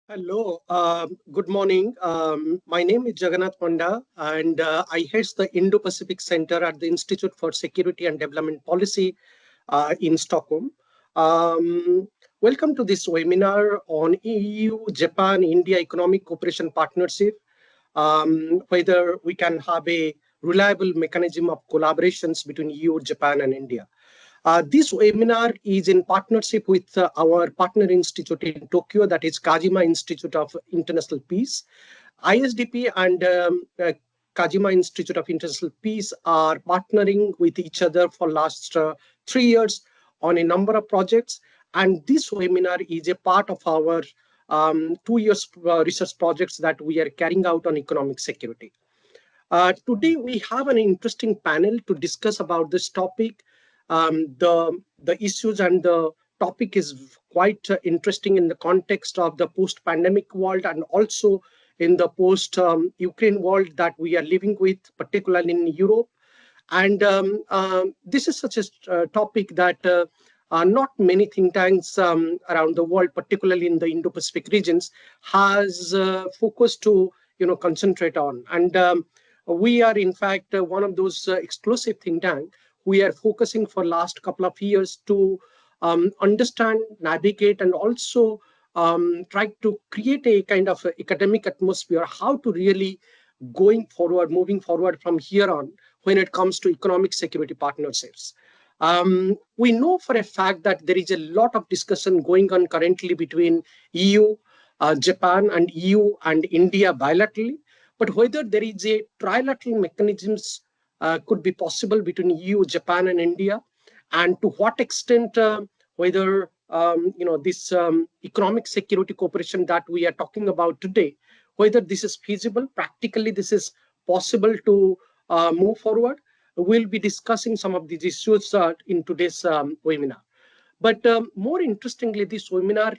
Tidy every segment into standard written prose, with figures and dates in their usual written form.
Hello, good morning. My name is Jagannath Panda, and I head the Indo-Pacific Center at the Institute for Security and Development Policy in Stockholm. Um, Welcome to this webinar on EU-Japan-India Economic Cooperation Partnership, whether we can have a reliable mechanism of collaborations between EU, Japan, and India. This webinar is in partnership with our partner institute in Tokyo, that is Kajima Institute of International Peace. ISDP and Kajima Institute of International Peace are partnering with each other for last 3 years on a number of projects. And this webinar is a part of our 2 years research projects that we are carrying out on economic security. Today, we have an interesting panel to discuss about this topic. The issues and the topic is quite interesting in the context of the post-pandemic world and also in the post-Ukraine world that we are living with, particularly in Europe. And this is such a topic that not many think tanks around the world, particularly in the Indo-Pacific regions, has focused to concentrate on. And we are, in fact, one of those exclusive think tanks. We are focusing for last couple of years to understand, navigate, and also try to create a kind of academic atmosphere, how to really moving forward from here on when it comes to economic security partnerships. We know for a fact that there is a lot of discussion going on currently between EU, Japan, and EU and India bilaterally. But whether there is a trilateral mechanisms could be possible between EU, Japan, and India, and to what extent whether this economic security cooperation that we are talking about today, whether this is feasible, practically this is possible to move forward. We'll be discussing some of these issues in today's webinar. But more interestingly, this webinar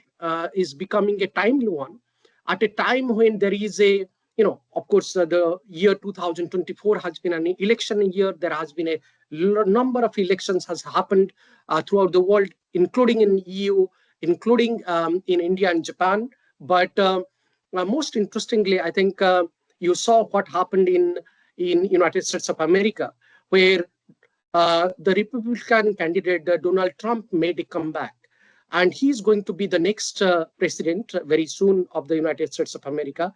is becoming a timely one at a time when there is a, of course, the year 2024 has been an election year. There has been a number of elections has happened throughout the world, including in EU, including in India and Japan. But most interestingly, I think you saw what happened in United States of America, where the Republican candidate Donald Trump made a comeback, and he's going to be the next president very soon of the United States of America.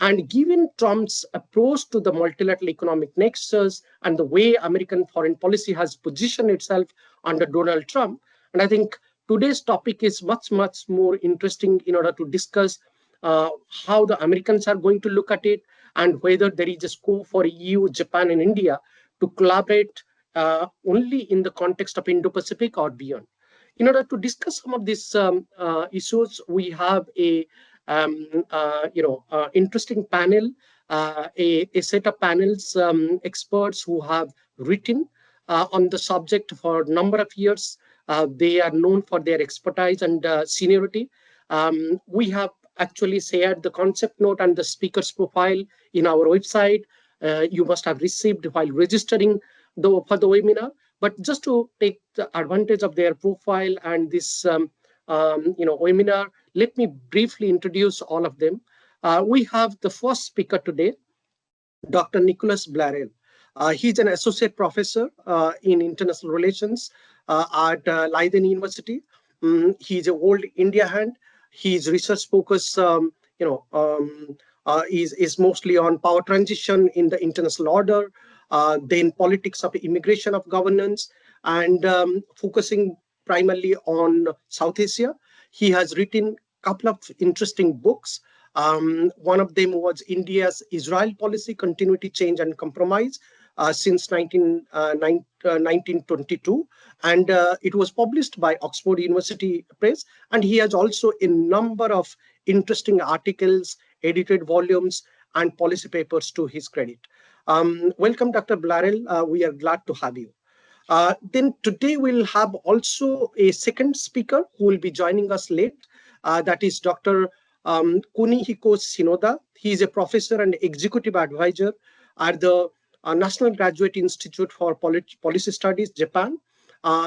And given Trump's approach to the multilateral economic nexus and the way American foreign policy has positioned itself under Donald Trump, and I think today's topic is much, much more interesting in order to discuss how the Americans are going to look at it and whether there is a scope for EU, Japan, and India to collaborate only in the context of Indo-Pacific or beyond. In order to discuss some of these issues, we have a interesting panel, a set of panels, experts who have written on the subject for a number of years. They are known for their expertise and seniority. We have actually shared the concept note and the speaker's profile in our website. You must have received while registering for the webinar. But just to take the advantage of their profile and this webinar, let me briefly introduce all of them. We have the first speaker today, Dr. Nicholas Blarell. He's an associate professor in international relations at Leiden University. He's an old India hand. His research focus, is mostly on power transition in the international order, then politics of immigration of governance, and focusing primarily on South Asia. He has written a couple of interesting books. One of them was India's Israel Policy, Continuity, Change, and Compromise since 1922. And it was published by Oxford University Press. And he has also a number of interesting articles, edited volumes, and policy papers to his credit. Welcome, Dr. Blarell. We are glad to have you. Then today we'll have also a second speaker who will be joining us late. That is Dr. Kunihiko Shinoda. He is a professor and executive advisor at the National Graduate Institute for Policy Studies, Japan.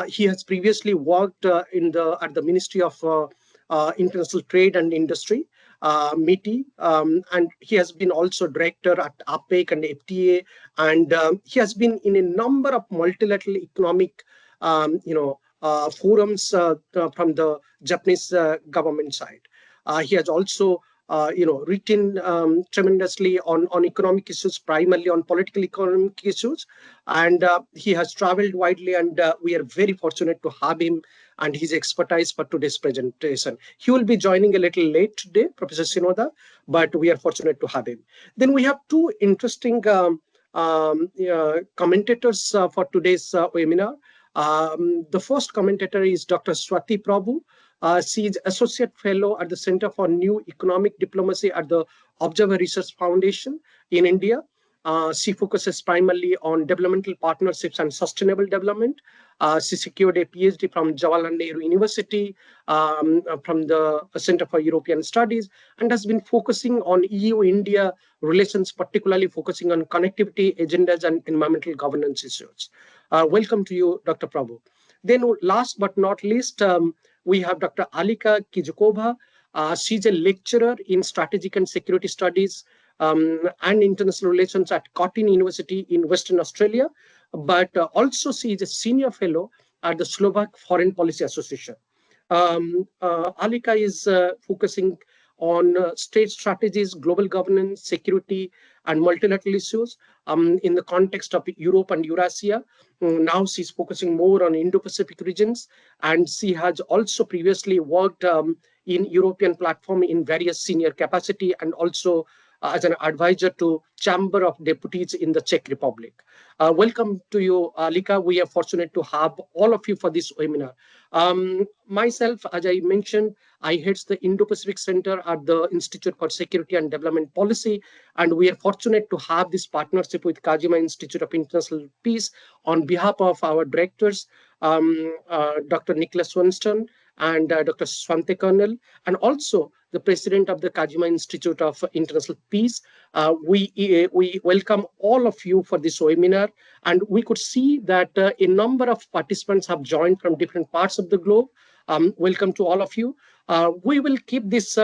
He has previously worked at the Ministry of International Trade and Industry, MITI, and he has been also director at APEC and FTA, and he has been in a number of multilateral economic, forums from the Japanese government side. He has also written tremendously on economic issues, primarily on political economic issues, and he has traveled widely, and we are very fortunate to have him and his expertise for today's presentation. He will be joining a little late today, Professor Sinoda, but we are fortunate to have him. Then we have two interesting commentators for today's webinar. The first commentator is Dr. Swati Prabhu. She is Associate Fellow at the Center for New Economic Diplomacy at the Observer Research Foundation in India. She focuses primarily on developmental partnerships and sustainable development. She secured a PhD from Jawaharlal Nehru University, from the Center for European Studies, and has been focusing on EU-India relations, particularly focusing on connectivity agendas and environmental governance issues. Welcome to you, Dr. Prabhu. Then last but not least, we have Dr. Alika Kijukova. She's a lecturer in strategic and security studies and international relations at Cotton University in Western Australia, but also she is a senior fellow at the Slovak Foreign Policy Association. Alika is focusing on state strategies, global governance, security, and multilateral issues in the context of Europe and Eurasia. Now she's focusing more on Indo-Pacific regions, and she has also previously worked in European platform in various senior capacity, and also as an advisor to Chamber of Deputies in the Czech Republic. Welcome to you, Alika. We are fortunate to have all of you for this webinar. Myself, as I mentioned, I head the Indo-Pacific Center at the Institute for Security and Development Policy, and we are fortunate to have this partnership with Kajima Institute of International Peace on behalf of our directors, Dr. Nicholas Winston and Dr. Swante Kernel, and also the president of the Kajima Institute of International Peace. We welcome all of you for this webinar, and we could see that a number of participants have joined from different parts of the globe. Welcome to all of you. We will keep this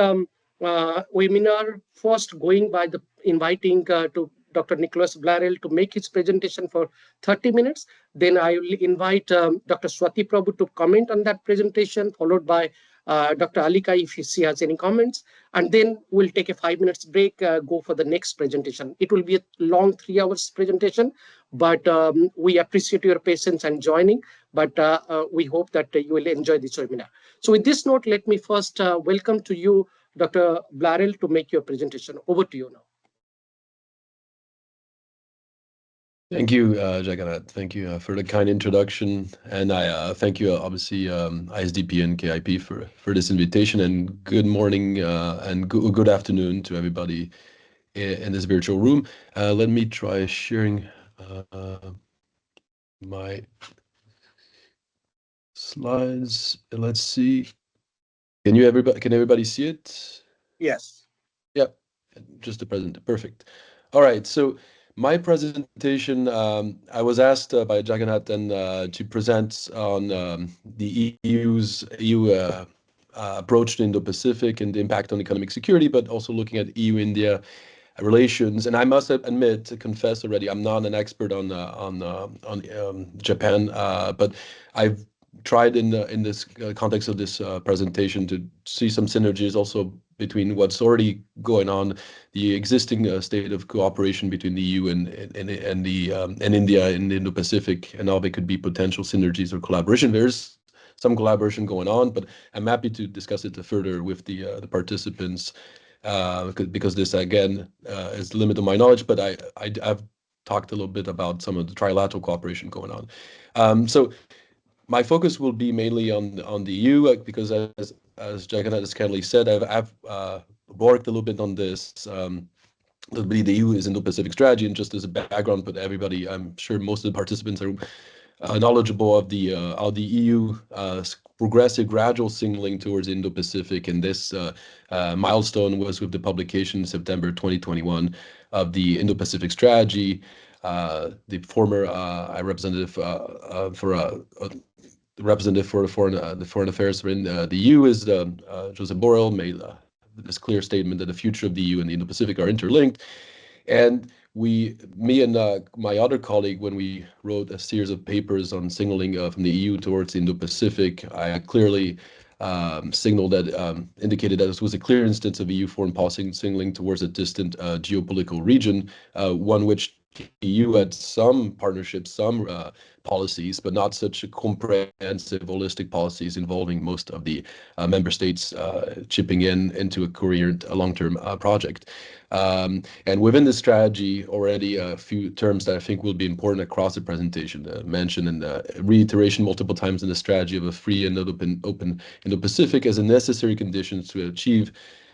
webinar first going by the inviting to Dr. Nicholas Blarell to make his presentation for 30 minutes. Then I will invite Dr. Swati Prabhu to comment on that presentation, followed by Dr. Alika if she has any comments. And then we'll take a 5 minutes break, go for the next presentation. It will be a long 3 hours presentation, but we appreciate your patience and joining. But we hope that you will enjoy this webinar. So with this note, let me first welcome to you, Dr. Blarell, to make your presentation. Over to you now. Thank you, Jagannath. Thank you for the kind introduction, and I thank you, obviously, ISDP and KIP for this invitation. And good morning and good afternoon to everybody in this virtual room. Let me try sharing my slides. Let's see. Can everybody see it? Yes. Yeah, just the present. Perfect. All right. So my presentation, I was asked by Jagannath to present on the EU approach to Indo-Pacific and the impact on economic security, but also looking at EU-India relations. And I must admit, confess already, I'm not an expert on Japan, but I've tried in this context of this presentation to see some synergies also between what's already going on, the existing state of cooperation between the EU and India in the Indo-Pacific, and how there could be potential synergies or collaboration. There's some collaboration going on, but I'm happy to discuss it further with the participants because this again is the limit of my knowledge. But I've talked a little bit about some of the trilateral cooperation going on. So my focus will be mainly on the EU because as Jagannath has kindly said, I've worked a little bit on this. The EU is Indo-Pacific strategy, and just as a background, but everybody, I'm sure most of the participants are knowledgeable of the EU progressive gradual signaling towards Indo-Pacific, and this milestone was with the publication in September 2021 of the Indo-Pacific strategy. The former representative for the foreign affairs in the EU is Josep Borrell, made this clear statement that the future of the EU and the Indo-Pacific are interlinked. And me and my other colleague, when we wrote a series of papers on signaling from the EU towards the Indo-Pacific, I clearly signaled that, indicated that this was a clear instance of EU foreign policy signaling towards a distant geopolitical region, one which the EU had some partnerships, some policies, but not such a comprehensive, holistic policies involving most of the member states chipping in into a coherent long-term project. And within the strategy, already a few terms that I think will be important across the presentation, mentioned and reiteration multiple times in the strategy of a free and open Indo-Pacific as a necessary condition to achieve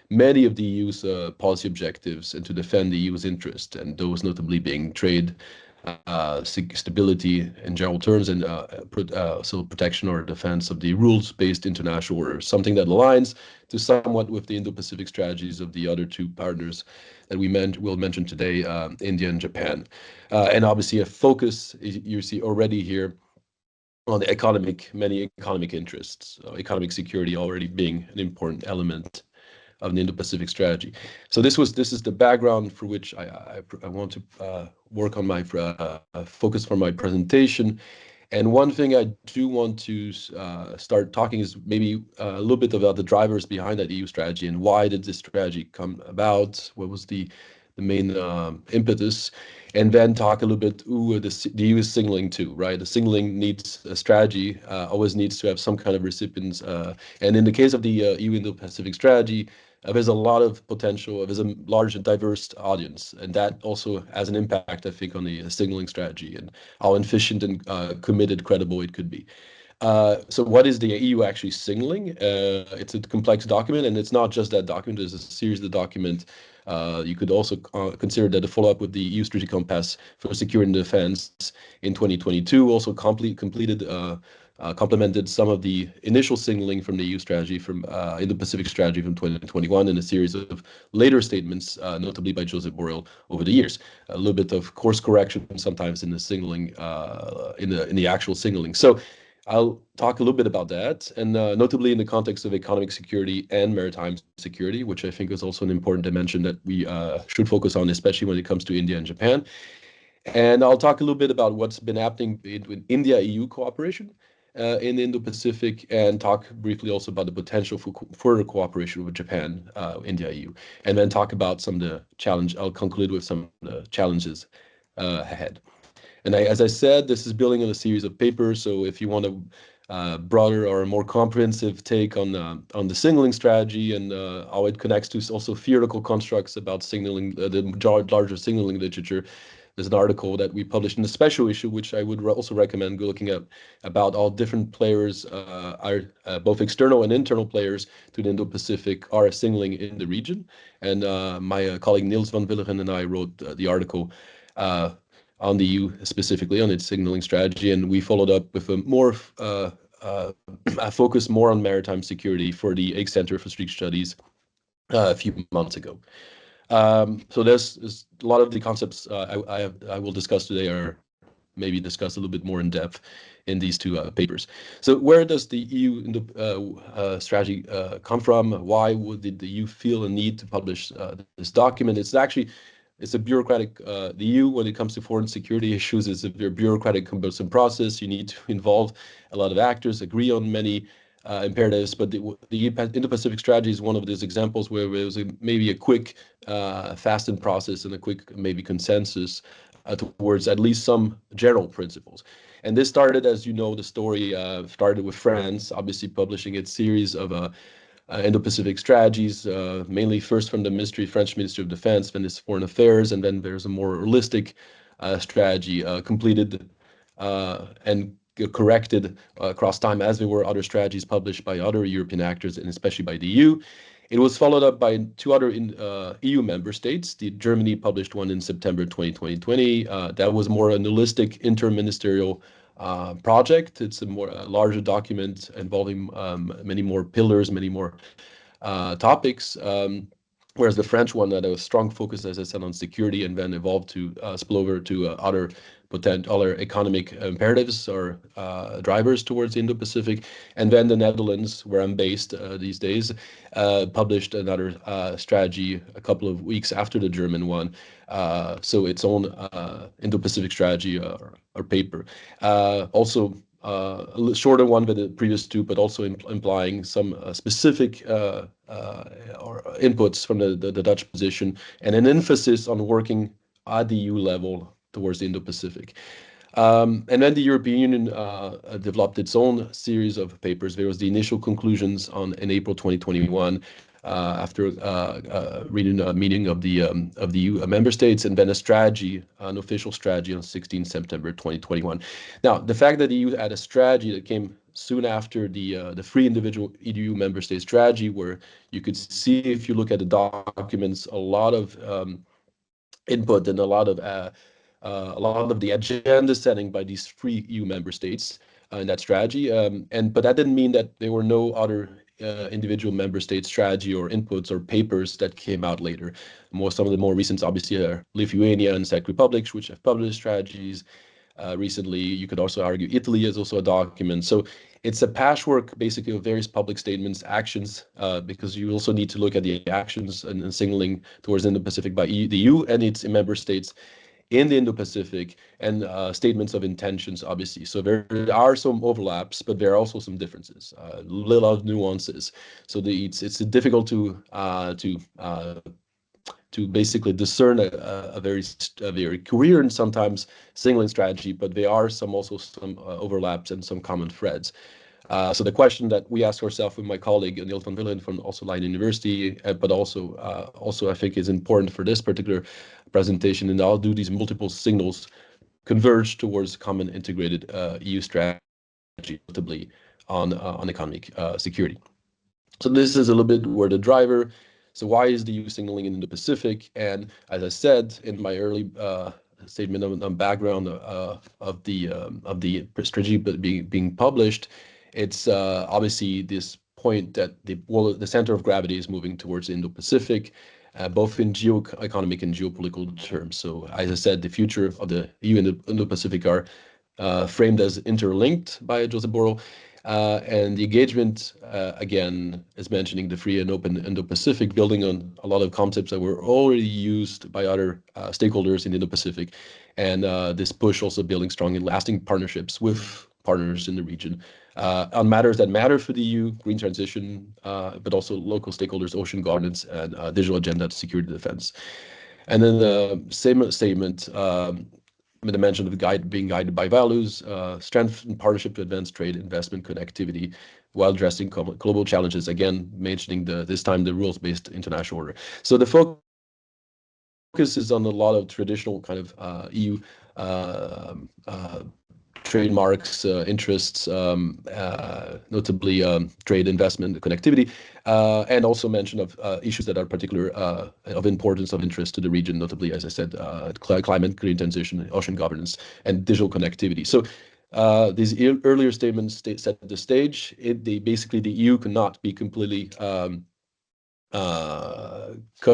many of the EU's policy objectives and to defend the EU's interest, and those notably being trade, stability in general terms, and so protection or defense of the rules-based international order, something that aligns to somewhat with the Indo-Pacific strategies of the other two partners that will mention today, India and Japan. And obviously a focus, you see already here, on the many economic interests, economic security already being an important element of an Indo-Pacific strategy. So this is the background for which I want to work on my focus for my presentation. And one thing I do want to start talking is maybe a little bit about the drivers behind that EU strategy and why did this strategy come about? What was the main impetus? And then talk a little bit who the EU is signaling to, right? The signaling needs a strategy, always needs to have some kind of recipients. And in the case of the EU Indo-Pacific strategy, there's a lot of potential. There's a large and diverse audience, and that also has an impact, I think, on the signaling strategy and how efficient and committed, credible it could be. So what is the EU actually signaling? It's a complex document, and it's not just that document. There's a series of documents. You could also consider that a follow-up with the EU Strategic Compass for Security and Defense in 2022 also complemented some of the initial signaling from the EU strategy from Indo-Pacific strategy from 2021 and a series of later statements, notably by Joseph Borrell over the years. A little bit of course correction sometimes in the signaling, in the actual signaling. So I'll talk a little bit about that, and notably in the context of economic security and maritime security, which I think is also an important dimension that we should focus on, especially when it comes to India and Japan. And I'll talk a little bit about what's been happening with India-EU cooperation in the Indo-Pacific, and talk briefly also about the potential for further cooperation with Japan, India-EU, and then talk about some of the challenge. I'll conclude with some of the challenges ahead. And as I said, this is building on a series of papers. So if you want a broader or a more comprehensive take on the signaling strategy and how it connects to also theoretical constructs about signaling, the larger signaling literature, there's an article that we published in a special issue, which I would also recommend looking at, about all different players, are both external and internal players to the Indo-Pacific are signaling in the region. And my colleague Niels van Willegen and I wrote the article on the EU specifically on its signaling strategy, and we followed up with a more a focus more on maritime security for the Hague Center for Strategic Studies a few months ago. So there's a lot of the concepts I will discuss today are maybe discussed a little bit more in depth in these two papers. So where does the EU strategy come from? Why did the EU feel a need to publish this document? It's a bureaucratic, the EU, when it comes to foreign security issues, is a very bureaucratic, cumbersome process. You need to involve a lot of actors, agree on many imperatives, but the Indo-Pacific strategy is one of those examples where there was maybe a quick, fastened process and a quick maybe consensus towards at least some general principles. And this started, as you know, the story started with France, obviously publishing its series of Indo-Pacific strategies, mainly first from the French Ministry of Defense, then its Foreign Affairs, and then there's a more holistic strategy completed and corrected across time, as there were other strategies published by other European actors and especially by the EU. It was followed up by two other EU member states. Germany published one in September 2020. That was more a holistic interministerial project. It's a more larger document involving many more pillars, many more topics. whereas the French one had a strong focus, as I said, on security, and then evolved to spill over to other economic imperatives or drivers towards the Indo-Pacific. And then the Netherlands, where I'm based these days, published another strategy a couple of weeks after the German one. So its own Indo-Pacific strategy or paper. Also a shorter one than the previous two, but also implying some specific or inputs from the Dutch position, and an emphasis on working at the EU level towards the Indo-Pacific. And then the European Union developed its own series of papers. There was the initial conclusions in April 2021, after reading a meeting of the EU member states, and then a strategy, an official strategy on 16 September 2021. Now, the fact that the EU had a strategy that came soon after the free individual EU member state strategy, where you could see, if you look at the documents, a lot of input and a lot of the agenda setting by these free EU member states in that strategy. But that didn't mean that there were no other individual member state strategy or inputs or papers that came out later. Some of the more recent, obviously, are Lithuania and Czech Republic, which have published strategies recently. You could also argue Italy is also a document. So it's a patchwork, basically, of various public statements, actions, because you also need to look at the actions and signaling towards Indo-Pacific by the EU and its member states in the Indo-Pacific, and statements of intentions, obviously. So there are some overlaps, but there are also some differences, a little of nuances. So it's difficult to basically discern a very coherent, sometimes signaling strategy, but there are also some overlaps and some common threads. So the question that we ask ourselves with my colleague Neil van Willen from also Leiden University, but also I think is important for this particular presentation, and how do these multiple signals converge towards common integrated EU strategy, notably on economic security. So this is a little bit where the driver. So why is the EU signaling in the Pacific? And as I said in my early statement on background of the strategy being published, it's obviously this point that the center of gravity is moving towards the Indo-Pacific, both in geo-economic and geopolitical terms. So as I said, the future of the EU and the Indo-Pacific are framed as interlinked by Joseph Borrell. And the engagement, again, is mentioning the free and open Indo-Pacific, building on a lot of concepts that were already used by other stakeholders in the Indo-Pacific. And this push also building strong and lasting partnerships with partners in the region on matters that matter for the EU, green transition, but also local stakeholders, ocean governance, and digital agenda, security, defense. And then the same statement, the mention of being guided by values, strength and partnership to advance trade, investment, connectivity, while addressing global challenges. Again, mentioning this time the rules-based international order. So the focus is on a lot of traditional kind of EU trademarks, interests, notably trade, investment, connectivity, and also mention of issues that are particular of importance, of interest to the region, notably, as I said, climate, green transition, ocean governance, and digital connectivity. So these earlier statements set the stage. Basically, the EU cannot be completely cut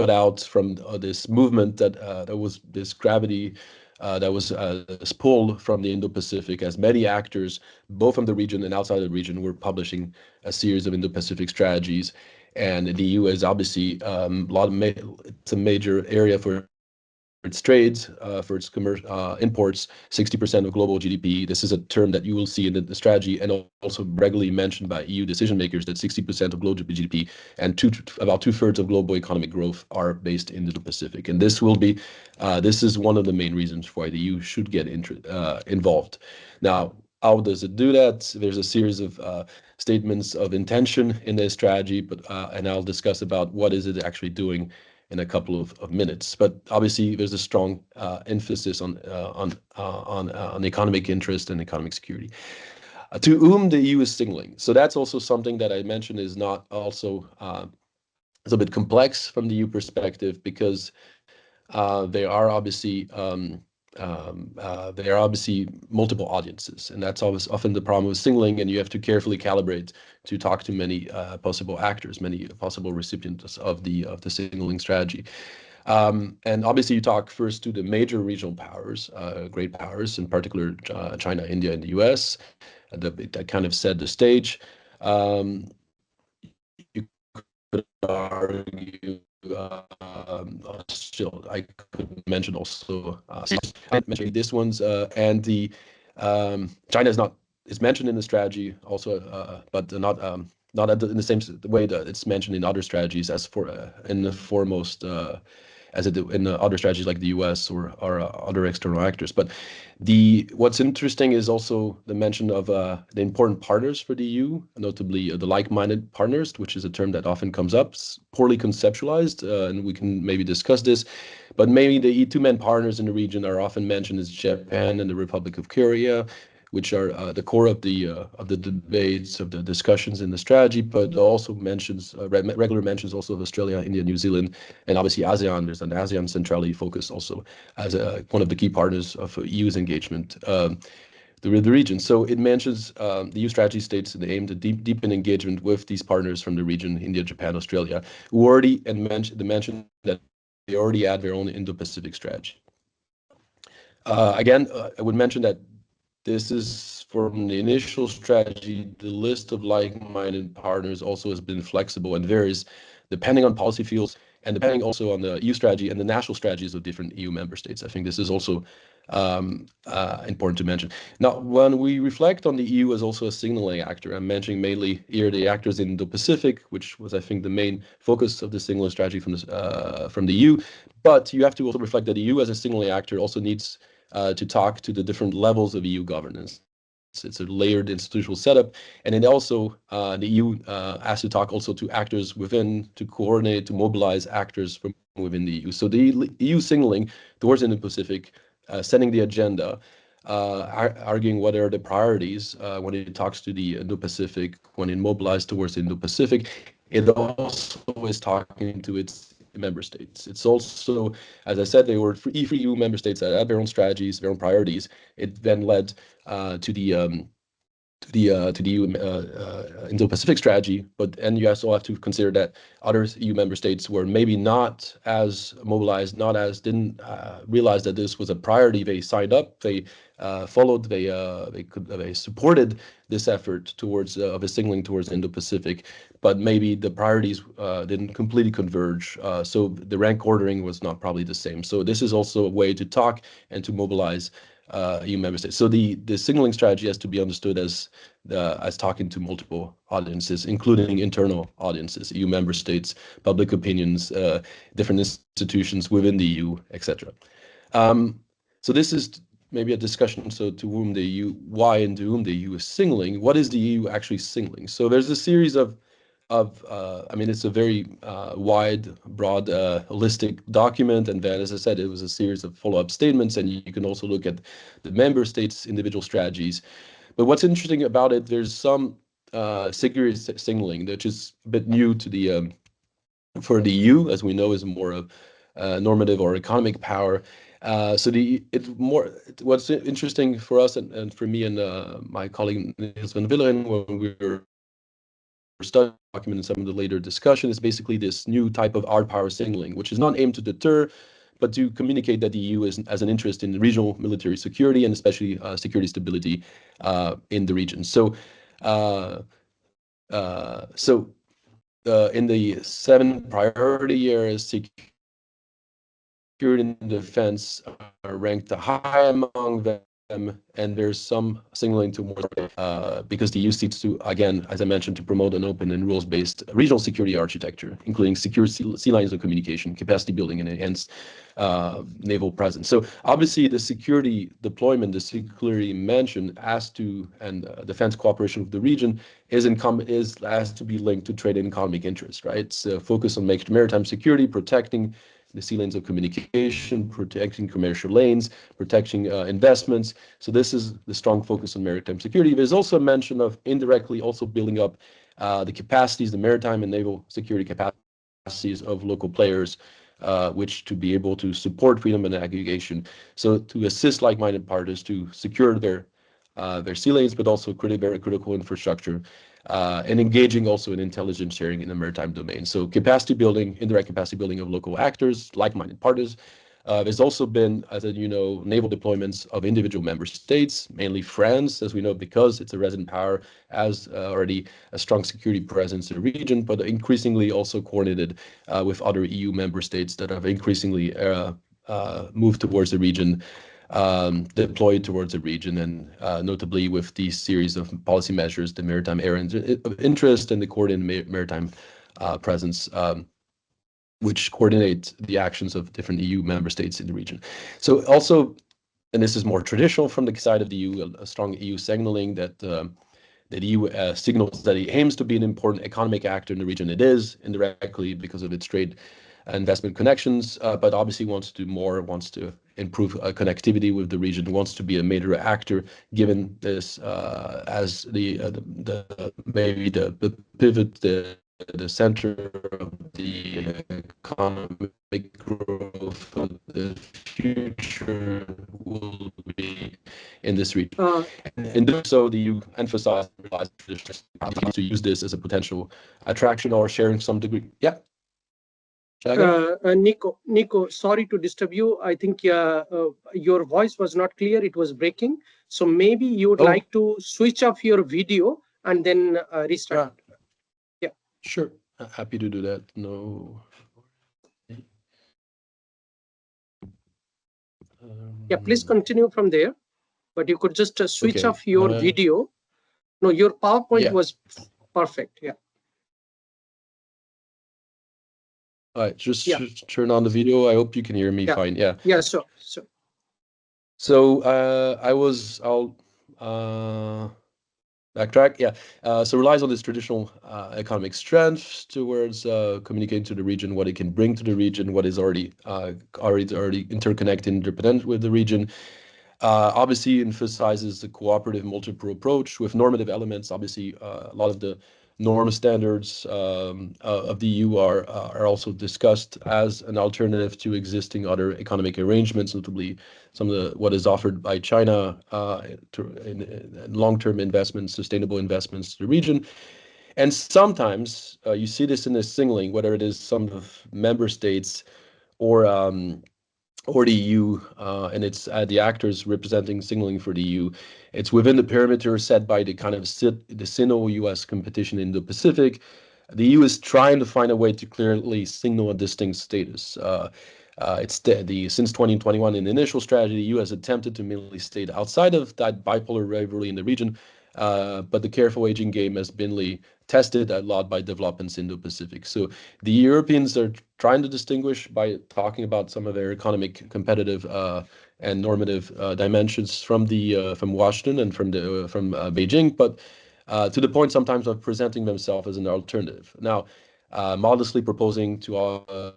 out from this movement that was this gravity that was pulled from the Indo-Pacific, as many actors, both from the region and outside the region, were publishing a series of Indo-Pacific strategies. And the EU is obviously it's a major area for its trades, for its commercial imports, 60% of global GDP. This is a term that you will see in the strategy, and also regularly mentioned by EU decision makers, that 60% of global GDP and about 2/3 of global economic growth are based in the Pacific. And this is one of the main reasons why the EU should get involved. Now, how does it do that? There's a series of statements of intention in this strategy, and I'll discuss about what is it actually doing in a couple of minutes. But obviously, there's a strong emphasis on economic interest and economic security. To whom the EU is signaling. So that's also something that I mentioned is not also it's a bit complex from the EU perspective, because they are obviously there are obviously multiple audiences, and that's always often the problem with signaling, and you have to carefully calibrate to talk to many possible actors, many possible recipients of the signaling strategy. And obviously, you talk first to the major regional powers, great powers, in particular China, India, and the US. That kind of set the stage. You could argue still, I could mention also I mentioned this one's and the China is mentioned in the strategy also, but not in the same way that it's mentioned in other strategies as for in the foremost as it in other strategies like the US or other external actors. But what's interesting is also the mention of the important partners for the EU, notably the like-minded partners, which is a term that often comes up, poorly conceptualized, and we can maybe discuss this. But maybe the two main partners in the region are often mentioned as Japan and the Republic of Korea, which are the core of the debates, of the discussions in the strategy, but also mentions regular mentions also of Australia, India, New Zealand, and obviously ASEAN. There's an ASEAN centrality focus also as one of the key partners of EU's engagement. The region. So it mentions the EU strategy states the aim to deepen engagement with these partners from the region, India, Japan, Australia, who already mention that they already had their own Indo-Pacific strategy. Again, I would mention that this is from the initial strategy. The list of like-minded partners also has been flexible and varies depending on policy fields and depending also on the EU strategy and the national strategies of different EU member states. I think this is also important to mention. Now, when we reflect on the EU as also a signaling actor, I'm mentioning mainly here the actors in the Pacific, which was, I think, the main focus of the signaling strategy from the EU. But you have to also reflect that the EU as a signaling actor also needs to talk to the different levels of EU governance. It's a layered institutional setup, and then also the EU has to talk also to actors within, to coordinate, to mobilize actors from within the EU. So the EU signaling towards Indo-Pacific, setting the agenda, arguing what are the priorities when it talks to the Indo-Pacific, when it mobilizes towards the Indo-Pacific. It also is talking to its member states. It's also, as I said, they were free EU member states that had their own strategies, their own priorities. It then led to the EU Indo-Pacific strategy, and you also have to consider that other EU member states were maybe not as mobilized, didn't realize that this was a priority. They signed up, they followed, they supported this effort towards of a signaling towards Indo-Pacific, but maybe the priorities didn't completely converge. So the rank ordering was not probably the same. So this is also a way to talk and to mobilize EU member states. So the signaling strategy has to be understood as talking to multiple audiences, including internal audiences, EU member states, public opinions, different institutions within the EU, etc. So this is maybe a discussion. So to whom the EU, why and to whom the EU is signaling? What is the EU actually signaling? So there's a series of I mean, it's a very wide, broad, holistic document. And then, as I said, it was a series of follow-up statements. And you can also look at the member states' individual strategies. But what's interesting about it, there's some security signaling, which is a bit new to the for the EU, as we know, is more of normative or economic power. So what's interesting for us and for me and my colleague Niels van Willeren when we were study document and some of the later discussion is basically this new type of hard power signaling, which is not aimed to deter, but to communicate that the EU has an interest in regional military security and especially security stability in the region. So, in the 7 priority areas, security and defense are ranked high among them. And there's some signaling to more because the EU seeks to, again, as I mentioned, to promote an open and rules-based regional security architecture, including secure sea lines of communication, capacity building, and enhanced naval presence. So obviously, the security deployment, the security mentioned, and defense cooperation with the region has to be linked to trade and economic interests, right? So focus on maritime security, protecting the sea lanes of communication, protecting commercial lanes, protecting investments. So this is the strong focus on maritime security. There's also a mention of indirectly also building up the capacities, the maritime and naval security capacities of local players which to be able to support freedom and aggregation. So to assist like-minded parties to secure their sea lanes, but also very critical infrastructure, and engaging also in intelligence sharing in the maritime domain. So capacity building, indirect capacity building of local actors, like-minded parties. There's also been, as you know, naval deployments of individual member states, mainly France, as we know, because it's a resident power, has already a strong security presence in the region, but increasingly also coordinated with other EU member states that have increasingly moved towards the region, deployed towards the region, and notably with these series of policy measures, the maritime area of interest and the coordinated maritime presence, which coordinate the actions of different EU member states in the region. So also, and this is more traditional from the side of the EU, a strong EU signaling that the EU signals that it aims to be an important economic actor in the region. It is indirectly because of its trade investment connections, but obviously wants to do more, wants to improve connectivity with the region, wants to be a major actor, given this as maybe the pivot, the center of the economic growth of the future will be in this region. In doing so, the EU emphasized to use this as a potential attraction or sharing some degree. Yeah. Nico, sorry to disturb you. I think your voice was not clear. It was breaking. So maybe you would like to switch off your video and then restart. Yeah. Sure. Happy to do that. No. Yeah, please continue from there. But you could just switch off your video. No, your PowerPoint was perfect. Yeah. All right, just turn on the video. I hope you can hear me fine. Yeah. Yeah, sure. So I'll backtrack. Yeah. So relies on this traditional economic strength towards communicating to the region what it can bring to the region, what is already interconnected, interdependent with the region. Obviously emphasizes the cooperative multiple approach with normative elements. Obviously, a lot of the norm standards of the EU are also discussed as an alternative to existing other economic arrangements, notably some of what is offered by China in long-term investments, sustainable investments to the region. And sometimes you see this in the signaling, whether it is some of member states or the EU, and it's the actors representing signaling for the EU. It's within the perimeter set by the kind of the Sino-US competition in the Pacific. The EU is trying to find a way to clearly signal a distinct status. Since 2021 in the initial strategy, the EU has attempted to merely stay outside of that bipolar rivalry in the region, but the careful aging game has been tested a lot by developments in the Indo-Pacific. So the Europeans are trying to distinguish by talking about some of their economic, competitive, and normative dimensions from Washington and from Beijing, but to the point sometimes of presenting themselves as an alternative. Now, modestly proposing to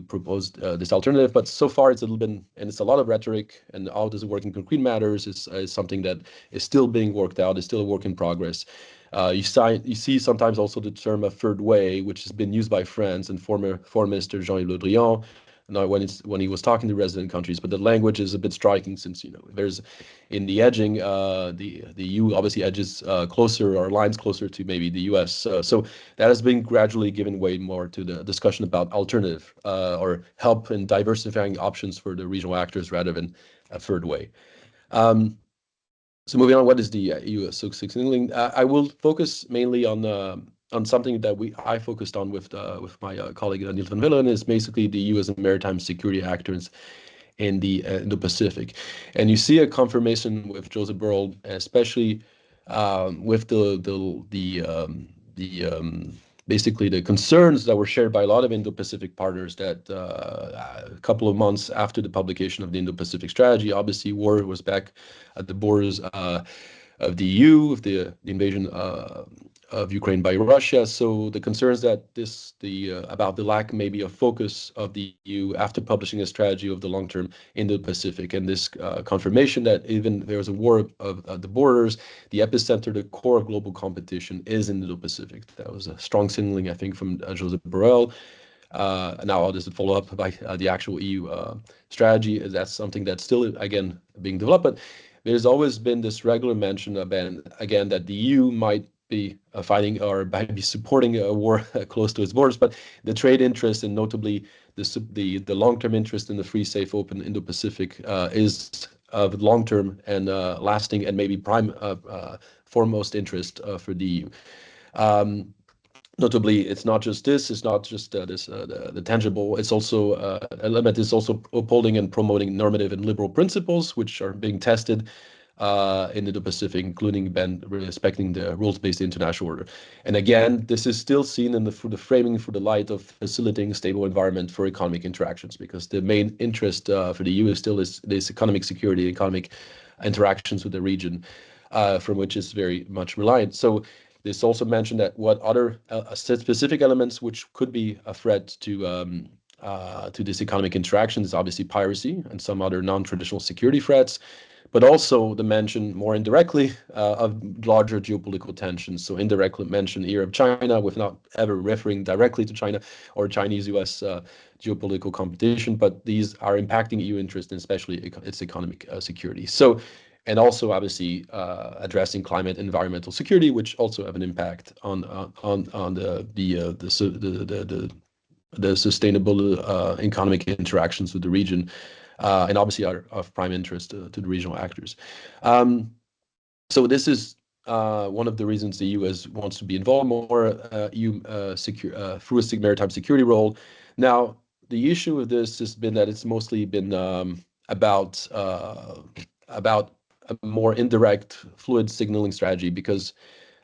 propose this alternative, but so far it's a lot of rhetoric, and how does it work in concrete matters is something that is still being worked out, is still a work in progress. You see sometimes also the term a third way, which has been used by France and former Foreign Minister Jean-Yves Le Drian when he was talking to resident countries, but the language is a bit striking since there's in the edging the EU obviously edges closer or lines closer to maybe the US, so that has been gradually given way more to the discussion about alternative or help in diversifying options for the regional actors rather than a third way. So moving on, what is the EU signaling? I will focus mainly on something that I focused on with my colleague Niels van Willen, is basically the EU as a maritime security actors in the Indo-Pacific. And you see a confirmation with Joseph Borrell, especially with basically the concerns that were shared by a lot of Indo-Pacific partners that a couple of months after the publication of the Indo-Pacific strategy, obviously war was back at the borders of the EU, of the invasion of Ukraine by Russia. So the concerns that about the lack maybe of focus of the EU after publishing a strategy of the long-term Indo-Pacific, and this confirmation that even there's a war of the borders, the epicenter, the core of global competition is in the Indo-Pacific. That was a strong signaling, I think, from Joseph Borrell. Now, how does it follow up by the actual EU strategy? That's something that's still, again, being developed. But there's always been this regular mention, again, that the EU might be fighting or might be supporting a war close to its borders, but the trade interest and notably the long-term interest in the free, safe, open Indo-Pacific is of long-term and lasting and maybe prime foremost interest for the EU. Notably, it's not just this. It's not just the tangible. It's also element is also upholding and promoting normative and liberal principles, which are being tested in the Indo-Pacific, including respecting the rules-based international order. And again, this is still seen in through the framing, through the light of facilitating a stable environment for economic interactions, because the main interest for the EU is still this economic security, economic interactions with the region, from which is very much reliant. So this also mentioned that what other specific elements which could be a threat to this economic interaction is obviously piracy and some other non-traditional security threats, but also the mention more indirectly of larger geopolitical tensions. So indirect mention here of China, with not ever referring directly to China or Chinese-US geopolitical competition, but these are impacting EU interest and especially its economic security. So, and also obviously addressing climate and environmental security, which also have an impact on the sustainable economic interactions with the region, and obviously are of prime interest to the regional actors. So this is one of the reasons the U.S. wants to be involved more EU through a maritime security role. Now, the issue with this has been that it's mostly been about a more indirect fluid signaling strategy, because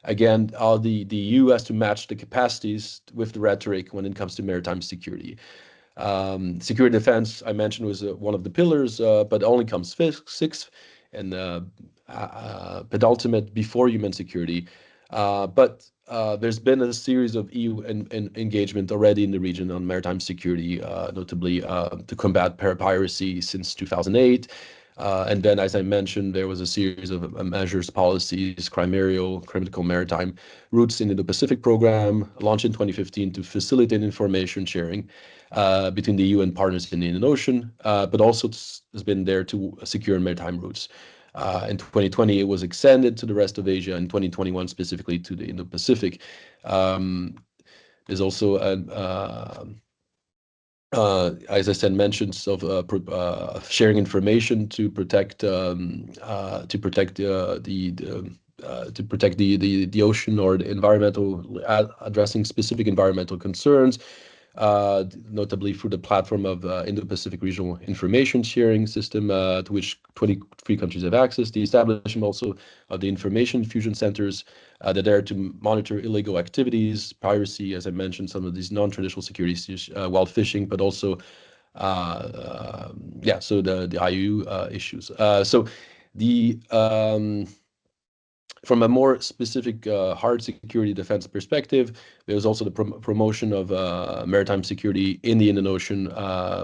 again, the EU has to match the capacities with the rhetoric when it comes to maritime security. Security defense, I mentioned, was one of the pillars, but only comes sixth and penultimate before human security. But there's been a series of EU engagement already in the region on maritime security, notably to combat piracy since 2008. And then, as I mentioned, there was a series of measures, policies, critical maritime routes in the Pacific program, launched in 2015 to facilitate information sharing between the EU and partners in the Indian Ocean, but also has been there to secure maritime routes. In 2020, it was extended to the rest of Asia, and 2021 specifically to the Indo-Pacific. There's also as I said, mentions of sharing information to protect the ocean or the environmental, addressing specific environmental concerns, notably through the platform of Indo-Pacific Regional Information Sharing System, to which 23 countries have access. The establishment also of the information fusion centers that are there to monitor illegal activities, piracy, as I mentioned, some of these non-traditional security issues, wild fishing, but also, so the IU issues. So the from a more specific hard security defense perspective, there's also the promotion of maritime security in the Indian Ocean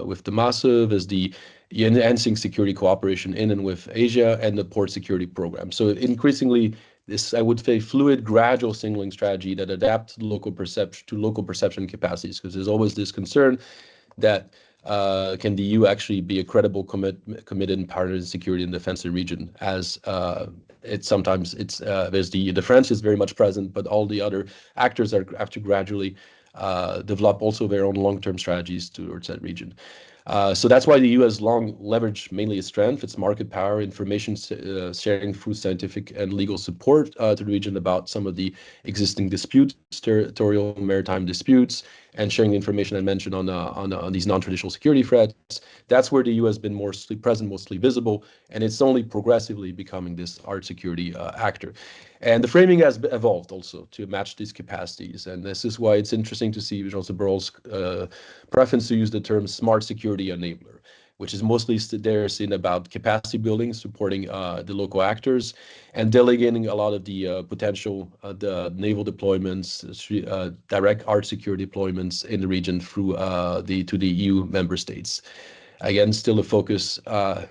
with the MASIV as the enhancing security cooperation in and with Asia, and the port security program. So increasingly, this, I would say, fluid, gradual signaling strategy that adapts local perception capacities, because there's always this concern that can the EU actually be a credible, committed partner in security and defense in the region, as there's the French is very much present, but all the other actors have to gradually develop also their own long-term strategies towards that region. So that's why the EU has long leveraged mainly its strength, its market power, information sharing through scientific and legal support to the region about some of the existing disputes, territorial maritime disputes, and sharing the information I mentioned on these non-traditional security threats. That's where the EU has been mostly present, mostly visible, and it's only progressively becoming this hard security actor. And the framing has evolved also to match these capacities. And this is why it's interesting to see Joseph Borrell's preference to use the term smart security enabler, which is mostly there seen about capacity building, supporting the local actors, and delegating a lot of the potential, the naval deployments, direct hard security deployments in the region through to the EU member states. Again, still a focus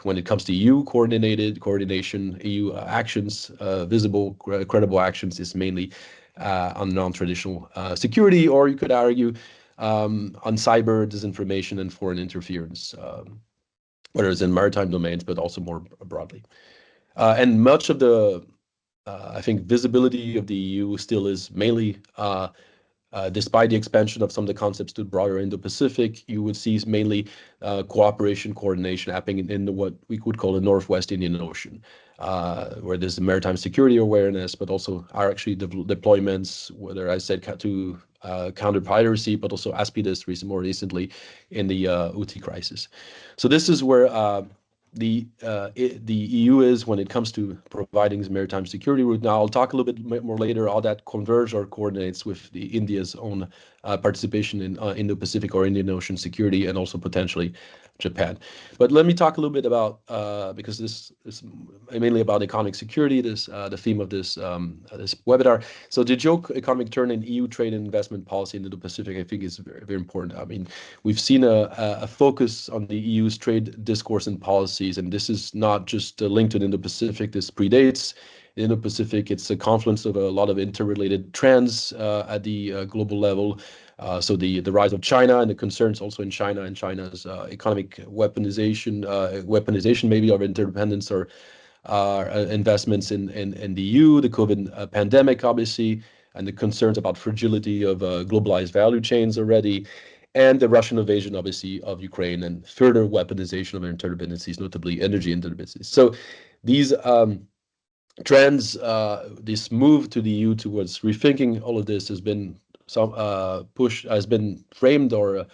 when it comes to EU coordination, EU actions, visible, credible actions is mainly on non-traditional security, or you could argue on cyber disinformation and foreign interference, whether it's in maritime domains, but also more broadly. And much of the, I think, visibility of the EU still is mainly, despite the expansion of some of the concepts to broader Indo-Pacific, you would see mainly cooperation, coordination happening in what we could call the Northwest Indian Ocean, where there's the maritime security awareness, but also are actually deployments, whether I said to counter piracy, but also ASPIDES more recently in the Houthi crisis. So this is where the EU is when it comes to providing the maritime security route. Now, I'll talk a little bit more later how that converges or coordinates with the India's own participation in Indo-Pacific or Indian Ocean security, and also potentially Japan. But let me talk a little bit about, because this is mainly about economic security, the theme of this webinar. So the geo-economic turn in EU trade and investment policy in the Pacific, I think, is very, very important. I mean, we've seen a focus on the EU's trade discourse and policies, and this is not just linked to the Indo-Pacific. This predates the Indo-Pacific. It's a confluence of a lot of interrelated trends at the global level. So the rise of China and the concerns also in China and China's economic weaponization maybe of interdependence or investments in the EU, the COVID pandemic, obviously, and the concerns about fragility of globalized value chains already, and the Russian invasion, obviously, of Ukraine and further weaponization of interdependencies, notably energy interdependencies. So these trends, this move to the EU towards rethinking all of this has been has been framed or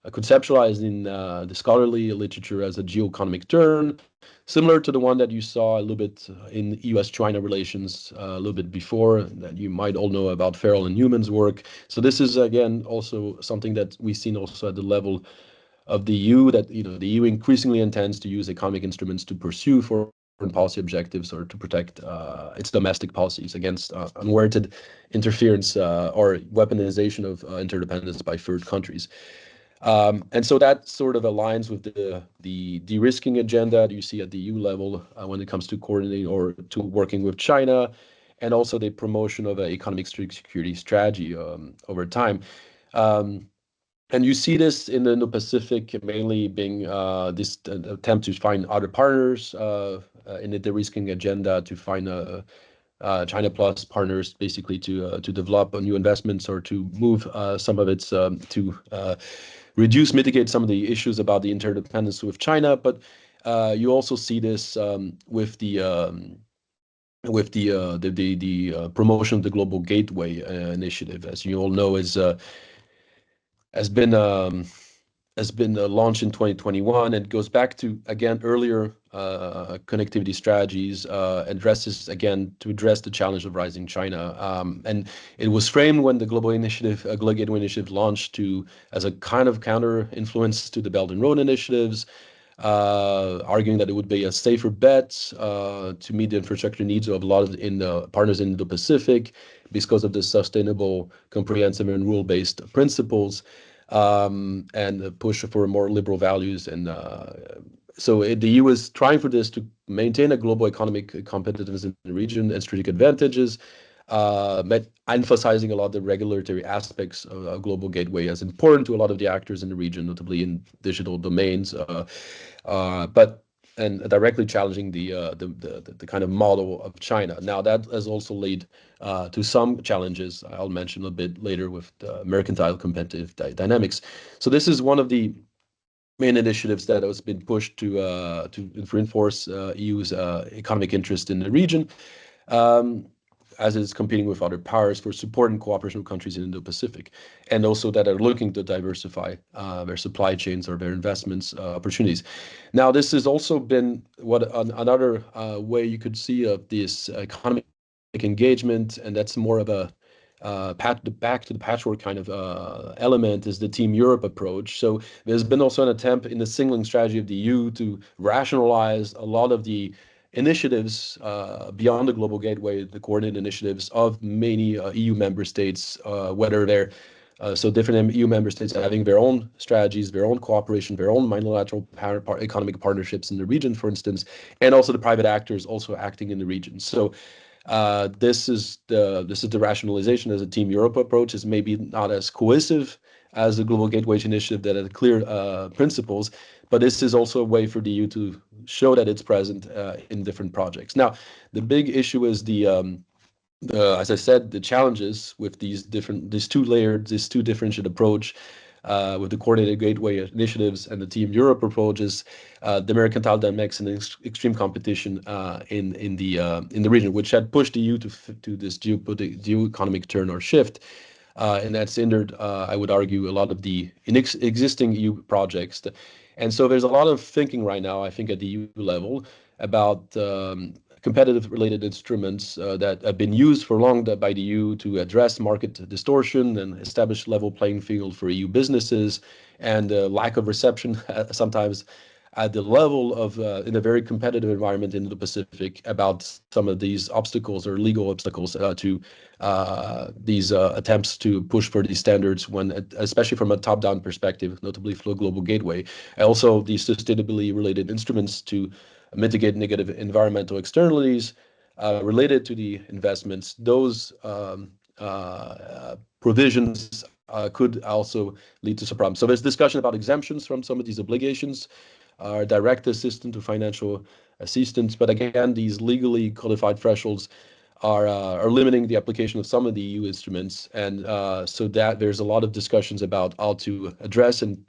conceptualized in the scholarly literature as a geo-economic turn, similar to the one that you saw a little bit in US-China relations a little bit before, that you might all know about Farrell and Newman's work. So this is, again, also something that we've seen also at the level of the EU, that the EU increasingly intends to use economic instruments to pursue foreign policy objectives or to protect its domestic policies against unwarranted interference or weaponization of interdependence by third countries. And so that sort of aligns with the de-risking agenda that you see at the EU level when it comes to coordinating or to working with China, and also the promotion of an economic security strategy over time. And you see this in the Indo-Pacific mainly being this attempt to find other partners in the de-risking agenda, to find China plus partners, basically to develop new investments or to move some of its to mitigate some of the issues about the interdependence with China. But you also see this with the promotion of the Global Gateway initiative, as you all know, has been launched in 2021. It goes back to, again, earlier connectivity strategies, addresses, again, to address the challenge of rising China. And it was framed when the Global Gateway Initiative launched as a kind of counter influence to the Belt and Road initiatives, arguing that it would be a safer bet to meet the infrastructure needs of a lot of partners in the Pacific because of the sustainable, comprehensive, and rule-based principles, and the push for more liberal values. And so the EU is trying for this to maintain a global economic competitiveness in the region and strategic advantages, but emphasizing a lot of the regulatory aspects of a global gateway as important to a lot of the actors in the region, notably in digital domains, and directly challenging the kind of model of China. Now, that has also led to some challenges I'll mention a bit later with the mercantile competitive dynamics. So this is one of the main initiatives that has been pushed to reinforce EU's economic interest in the region, as it's competing with other powers for support and cooperation with countries in the Indo-Pacific, and also that are looking to diversify their supply chains or their investments opportunities. Now, this has also been another way you could see of this economic engagement, and that's more of a back to the patchwork kind of element, is the Team Europe approach. So there's been also an attempt in the signaling strategy of the EU to rationalize a lot of the initiatives beyond the Global Gateway, the coordinated initiatives of many EU member states, whether they're different EU member states having their own strategies, their own cooperation, their own multilateral economic partnerships in the region, for instance, and also the private actors also acting in the region. So This is the rationalization as a Team Europe approach is maybe not as cohesive as the Global Gateway Initiative that had clear principles, but this is also a way for the EU to show that it's present in different projects. Now, the big issue is as I said, the challenges with these two differentiated approach with the coordinated gateway initiatives and the Team Europe approaches, the mercantile dynamics and extreme competition in the region, which had pushed the EU to this geo-economic turn or shift. And that's hindered, I would argue, a lot of the existing EU projects. And so there's a lot of thinking right now, I think, at the EU level about competitive related instruments that have been used for long by the EU to address market distortion and establish level playing field for EU businesses, and lack of reception sometimes at the level of in a very competitive environment in the Pacific about some of these obstacles or legal obstacles to these attempts to push for these standards, when especially from a top-down perspective, notably Flow Global Gateway. Also, the sustainability related instruments to mitigate negative environmental externalities related to the investments. Those provisions could also lead to some problems. So there's discussion about exemptions from some of these obligations, direct assistance to financial assistance. But again, these legally codified thresholds are limiting the application of some of the EU instruments, and so that there's a lot of discussions about how to address and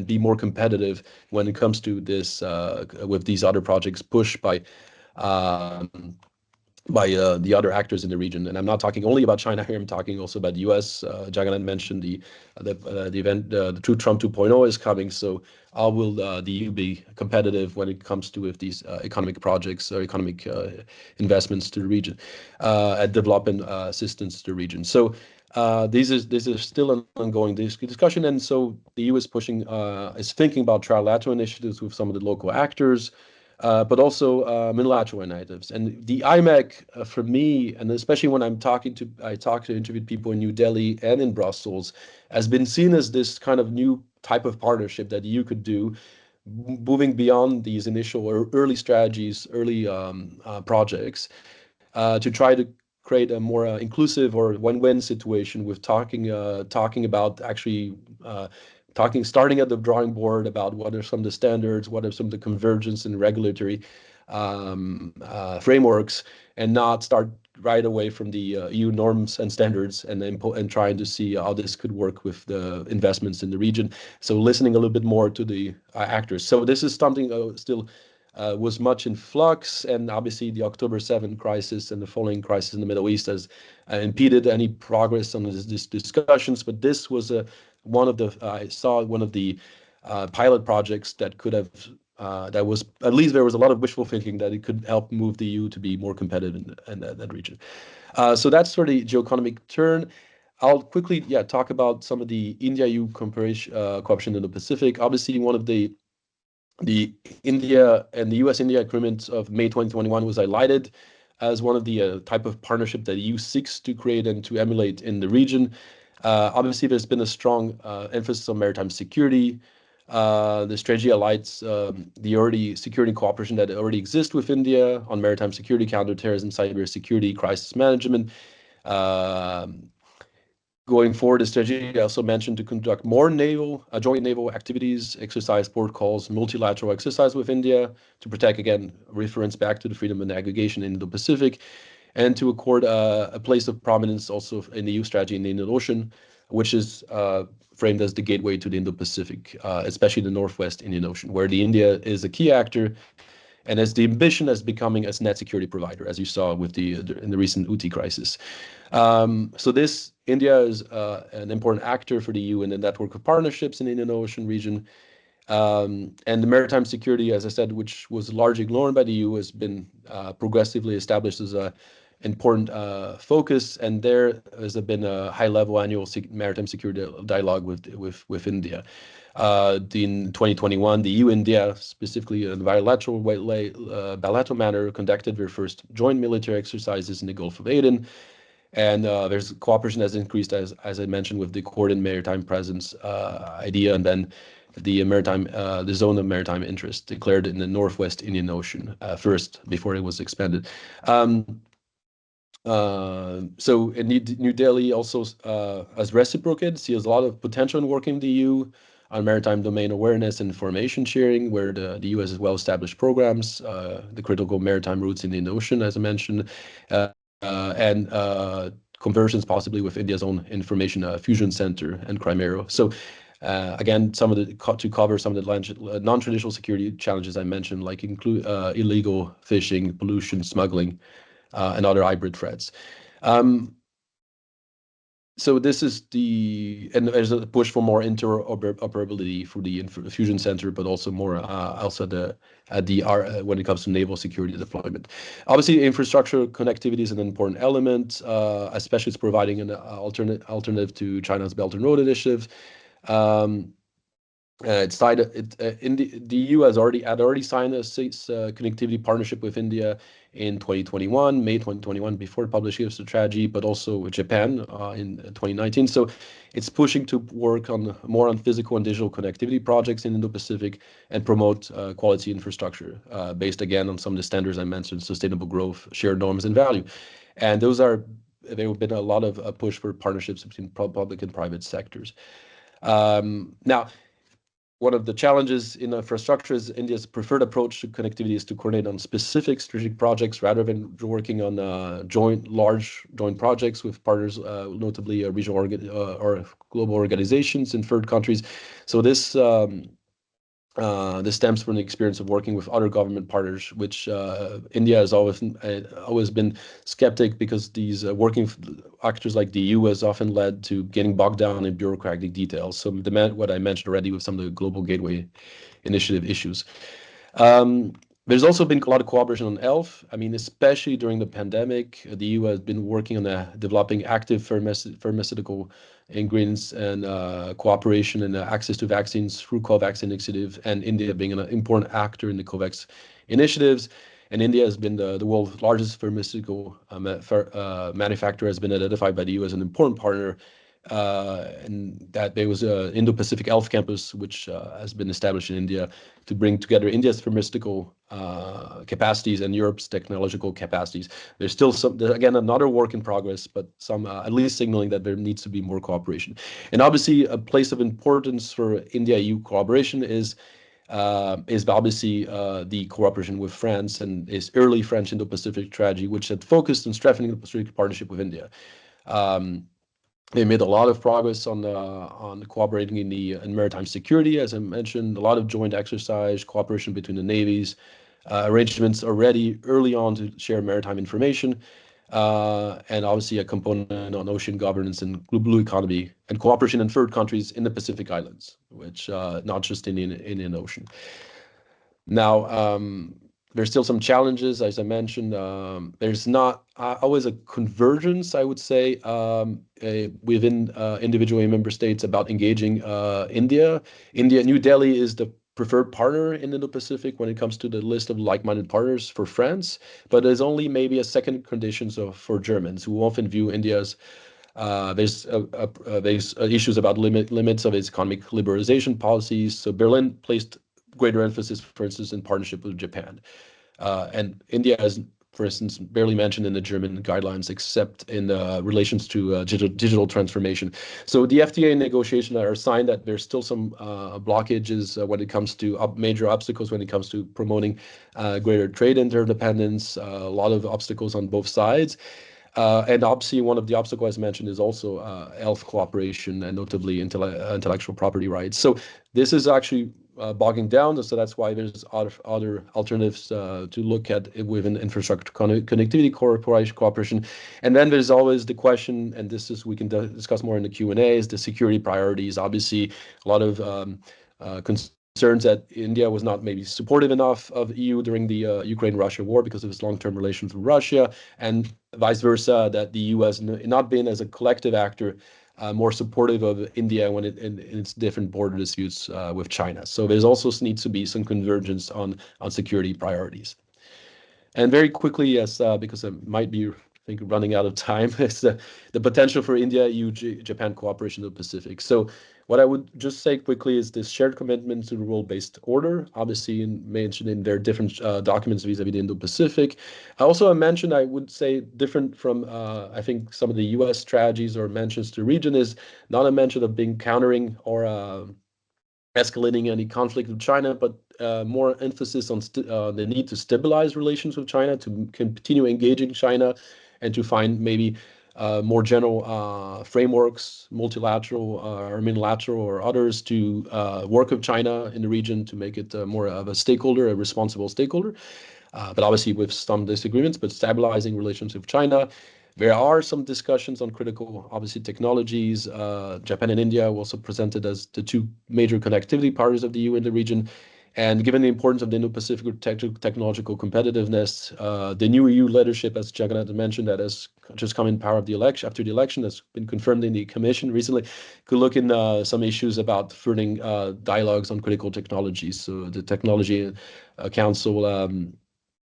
be more competitive when it comes to this with these other projects pushed by the other actors in the region. And I'm not talking only about China here, I'm talking also about the US. Jagannath mentioned the event, the True Trump 2.0 is coming. So how will the EU be competitive when it comes to with these economic projects or economic investments to the region, at development assistance to the region? So this is still an ongoing discussion. And so the EU is is thinking about trilateral initiatives with some of the local actors, but also unilateral initiatives. And the IMEC, for me, and especially when I interviewed people in New Delhi and in Brussels, has been seen as this kind of new type of partnership that you could do, moving beyond these initial or early strategies, early projects, to try to create a more inclusive or win-win situation with talking about actually starting at the drawing board about what are some of the standards, what are some of the convergence and regulatory frameworks, and not start right away from the EU norms and standards and trying to see how this could work with the investments in the region. So listening a little bit more to the actors. So this is something still was much in flux, and obviously the October 7 crisis and the following crisis in the Middle East has impeded any progress on these discussions. But this was I saw one of the pilot projects that could have that was, at least there was a lot of wishful thinking that it could help move the EU to be more competitive in that region. So that's for the geo-economic turn. I'll quickly talk about some of the India-EU cooperation in the Pacific. Obviously, one of the India and the US-India agreement of May 2021 was highlighted as one of the type of partnership that the EU seeks to create and to emulate in the region. Obviously, there's been a strong emphasis on maritime security. The strategy highlights the already security cooperation that already exists with India on maritime security, counterterrorism, cyber security, crisis management. Going forward, the strategy also mentioned to conduct more joint naval activities, exercise port calls, multilateral exercise with India to protect, again, reference back to the freedom of navigation in the Pacific, and to accord a place of prominence also in the EU strategy in the Indian Ocean, which is framed as the gateway to the Indo-Pacific, especially the Northwest Indian Ocean, where India is a key actor and has the ambition as becoming a net security provider, as you saw with in the recent Houthi crisis. So India is an important actor for the EU in the network of partnerships in the Indian Ocean region. And the maritime security, as I said, which was largely ignored by the EU, has been progressively established as an important focus. And there has been a high-level annual maritime security dialogue with India. In 2021, the EU-India, specifically in a bilateral manner, conducted their first joint military exercises in the Gulf of Aden. And there's cooperation has increased, as I mentioned, with the coordinated maritime presence idea, and then the zone of maritime interest declared in the Northwest Indian Ocean first before it was expanded. So in New Delhi also as reciprocated, sees a lot of potential in working with the EU on maritime domain awareness and information sharing, where the US has well-established programs, the critical maritime routes in the Indian Ocean, as I mentioned, and conversions possibly with India's own information fusion center and Crimea. So again, some of the to cover some of the non-traditional security challenges I mentioned, like include illegal fishing, pollution, smuggling, and other hybrid threats. So this is and there's a push for more interoperability for the fusion center, but also more also when it comes to naval security deployment. Obviously, infrastructure connectivity is an important element, especially it's providing an alternative to China's Belt and Road Initiative. The EU had already signed a connectivity partnership with India in 2021, May 2021, before publishing of the strategy, but also with Japan in 2019. So it's pushing to work more on physical and digital connectivity projects in Indo-Pacific and promote quality infrastructure based again on some of the standards I mentioned: sustainable growth, shared norms, and value. And there have been a lot of push for partnerships between public and private sectors. Now, one of the challenges in infrastructure is India's preferred approach to connectivity is to coordinate on specific strategic projects rather than working on large joint projects with partners, notably regional or global organizations in third countries. So this stems from the experience of working with other government partners, which India has always been skeptic, because these working actors like the EU has often led to getting bogged down in bureaucratic details. So what I mentioned already with some of the Global Gateway Initiative issues. There's also been a lot of cooperation on ELF. I mean, especially during the pandemic, the EU has been working on developing active pharmaceutical ingredients and cooperation and access to vaccines through COVAX initiative, and India being an important actor in the COVAX initiatives. And India has been the world's largest pharmaceutical manufacturer, has been identified by the EU as an important partner. And that there was an Indo-Pacific ELF campus, which has been established in India to bring together India's pharmaceutical capacities and Europe's technological capacities. There's still again, another work in progress, but some at least signaling that there needs to be more cooperation. And obviously, a place of importance for India-EU cooperation is obviously the cooperation with France and its early French Indo-Pacific strategy, which had focused on strengthening the Pacific partnership with India. They made a lot of progress on cooperating in maritime security, as I mentioned, a lot of joint exercise, cooperation between the navies, arrangements already early on to share maritime information, and obviously a component on ocean governance and blue economy, and cooperation in third countries in the Pacific Islands, which not just in the Indian Ocean. Now, there's still some challenges, as I mentioned. There's not always a convergence, I would say, within individual member states about engaging India. New Delhi is the preferred partner in Indo-Pacific when it comes to the list of like-minded partners for France, but there's only maybe a second condition for Germans, who often view India's there's issues about limits of its economic liberalization policies. So Berlin placed greater emphasis, for instance, in partnership with Japan. And India has, for instance, barely mentioned in the German guidelines, except in relations to digital transformation. So the FTA negotiations are a sign that there's still some blockages when it comes to major obstacles when it comes to promoting greater trade interdependence, a lot of obstacles on both sides. And obviously, one of the obstacles I mentioned is also ELF cooperation, and notably intellectual property rights. So this is actually bogging down. So that's why there's other alternatives to look at within infrastructure connectivity cooperation. And then there's always the question, and we can discuss more in the Q&A, is the security priorities. Obviously, a lot of concerns that India was not maybe supportive enough of EU during the Ukraine-Russia war because of its long-term relations with Russia, and vice versa, that the EU has not been, as a collective actor, more supportive of India when in its different border disputes with China. So there's also needs to be some convergence on security priorities. And very quickly, yes, because I might be think running out of time. It's the potential for India, EU, Japan cooperation in the Pacific. So what I would just say quickly is this shared commitment to the role-based order, obviously mentioned in their different documents vis-a-vis the Indo-Pacific. Also, I mentioned, I would say different from, I think, some of the US strategies or mentions to the region is not a mention of being countering or escalating any conflict with China, but more emphasis on the need to stabilize relations with China, to continue engaging China, and to find maybe more general frameworks, multilateral or unilateral or others, to work with China in the region to make it more of a stakeholder, a responsible stakeholder. But obviously with some disagreements, but stabilizing relations with China. There are some discussions on critical, obviously, technologies. Japan and India were also presented as the two major connectivity partners of the EU in the region. And given the importance of the Indo-Pacific technological competitiveness, the new EU leadership, as Jagannath mentioned, that has just come in power of the election after the election, that's been confirmed in the Commission recently, could look in some issues about furthering dialogues on critical technologies. So the Technology Council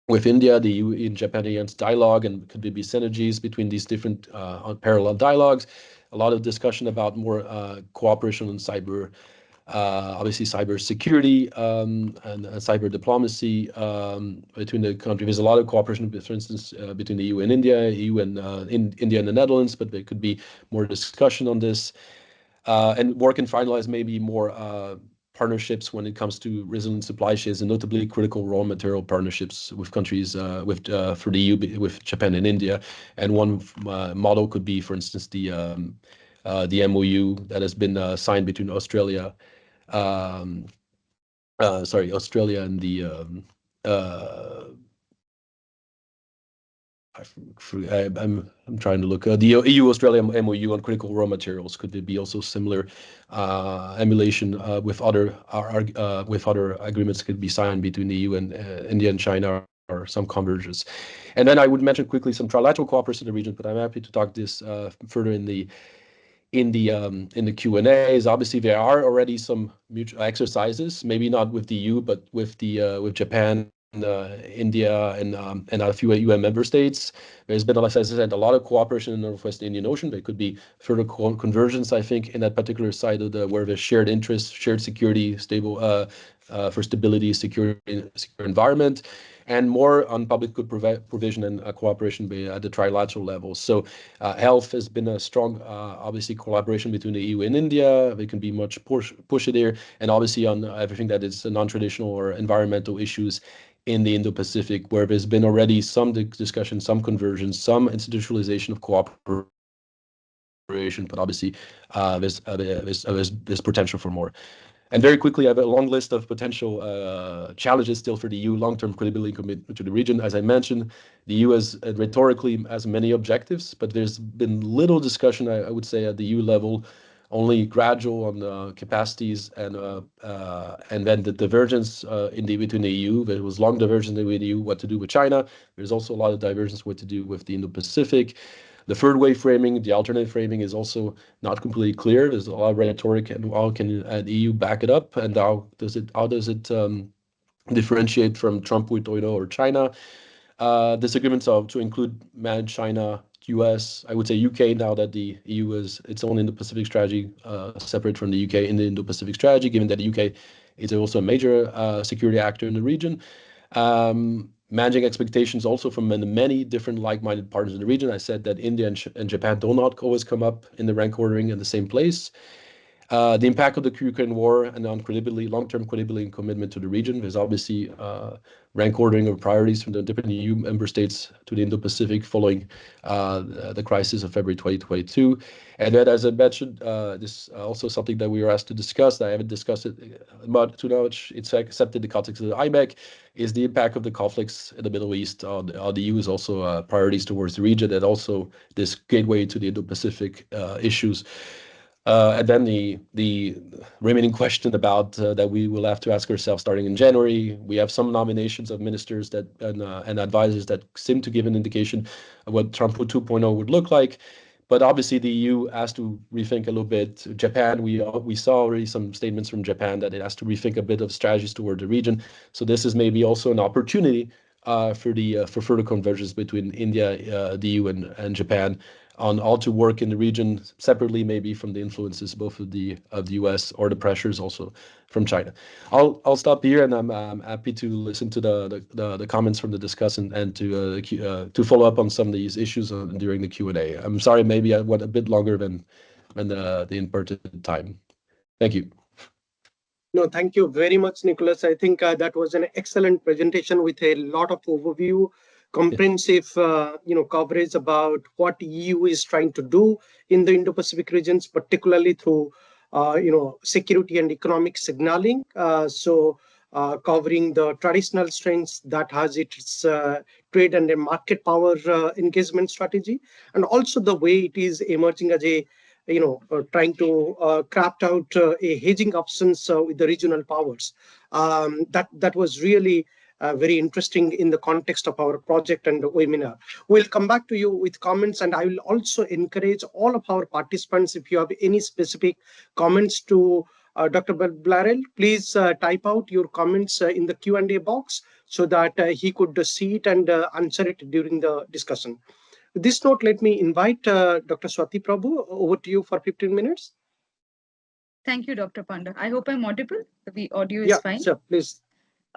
with India, the EU in Japan against dialogue, and could there be synergies between these different parallel dialogues? A lot of discussion about more cooperation on cyber, obviously cyber security and cyber diplomacy between the countries. There's a lot of cooperation, for instance, between the EU and India, EU and India and the Netherlands, but there could be more discussion on this. And work and finalize maybe more partnerships when it comes to resilient supply chains, and notably critical raw material partnerships with countries for the EU with Japan and India. And one model could be, for instance, the MOU that has been signed between Australia, Australia and the I'm trying to look. The EU-Australia MOU on critical raw materials, could there be also similar emulation with other agreements could be signed between the EU and India and China, or some convergence. And then I would mention quickly some trilateral cooperation in the region, but I'm happy to talk this further in the Q&As. Obviously, there are already some mutual exercises, maybe not with the EU, but with Japan, India, and a few UN member states. There's been, as I said, a lot of cooperation in the Northwest Indian Ocean. There could be further convergence, I think, in that particular side of where there's shared interests, shared security, stable for stability, security, secure environment, and more on public good provision and cooperation at the trilateral level. So health has been a strong, obviously, collaboration between the EU and India. There can be much push there, and obviously on everything that is non-traditional or environmental issues in the Indo-Pacific, where there's been already some discussion, some conversion, some institutionalization of cooperation, but obviously there's potential for more. And very quickly, I have a long list of potential challenges still for the EU long-term credibility commitment to the region. As I mentioned, the EU rhetorically has many objectives, but there's been little discussion, I would say, at the EU level, only gradual on capacities, and then the divergence between the EU. There was long divergence with the EU, what to do with China. There's also a lot of divergence what to do with the Indo-Pacific. The third way framing, the alternative framing, is also not completely clear. There's a lot of rhetoric, and how can the EU back it up, and how does it differentiate from Trump 2.0 or China? Disagreements to include manage China, US, I would say UK, now that the EU is its own Indo-Pacific strategy, separate from the UK in the Indo-Pacific strategy, given that the UK is also a major security actor in the region. Managing expectations also from many different like-minded partners in the region. I said that India and Japan do not always come up in the rank ordering in the same place. The impact of the Ukraine war and on credibility, long-term credibility and commitment to the region. There's obviously rank ordering of priorities from the different EU member states to the Indo-Pacific following the crisis of February 2022. And then, as I mentioned, this also something that we were asked to discuss. I haven't discussed it too much, except in the context of the IMEC, is the impact of the conflicts in the Middle East on the EU's also priorities towards the region, and also this gateway to the Indo-Pacific issues. And then the remaining question about that we will have to ask ourselves starting in January. We have some nominations of ministers that and advisors that seem to give an indication of what Trump 2.0 would look like. But obviously, the EU has to rethink a little bit. Japan, we saw already some statements from Japan that it has to rethink a bit of strategies toward the region. So this is maybe also an opportunity for further convergence between India, the EU, and Japan on how to work in the region separately, maybe from the influences both of the US or the pressures also from China. I'll stop here, and I'm happy to listen to the comments from the discussant and to follow up on some of these issues during the Q&A. I'm sorry, maybe I went a bit longer than the imparted time. Thank you. No, thank you very much, Nicholas. I think that was an excellent presentation with a lot of overview, comprehensive, coverage about what EU is trying to do in the Indo-Pacific regions, particularly through, security and economic signaling. Covering the traditional strengths that has its trade and a market power engagement strategy, and also the way it is emerging as a trying to craft out a hedging options with the regional powers. That was really very interesting in the context of our project and webinar. We'll come back to you with comments, and I will also encourage all of our participants, if you have any specific comments to Dr. Blarel, please type out your comments in the Q&A box so that he could see it and answer it during the discussion. With this note, let me invite Dr. Swati Prabhu over to you for 15 minutes. Thank you, Dr. Panda. I hope I'm audible. The audio is fine. Yeah, sure. Please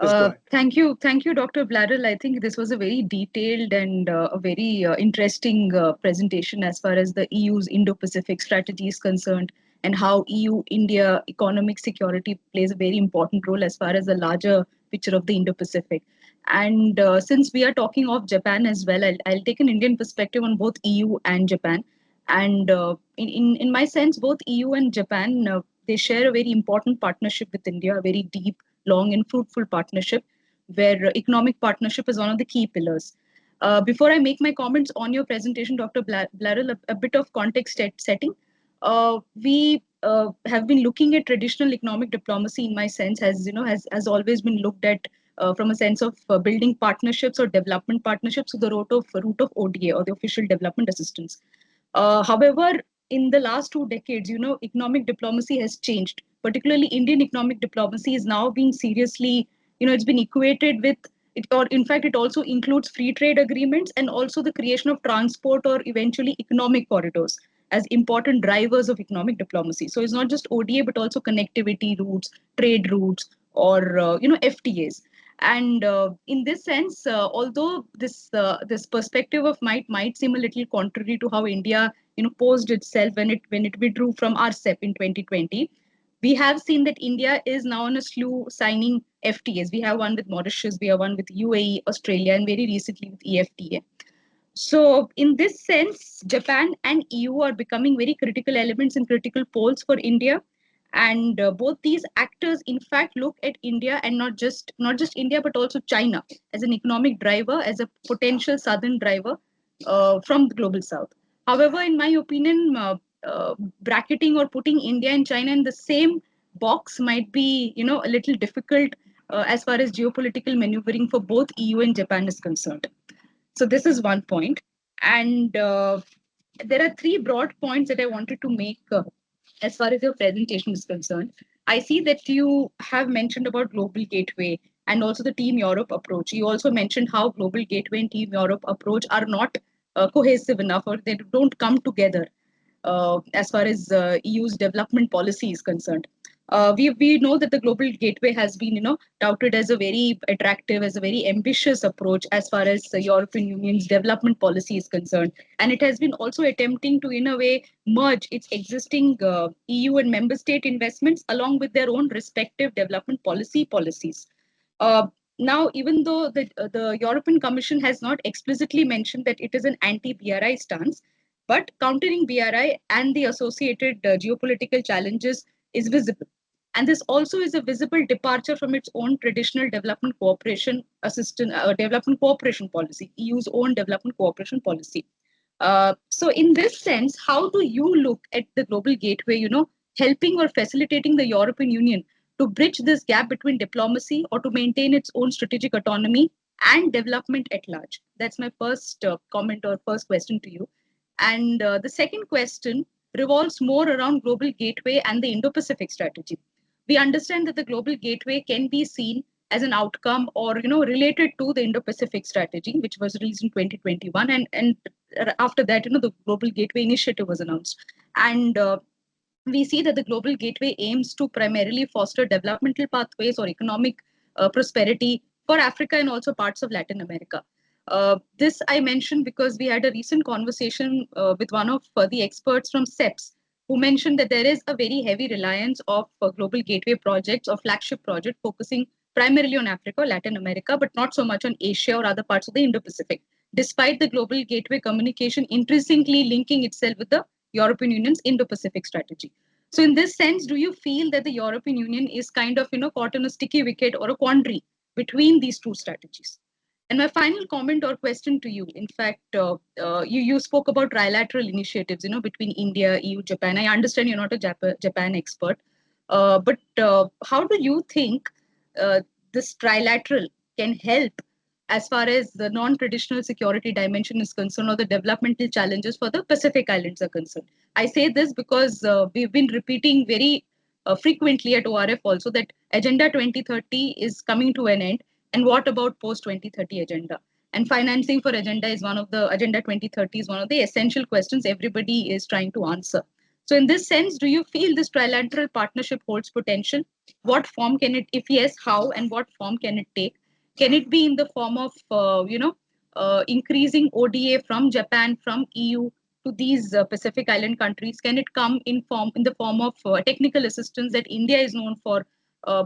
go ahead. Thank you, Dr. Blarel. I think this was a very detailed and a very interesting presentation as far as the EU's Indo-Pacific strategy is concerned, and how EU-India economic security plays a very important role as far as the larger picture of the Indo-Pacific. And since we are talking of Japan as well, I'll take an Indian perspective on both EU and Japan. And in my sense, both EU and Japan, they share a very important partnership with India, a very deep, long and fruitful partnership, where economic partnership is one of the key pillars. Before I make my comments on your presentation, Dr. Blarel, a bit of context setting. We have been looking at traditional economic diplomacy, in my sense, has always been looked at from a sense of building partnerships or development partnerships to the route of ODA, or the official development assistance. However, in the last 2 decades, economic diplomacy has changed. Particularly, Indian economic diplomacy is now being seriously, it's been equated with it, or in fact, it also includes free trade agreements and also the creation of transport or eventually economic corridors as important drivers of economic diplomacy. So it's not just ODA, but also connectivity routes, trade routes, or FTAs. And in this sense, although this perspective of might seem a little contrary to how India posed itself when it withdrew from RCEP in 2020, we have seen that India is now on a slew signing FTAs. We have one with Mauritius, we have one with UAE, Australia, and very recently with EFTA. So in this sense, Japan and EU are becoming very critical elements and critical poles for India. And both these actors, in fact, look at India, and not just India, but also China, as an economic driver, as a potential southern driver from the global south. However, in my opinion, bracketing or putting India and China in the same box might be, a little difficult as far as geopolitical maneuvering for both EU and Japan is concerned. So this is one point. And there are 3 broad points that I wanted to make as far as your presentation is concerned. I see that you have mentioned about Global Gateway and also the Team Europe approach. You also mentioned how Global Gateway and Team Europe approach are not cohesive enough, or they don't come together as far as EU's development policy is concerned. We know that the Global Gateway has been, touted as a very attractive, as a very ambitious approach as far as the European Union's development policy is concerned. And it has been also attempting to, in a way, merge its existing EU and member state investments along with their own respective development policies. Now, even though the European Commission has not explicitly mentioned that it is an anti-BRI stance, but countering BRI and the associated geopolitical challenges is visible. And this also is a visible departure from its own traditional development cooperation development cooperation policy, EU's own development cooperation policy. So in this sense, how do you look at the Global Gateway, helping or facilitating the European Union to bridge this gap between diplomacy or to maintain its own strategic autonomy and development at large? That's my first comment or first question to you. And the second question revolves more around Global Gateway and the Indo-Pacific strategy. We understand that the Global Gateway can be seen as an outcome or related to the Indo-Pacific strategy, which was released in 2021, and after that, the Global Gateway Initiative was announced, and we see that the Global Gateway aims to primarily foster developmental pathways or economic prosperity for Africa and also parts of Latin America. This I mentioned because we had a recent conversation with one of the experts from CEPS, who mentioned that there is a very heavy reliance of Global Gateway projects or flagship project focusing primarily on Africa, Latin America, but not so much on Asia or other parts of the Indo-Pacific, despite the Global Gateway communication increasingly linking itself with the European Union's Indo-Pacific strategy. So in this sense, do you feel that the European Union is kind of, caught in a sticky wicket or a quandary between these two strategies? And my final comment or question to you, in fact, you spoke about trilateral initiatives, between India, EU, Japan. I understand you're not a Japan expert, but how do you think this trilateral can help as far as the non-traditional security dimension is concerned or the developmental challenges for the Pacific Islands are concerned? I say this because we've been repeating very frequently at ORF also that Agenda 2030 is coming to an end. And what about post 2030 agenda? And financing for agenda 2030 is one of the essential questions everybody is trying to answer. So in this sense, do you feel this trilateral partnership holds potential? What form can it, if yes, how and what form can it take? Can it be in the form of, increasing ODA from Japan, from EU to these Pacific Island countries? Can it come in the form of technical assistance that India is known for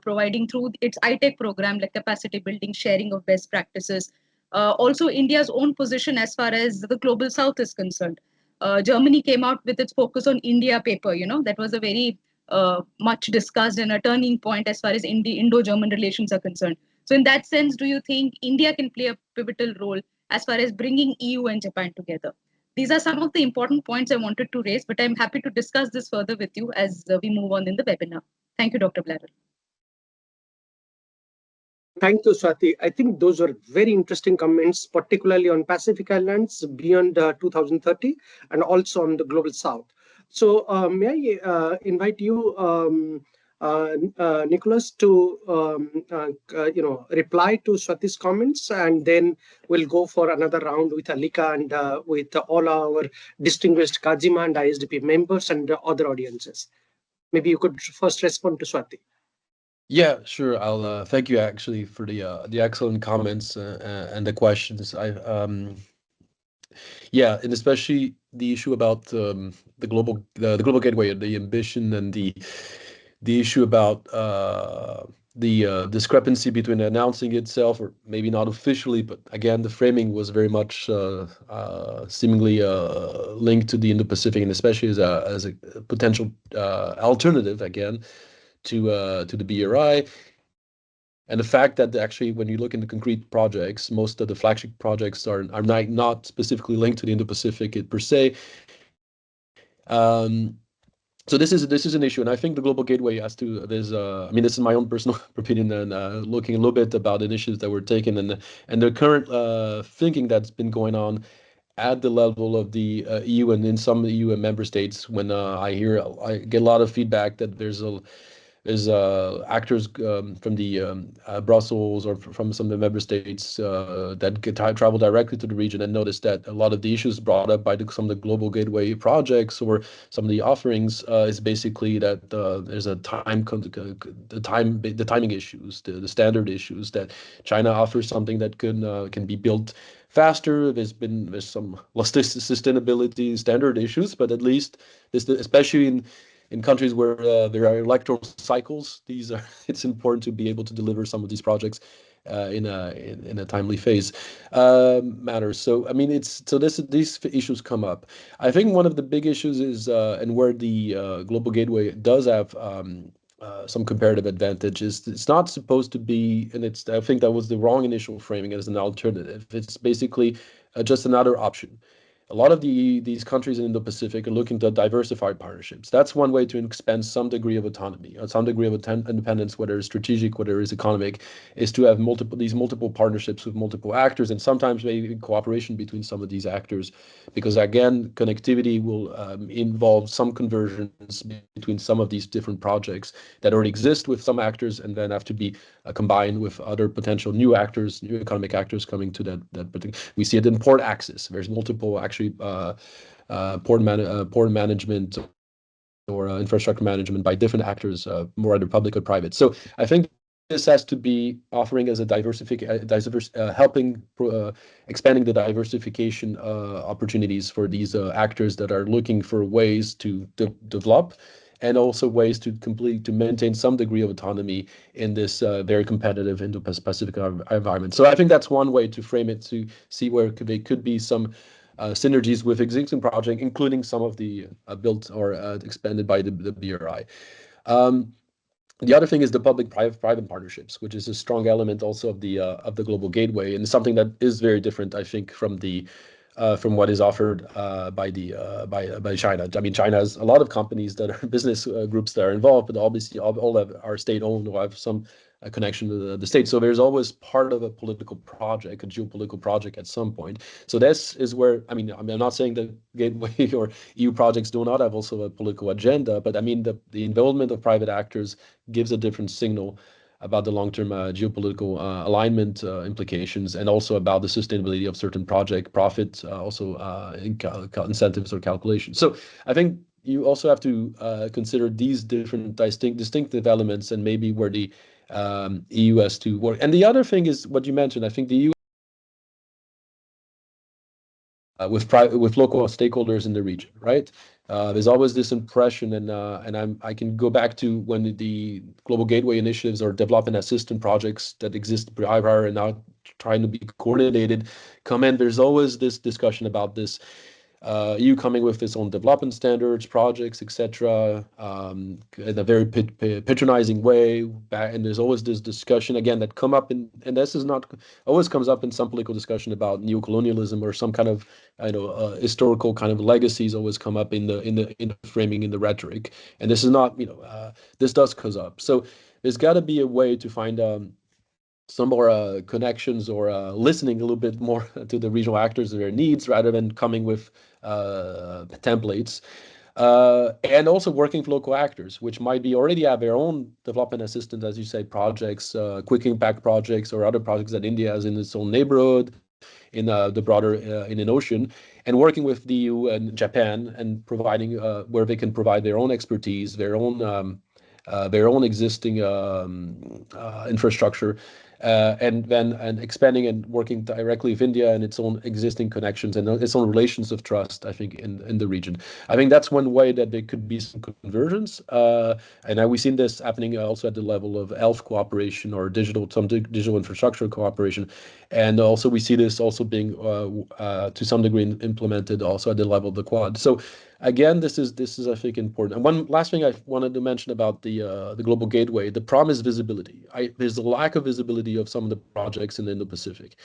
providing through its ITEC program, like capacity building, sharing of best practices? Also, India's own position as far as the global south is concerned. Germany came out with its focus on India paper, that was a very much discussed and a turning point as far as Indo-German relations are concerned. So in that sense, do you think India can play a pivotal role as far as bringing EU and Japan together? These are some of the important points I wanted to raise, but I'm happy to discuss this further with you as we move on in the webinar. Thank you, Dr. Bladder. Thank you, Swati. I think those were very interesting comments, particularly on Pacific Islands beyond 2030 and also on the global south. So may I invite you, Nicholas, to reply to Swati's comments, and then we'll go for another round with Alika and with all our distinguished Kajima and ISDP members and other audiences. Maybe you could first respond to Swati. Yeah, sure. I'll thank you actually for the excellent comments and the questions. Yeah, and especially the issue about the global gateway, the ambition, and the issue about the discrepancy between announcing itself, or maybe not officially, but again, the framing was very much seemingly linked to the Indo-Pacific, and especially as a potential alternative again to the BRI. And the fact that actually, when you look into concrete projects, most of the flagship projects are not specifically linked to the Indo-Pacific per se. So this is an issue, and I think the global gateway has to. There's I mean, this is my own personal opinion, and looking a little bit about initiatives that were taken and the current thinking that's been going on at the level of the EU and in some EU and member states. When I get a lot of feedback that there's actors from the Brussels or from some of the member states that travel directly to the region and notice that a lot of the issues brought up by some of the global gateway projects or some of the offerings is basically that there's a the timing issues, the standard issues, that China offers something that can be built faster. There's some sustainability standard issues, but at least this, especially in countries where there are electoral cycles, it's important to be able to deliver some of these projects in a timely phase manner. So I mean, these issues come up. I think one of the big issues is and where the global gateway does have some comparative advantage is it's not supposed to be, and I think that was the wrong initial framing as an alternative. It's basically just another option. a lot of these countries in Indo-Pacific are looking to diversify partnerships. That's one way to expand some degree of autonomy, some degree of independence, whether it's strategic, whether it's economic, is to have multiple partnerships with multiple actors, and sometimes maybe cooperation between some of these actors, because again, connectivity will involve some conversions between some of these different projects that already exist with some actors, and then have to be combined with other potential new actors, new economic actors coming to that particular. We see it in port access. There's multiple actually port management or infrastructure management by different actors, more either public or private. So I think this has to be offering as a helping expanding the diversification opportunities for these actors that are looking for ways to develop, and also ways to maintain some degree of autonomy in this very competitive Indo-Pacific environment. So I think that's one way to frame it, to see where they could be some synergies with existing projects, including some of the built or expanded by the BRI. The other thing is the public-private partnerships, which is a strong element also of the global gateway, and something that is very different, I think, from what is offered by China. I mean, China has a lot of companies that are business groups that are involved, but obviously all are state-owned or have some connection to the state. So there's always part of a political project, a geopolitical project at some point. So this is where, I mean, I'm not saying that Gateway or EU projects do not have also a political agenda, but I mean, the involvement of private actors gives a different signal about the long-term geopolitical alignment implications, and also about the sustainability of certain project profits, also incentives or calculations. So I think you also have to consider these different distinctive elements, and maybe where the EU has to work. And the other thing is what you mentioned. I think the EU with local stakeholders in the region, right? There's always this impression, and I can go back to when the Global Gateway initiatives or development assistance projects that exist prior and now trying to be coordinated come in. There's always this discussion about this EU coming with its own development standards, projects, etc., in a very patronizing way. And there's always this discussion again that come up and this is not always comes up in some political discussion about neo-colonialism or some kind of historical kind of legacies always come up in the framing, in the rhetoric. And this is not this does come up. So there's got to be a way to find some more connections, or listening a little bit more to the regional actors and their needs, rather than coming with templates. And also working with local actors, which might be already have their own development assistance, as you say, projects, quick impact projects, or other projects that India has in its own neighborhood, in the broader Indian Ocean, and working with the EU and Japan, and providing where they can provide their own expertise, their own existing infrastructure, and expanding and working directly with India and its own existing connections and its own relations of trust, I think, in the region. I think that's one way that there could be some convergence. And we've seen this happening also at the level of ELF cooperation, or some digital infrastructure cooperation. And also we see this also being, to some degree, implemented also at the level of the Quad. So again, this is I think important. And one last thing I wanted to mention about the Global Gateway, the problem is visibility. There's a lack of visibility of some of the projects in the Indo-Pacific,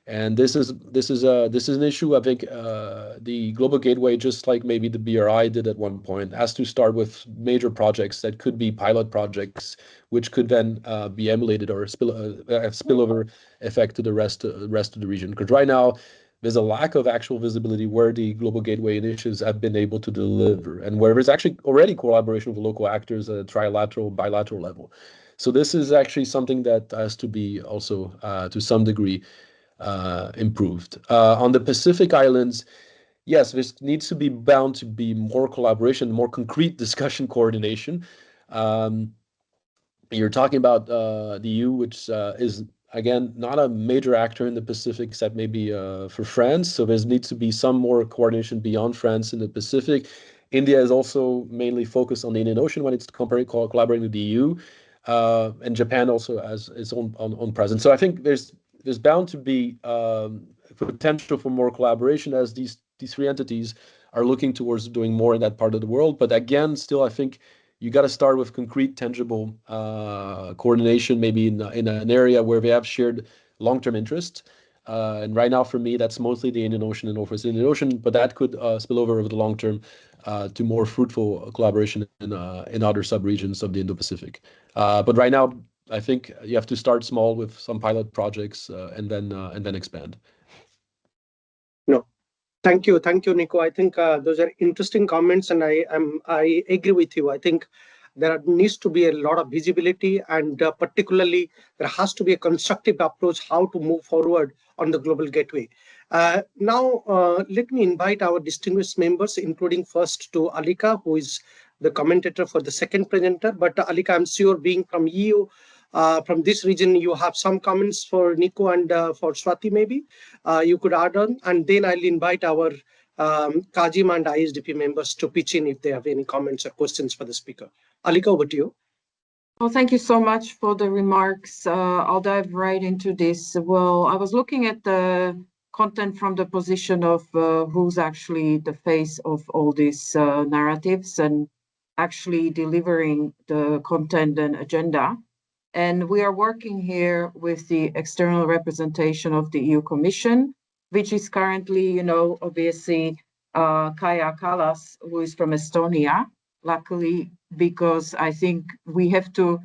and this is an issue. I think the Global Gateway, just like maybe the BRI did at one point, has to start with major projects that could be pilot projects, which could then be emulated or have spillover effect to the rest of the region. Because right now, there's a lack of actual visibility where the Global Gateway initiatives have been able to deliver, and where there's actually already collaboration with local actors at a trilateral, bilateral level. So this is actually something that has to be also, to some degree, improved. On the Pacific Islands, yes, there needs to be bound to be more collaboration, more concrete discussion coordination. You're talking about the EU, which is, again, not a major actor in the Pacific, except maybe for France. So there needs to be some more coordination beyond France in the Pacific. India is also mainly focused on the Indian Ocean when it's collaborating with the EU. And Japan also has its own presence. So I think there's bound to be potential for more collaboration, as these three entities are looking towards doing more in that part of the world. But again, still, I think you got to start with concrete, tangible coordination, maybe in an area where they have shared long-term interest, And right now, for me, that's mostly the Indian Ocean and Northwest Indian Ocean, but that could spill over the long term to more fruitful collaboration in other subregions of the Indo-Pacific. But right now, I think you have to start small with some pilot projects and then expand. No, thank you, Nico. I think those are interesting comments, and I agree with you. I think needs to be a lot of visibility, and particularly there has to be a constructive approach how to move forward on the global gateway. Now, let me invite our distinguished members, including first to Alika, who is the commentator for the second presenter. But Alika, I'm sure being from EU, from this region, you have some comments for Nico and for Swati, maybe you could add on, and then I'll invite our Kajim and ISDP members to pitch in if they have any comments or questions for the speaker. Alika, over to you. Well, thank you so much for the remarks. I'll dive right into this. Well, I was looking at the content from the position of who's actually the face of all these narratives and actually delivering the content and agenda. And we are working here with the external representation of the EU Commission, which is currently, obviously Kaja Kallas, who is from Estonia, luckily, because I think we have to,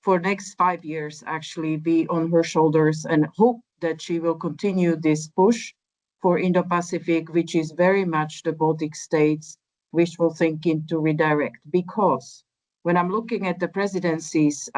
for next 5 years, actually be on her shoulders and hope that she will continue this push for Indo-Pacific, which is very much the Baltic states wishful thinking to redirect. Because when I'm looking at the presidencies,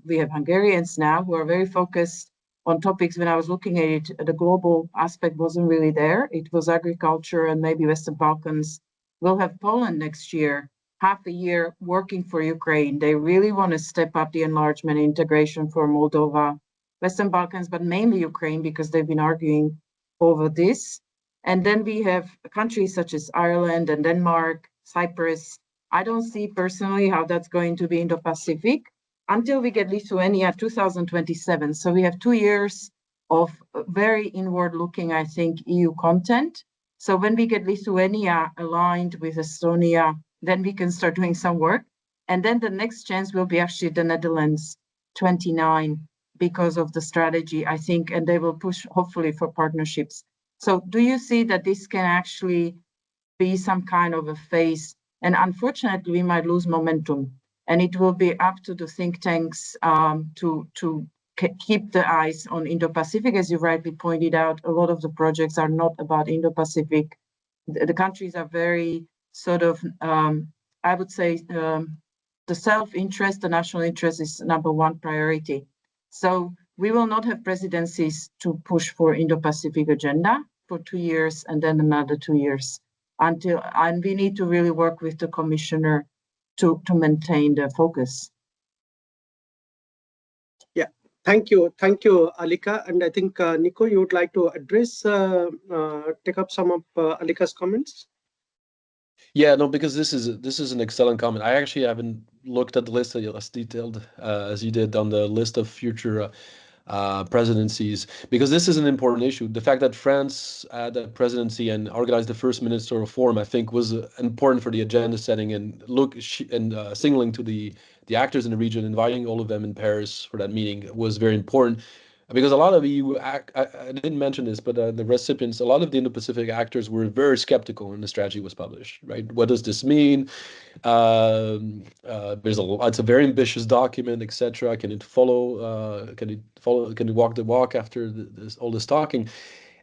we have Hungarians now who are very focused on topics. When I was looking at it, the global aspect wasn't really there. It was agriculture and maybe Western Balkans. We'll have Poland next year, half a year working for Ukraine. They really want to step up the enlargement integration for Moldova, Western Balkans, but mainly Ukraine because they've been arguing over this. And then we have countries such as Ireland and Denmark, Cyprus. I don't see personally how that's going to be Indo-Pacific until we get Lithuania 2027. So we have 2 years of very inward-looking, I think, EU content. So when we get Lithuania aligned with Estonia, then we can start doing some work. And then the next chance will be actually the Netherlands 29 because of the strategy, I think, and they will push hopefully for partnerships. So do you see that this can actually be some kind of a phase? And unfortunately, we might lose momentum. And it will be up to the think tanks to keep the eyes on Indo-Pacific. As you rightly pointed out, a lot of the projects are not about Indo-Pacific. The countries are very sort of, I would say, the self-interest, the national interest is number one priority. So we will not have presidencies to push for Indo-Pacific agenda for 2 years and then another 2 years and we need to really work with the commissioner to maintain the focus. Yeah, thank you, Alika. And I think Nico, you would like to address, take up some of Alika's comments. Yeah, no, because this is an excellent comment. I actually haven't looked at the list as detailed as you did on the list of future presidencies, because this is an important issue. The fact that France had a presidency and organized the first ministerial forum, I think, was important for the agenda setting and signaling to the actors in the region, inviting all of them in Paris for that meeting was very important. Because a lot of EU, I didn't mention this, but the recipients, a lot of the Indo-Pacific actors were very skeptical when the strategy was published, right? What does this mean? It's a very ambitious document, etc. Can it follow? Can it walk the walk after all this talking?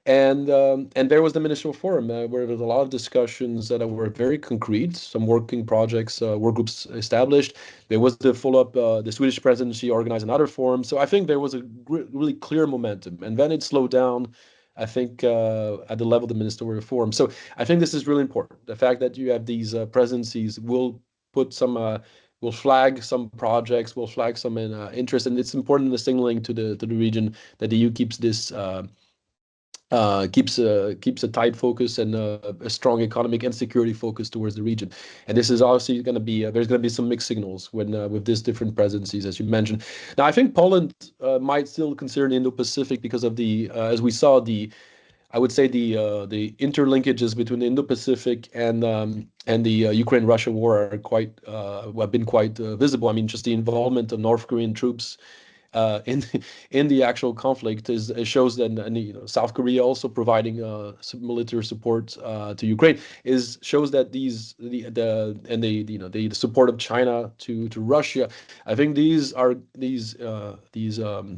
And there was the ministerial forum where there was a lot of discussions that were very concrete, some working projects, work groups established. There was the follow-up, the Swedish presidency organized another forum. So I think there was a really clear momentum. And then it slowed down, I think, at the level of the ministerial forum. So I think this is really important. The fact that you have these presidencies will put some, will flag some projects, will flag some interest. And it's important in the signaling to the region that the EU keeps this keeps a tight focus and a strong economic and security focus towards the region. And this is obviously going to be there's going to be some mixed signals when with these different presidencies, as you mentioned. Now, I think Poland might still consider the Indo-Pacific because of the as we saw I would say the interlinkages between the Indo-Pacific and the Ukraine-Russia war are have been quite visible. I mean, just the involvement of North Korean troops in in the actual conflict is it shows that South Korea also providing some military support to Ukraine shows that the support of China to Russia. I think these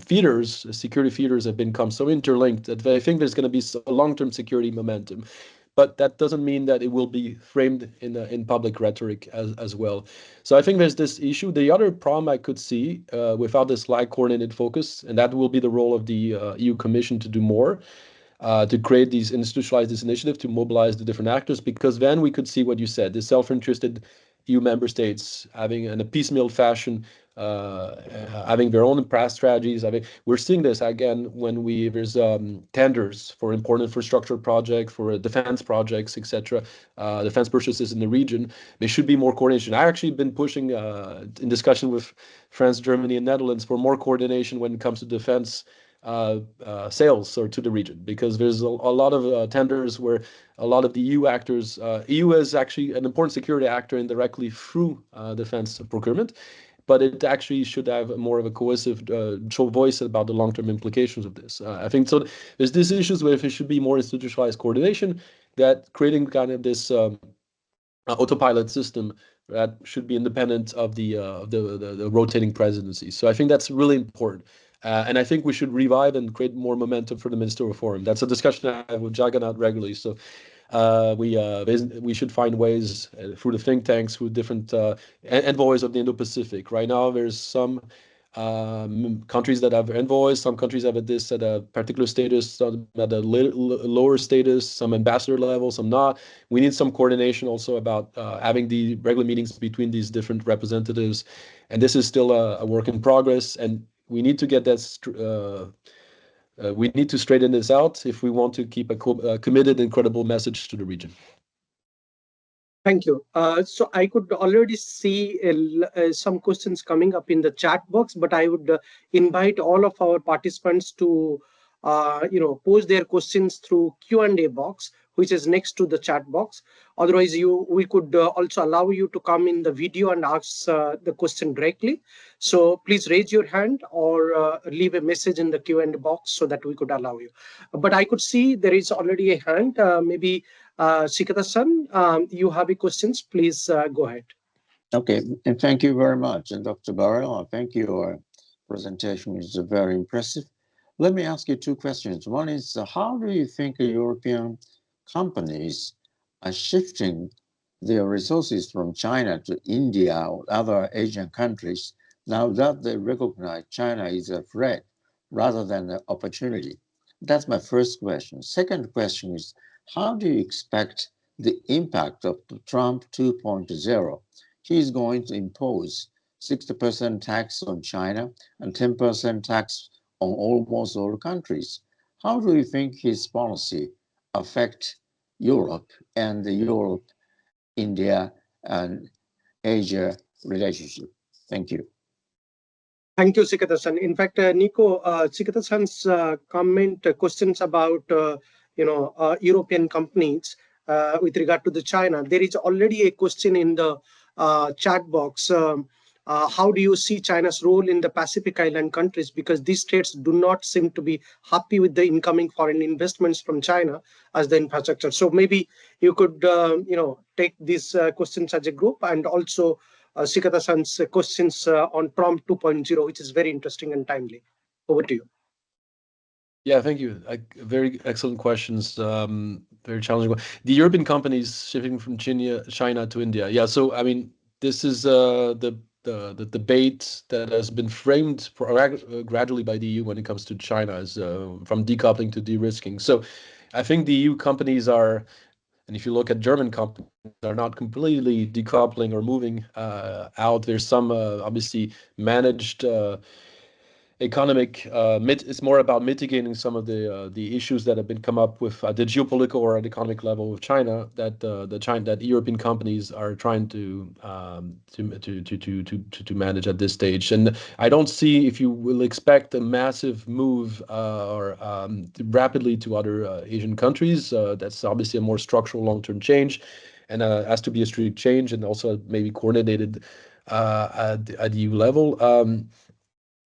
feeders, security feeders, have become so interlinked that I think there's going to be a long-term security momentum. But that doesn't mean that it will be framed in public rhetoric as well. So I think there's this issue. The other problem I could see without this like coordinated focus, and that will be the role of the EU Commission to do more, to create these institutionalize this initiative to mobilize the different actors, because then we could see what you said, the self-interested EU member states having in a piecemeal fashion, having their own past strategies. I mean, we're seeing this again when there's tenders for important infrastructure projects, for defense projects, etc., defense purchases in the region. There should be more coordination. I've actually been pushing in discussion with France, Germany, and Netherlands for more coordination when it comes to defense sales or to the region, because there's a lot of tenders where a lot of the EU actors, EU is actually an important security actor indirectly through defense procurement, but it actually should have more of a cohesive voice about the long-term implications of this. I think so. There's these issues where there should be more institutionalized coordination, that creating kind of this autopilot system that should be independent of the rotating presidency. So I think that's really important. And I think we should revive and create more momentum for the ministerial forum. That's a discussion I have with Jagannath regularly. So we should find ways through the think tanks, through different envoys of the Indo-Pacific. Right now, there's some countries that have envoys, some countries have this at a particular status, some at a lower status, some ambassador level, some not. We need some coordination also about having the regular meetings between these different representatives. And this is still a work in progress. And we need to get that. We need to straighten this out if we want to keep a committed and credible message to the region. Thank you. So I could already see some questions coming up in the chat box, but I would invite all of our participants to, pose their questions through Q&A box, which is next to the chat box. Otherwise, we could also allow you to come in the video and ask the question directly. So please raise your hand or leave a message in the Q&A box so that we could allow you. But I could see there is already a hand. Maybe Sikata-san, you have a questions. Please go ahead. Okay, and thank you very much. And Dr. Burrell, thank you. Your presentation is very impressive. Let me ask you two questions. One is, how do you think European companies are shifting their resources from China to India or other Asian countries now that they recognize China is a threat rather than an opportunity? That's my first question. Second question is, how do you expect the impact of Trump 2.0? He's going to impose 60% tax on China and 10% tax on almost all countries. How do you think his policy affect Europe and the Europe, India, and Asia relationship? Thank you. Thank you, Sikata-san. In fact, Nico, Sikata-san's questions about European companies with regard to the China. There is already a question in the chat box. How do you see China's role in the Pacific Island countries? Because these states do not seem to be happy with the incoming foreign investments from China as the infrastructure. So maybe you could, take these questions as a group, and also Sikata-san's questions on Trump 2.0, which is very interesting and timely. Over to you. Yeah, thank you. Very excellent questions. Very challenging one. The European companies shifting from China to India. Yeah, so I mean, this is the debate that has been framed gradually by the EU when it comes to China, is from decoupling to de-risking. So I think the EU companies are, and if you look at German companies, are not completely decoupling or moving out. There's some obviously managed economic, it's more about mitigating some of the issues that have been come up with the geopolitical or at economic level with China, that European companies are trying to manage at this stage. And I don't see if you will expect a massive move or rapidly to other Asian countries. That's obviously a more structural long-term change, and has to be a strategic change, and also maybe coordinated at EU level.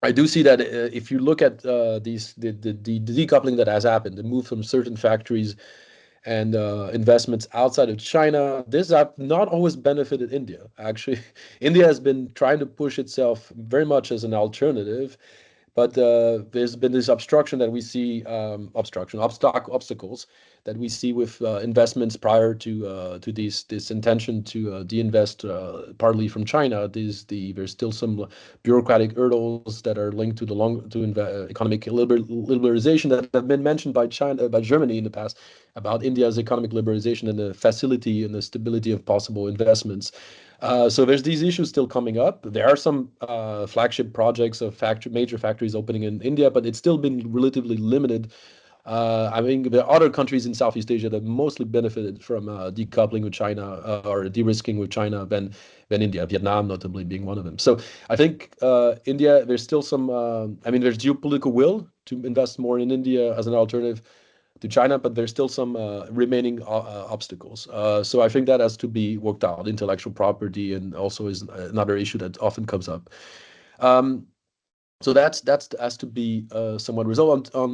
I do see that if you look at the decoupling that has happened, the move from certain factories and investments outside of China, this have not always benefited India. Actually, India has been trying to push itself very much as an alternative, but there's been this obstruction that we see, obstacles that we see with investments prior to this intention to de-invest partly from China. There's still some bureaucratic hurdles that are linked to economic liberalization that have been mentioned by Germany in the past about India's economic liberalization and the facility and the stability of possible investments. So there's these issues still coming up. There are some flagship projects of major factories opening in India, but it's still been relatively limited. I mean, there are other countries in Southeast Asia that mostly benefited from decoupling with China or de-risking with China than India, Vietnam notably being one of them. So I think India, there's still some, there's geopolitical will to invest more in India as an alternative to China, but there's still some remaining obstacles. So I think that has to be worked out. Intellectual property and also is another issue that often comes up. So that's has to be somewhat resolved on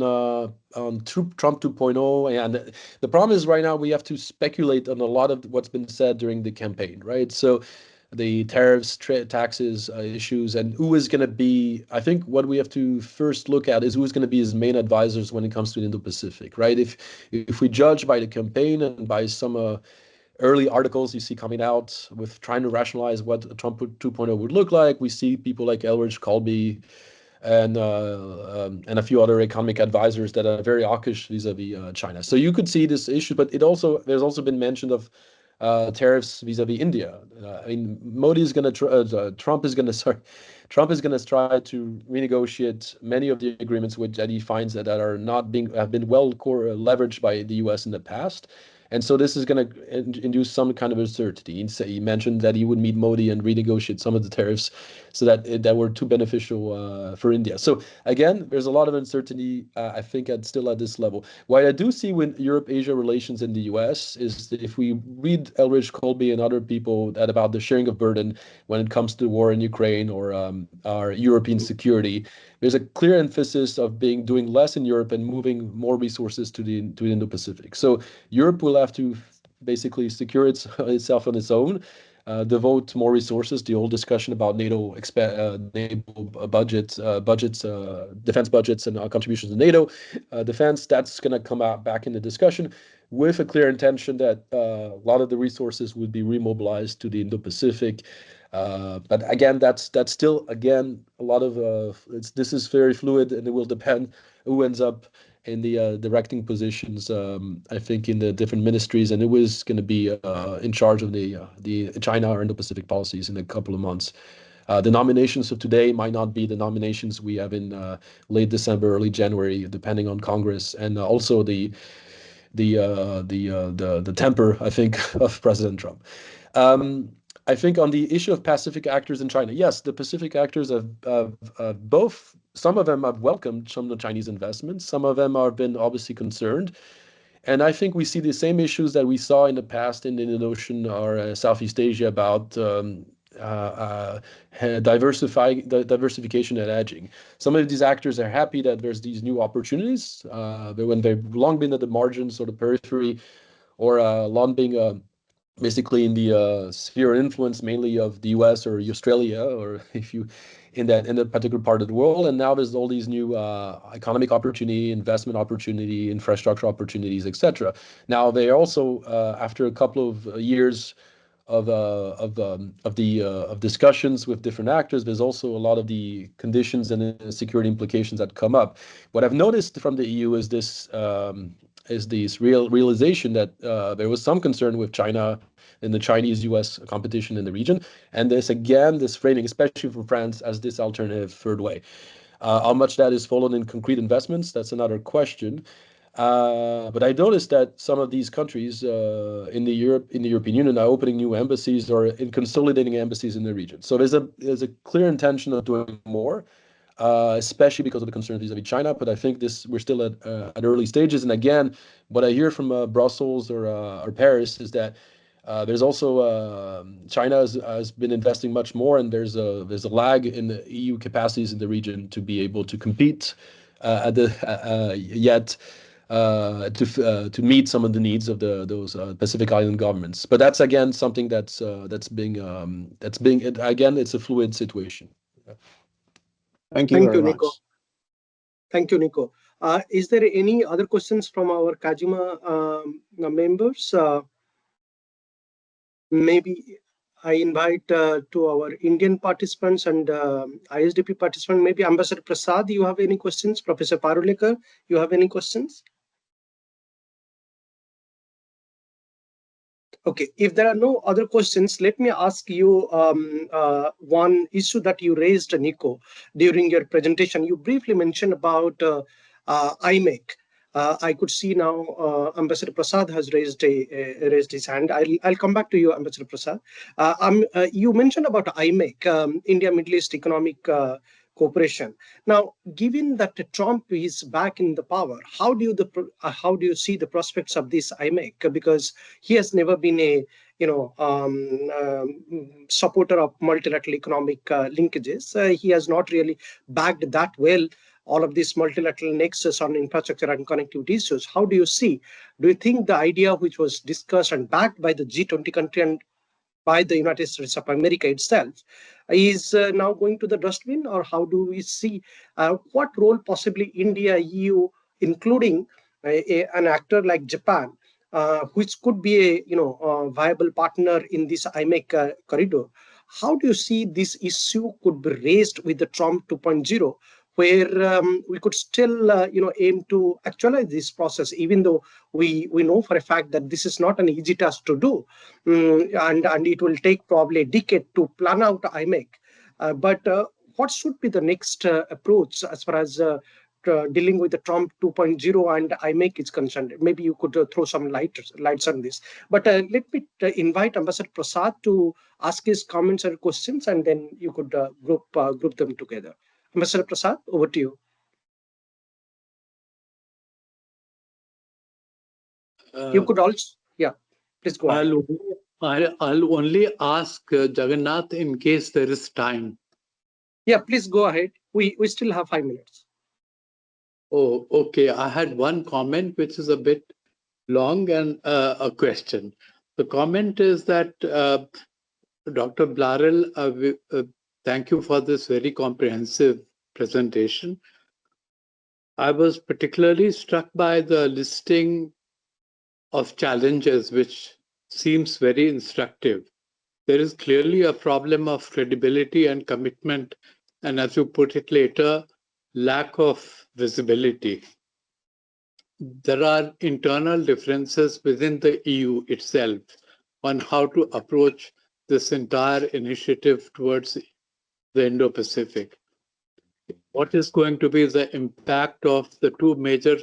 Trump 2.0. And the problem is right now we have to speculate on a lot of what's been said during the campaign, right? So the tariffs, taxes, issues, and who is going to be, I think what we have to first look at is who is going to be his main advisors when it comes to the Indo-Pacific, right? If we judge by the campaign and by some early articles you see coming out with trying to rationalize what Trump 2.0 would look like, we see people like Elridge Colby and a few other economic advisors that are very hawkish vis-a-vis China. So you could see this issue, but there's also been mention of tariffs vis-a-vis India. I mean, Trump is going to try to renegotiate many of the agreements that he finds that have been well leveraged by the U.S. in the past. And so this is going to induce some kind of uncertainty. He mentioned that he would meet Modi and renegotiate some of the tariffs so that were too beneficial for India. So again, there's a lot of uncertainty, I think, still at this level. What I do see with Europe-Asia relations in the U.S. is that if we read Elridge Colby and other people about the sharing of burden when it comes to the war in Ukraine or our European security, there's a clear emphasis of doing less in Europe and moving more resources to the Indo-Pacific. So Europe will have to basically secure itself on its own, devote more resources. The old discussion about NATO budgets, defense budgets, and contributions to NATO defense, that's going to come out back in the discussion with a clear intention that a lot of the resources would be remobilized to the Indo-Pacific. But again, that's still a lot of this is very fluid, and it will depend who ends up in the directing positions. I think in the different ministries, and it was going to be in charge of the China or Indo-Pacific policies in a couple of months. The nominations of today might not be the nominations we have in late December, early January, depending on Congress, and also the temper, I think, of President Trump. I think on the issue of Pacific actors in China, yes, the Pacific actors have both. Some of them have welcomed some of the Chinese investments. Some of them have been obviously concerned. And I think we see the same issues that we saw in the past in the Indian Ocean or Southeast Asia about diversification and edging. Some of these actors are happy that there's these new opportunities when they've long been at the margins or the periphery or long being basically in the sphere of influence mainly of the US or Australia, or if you in that particular part of the world. And now there's all these new economic opportunity, investment opportunity, infrastructure opportunities, etc. Now they also after a couple of years of discussions with different actors, there's also a lot of the conditions and security implications that come up. What I've noticed from the EU is this realization that there was some concern with China and the Chinese-US competition in the region, and this framing, especially from France, as this alternative third way. How much that is followed in concrete investments, that's another question. But I noticed that some of these countries in the European Union are opening new embassies or in consolidating embassies in the region. So there's a clear intention of doing more, especially because of the concerns vis-a-vis China. But I think we're still at early stages. And again, what I hear from Brussels or Paris is that There's also China has been investing much more, and there's a lag in the EU capacities in the region to be able to compete to meet some of the needs of those Pacific Island governments. But that's again something that's being again, it's a fluid situation. Thank you Thank very you, much. Nico. Thank you, Nico. Is there any other questions from our Kajima members? Maybe I invite to our Indian participants and ISDP participants. Maybe Ambassador Prasad, you have any questions? Professor Parulekar, you have any questions? Okay, if there are no other questions, let me ask you one issue that you raised, Nico, during your presentation. You briefly mentioned about IMEC. I could see now Ambassador Prasad has raised his hand. I'll come back to you, Ambassador Prasad. You mentioned about IMEC, India Middle East Economic Cooperation. Now, given that Trump is back in the power, how do you see the prospects of this IMEC? Because he has never been a supporter of multilateral economic linkages. He has not really backed that well all of these multilateral nexus on infrastructure and connectivity issues. How do you see? Do you think the idea which was discussed and backed by the G20 country and by the United States of America itself is now going to the dustbin, or how do we see what role possibly India, EU, including an actor like Japan, which could be a viable partner in this IMEC corridor? How do you see this issue could be raised with the Trump 2.0? Where we could still, aim to actualize this process, even though we know for a fact that this is not an easy task to do, and it will take probably a decade to plan out IMEC. But what should be the next approach as far as dealing with the Trump 2.0 and IMEC is concerned? Maybe you could throw some lights on this. But let me invite Ambassador Prasad to ask his comments or questions, and then you could group them together. Ambassador Prasad, over to you. You could also, yeah, please go ahead. I'll only ask Jagannath in case there is time. Yeah, please go ahead. We still have 5 minutes. Oh, okay. I had one comment which is a bit long and a question. The comment is that Dr. Blarel, thank you for this very comprehensive presentation. I was particularly struck by the listing of challenges, which seems very instructive. There is clearly a problem of credibility and commitment, and as you put it later, lack of visibility. There are internal differences within the EU itself on how to approach this entire initiative towards the Indo-Pacific. What is going to be the impact of the two major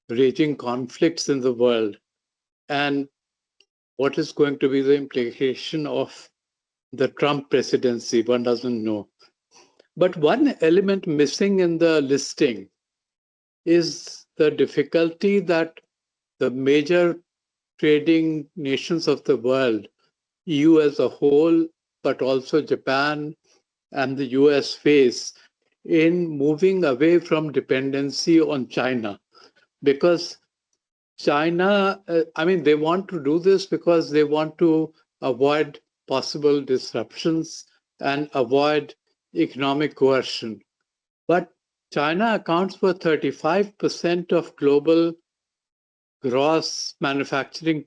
raging conflicts in the world? And what is going to be the implication of the Trump presidency? One doesn't know. But one element missing in the listing is the difficulty that the major trading nations of the world, EU as a whole, but also Japan and the US, face in moving away from dependency on China. Because China, they want to do this because they want to avoid possible disruptions and avoid economic coercion. But China accounts for 35% of global gross manufacturing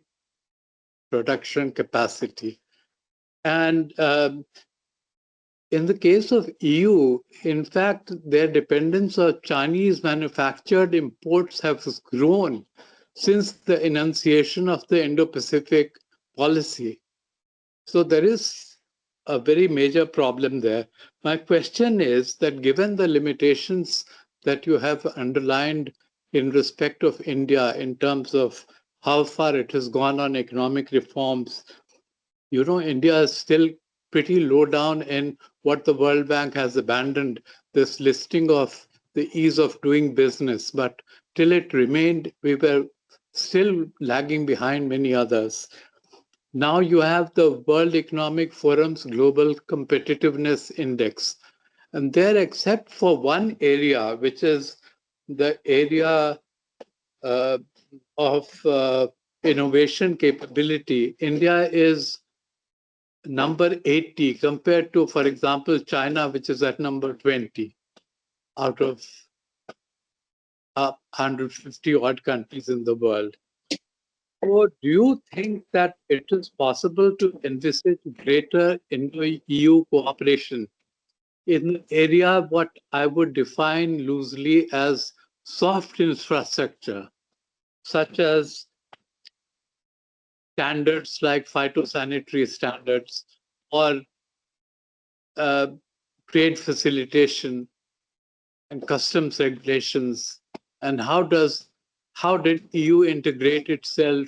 production capacity. And in the case of EU, in fact, their dependence on Chinese manufactured imports has grown since the enunciation of the Indo-Pacific policy. So there is a very major problem there. My question is that given the limitations that you have underlined in respect of India in terms of how far it has gone on economic reforms, India is still pretty low down in what the World Bank has abandoned, this listing of the ease of doing business. But till it remained, we were still lagging behind many others. Now you have the World Economic Forum's Global Competitiveness Index. And there, except for one area, which is the area of innovation capability, India is number 80 compared to, for example, China, which is at number 20 out of 150 odd countries in the world. So do you think that it is possible to envisage greater Indo-EU cooperation in an area what I would define loosely as soft infrastructure, such as standards like phytosanitary standards or trade facilitation and customs regulations? And how did EU integrate itself?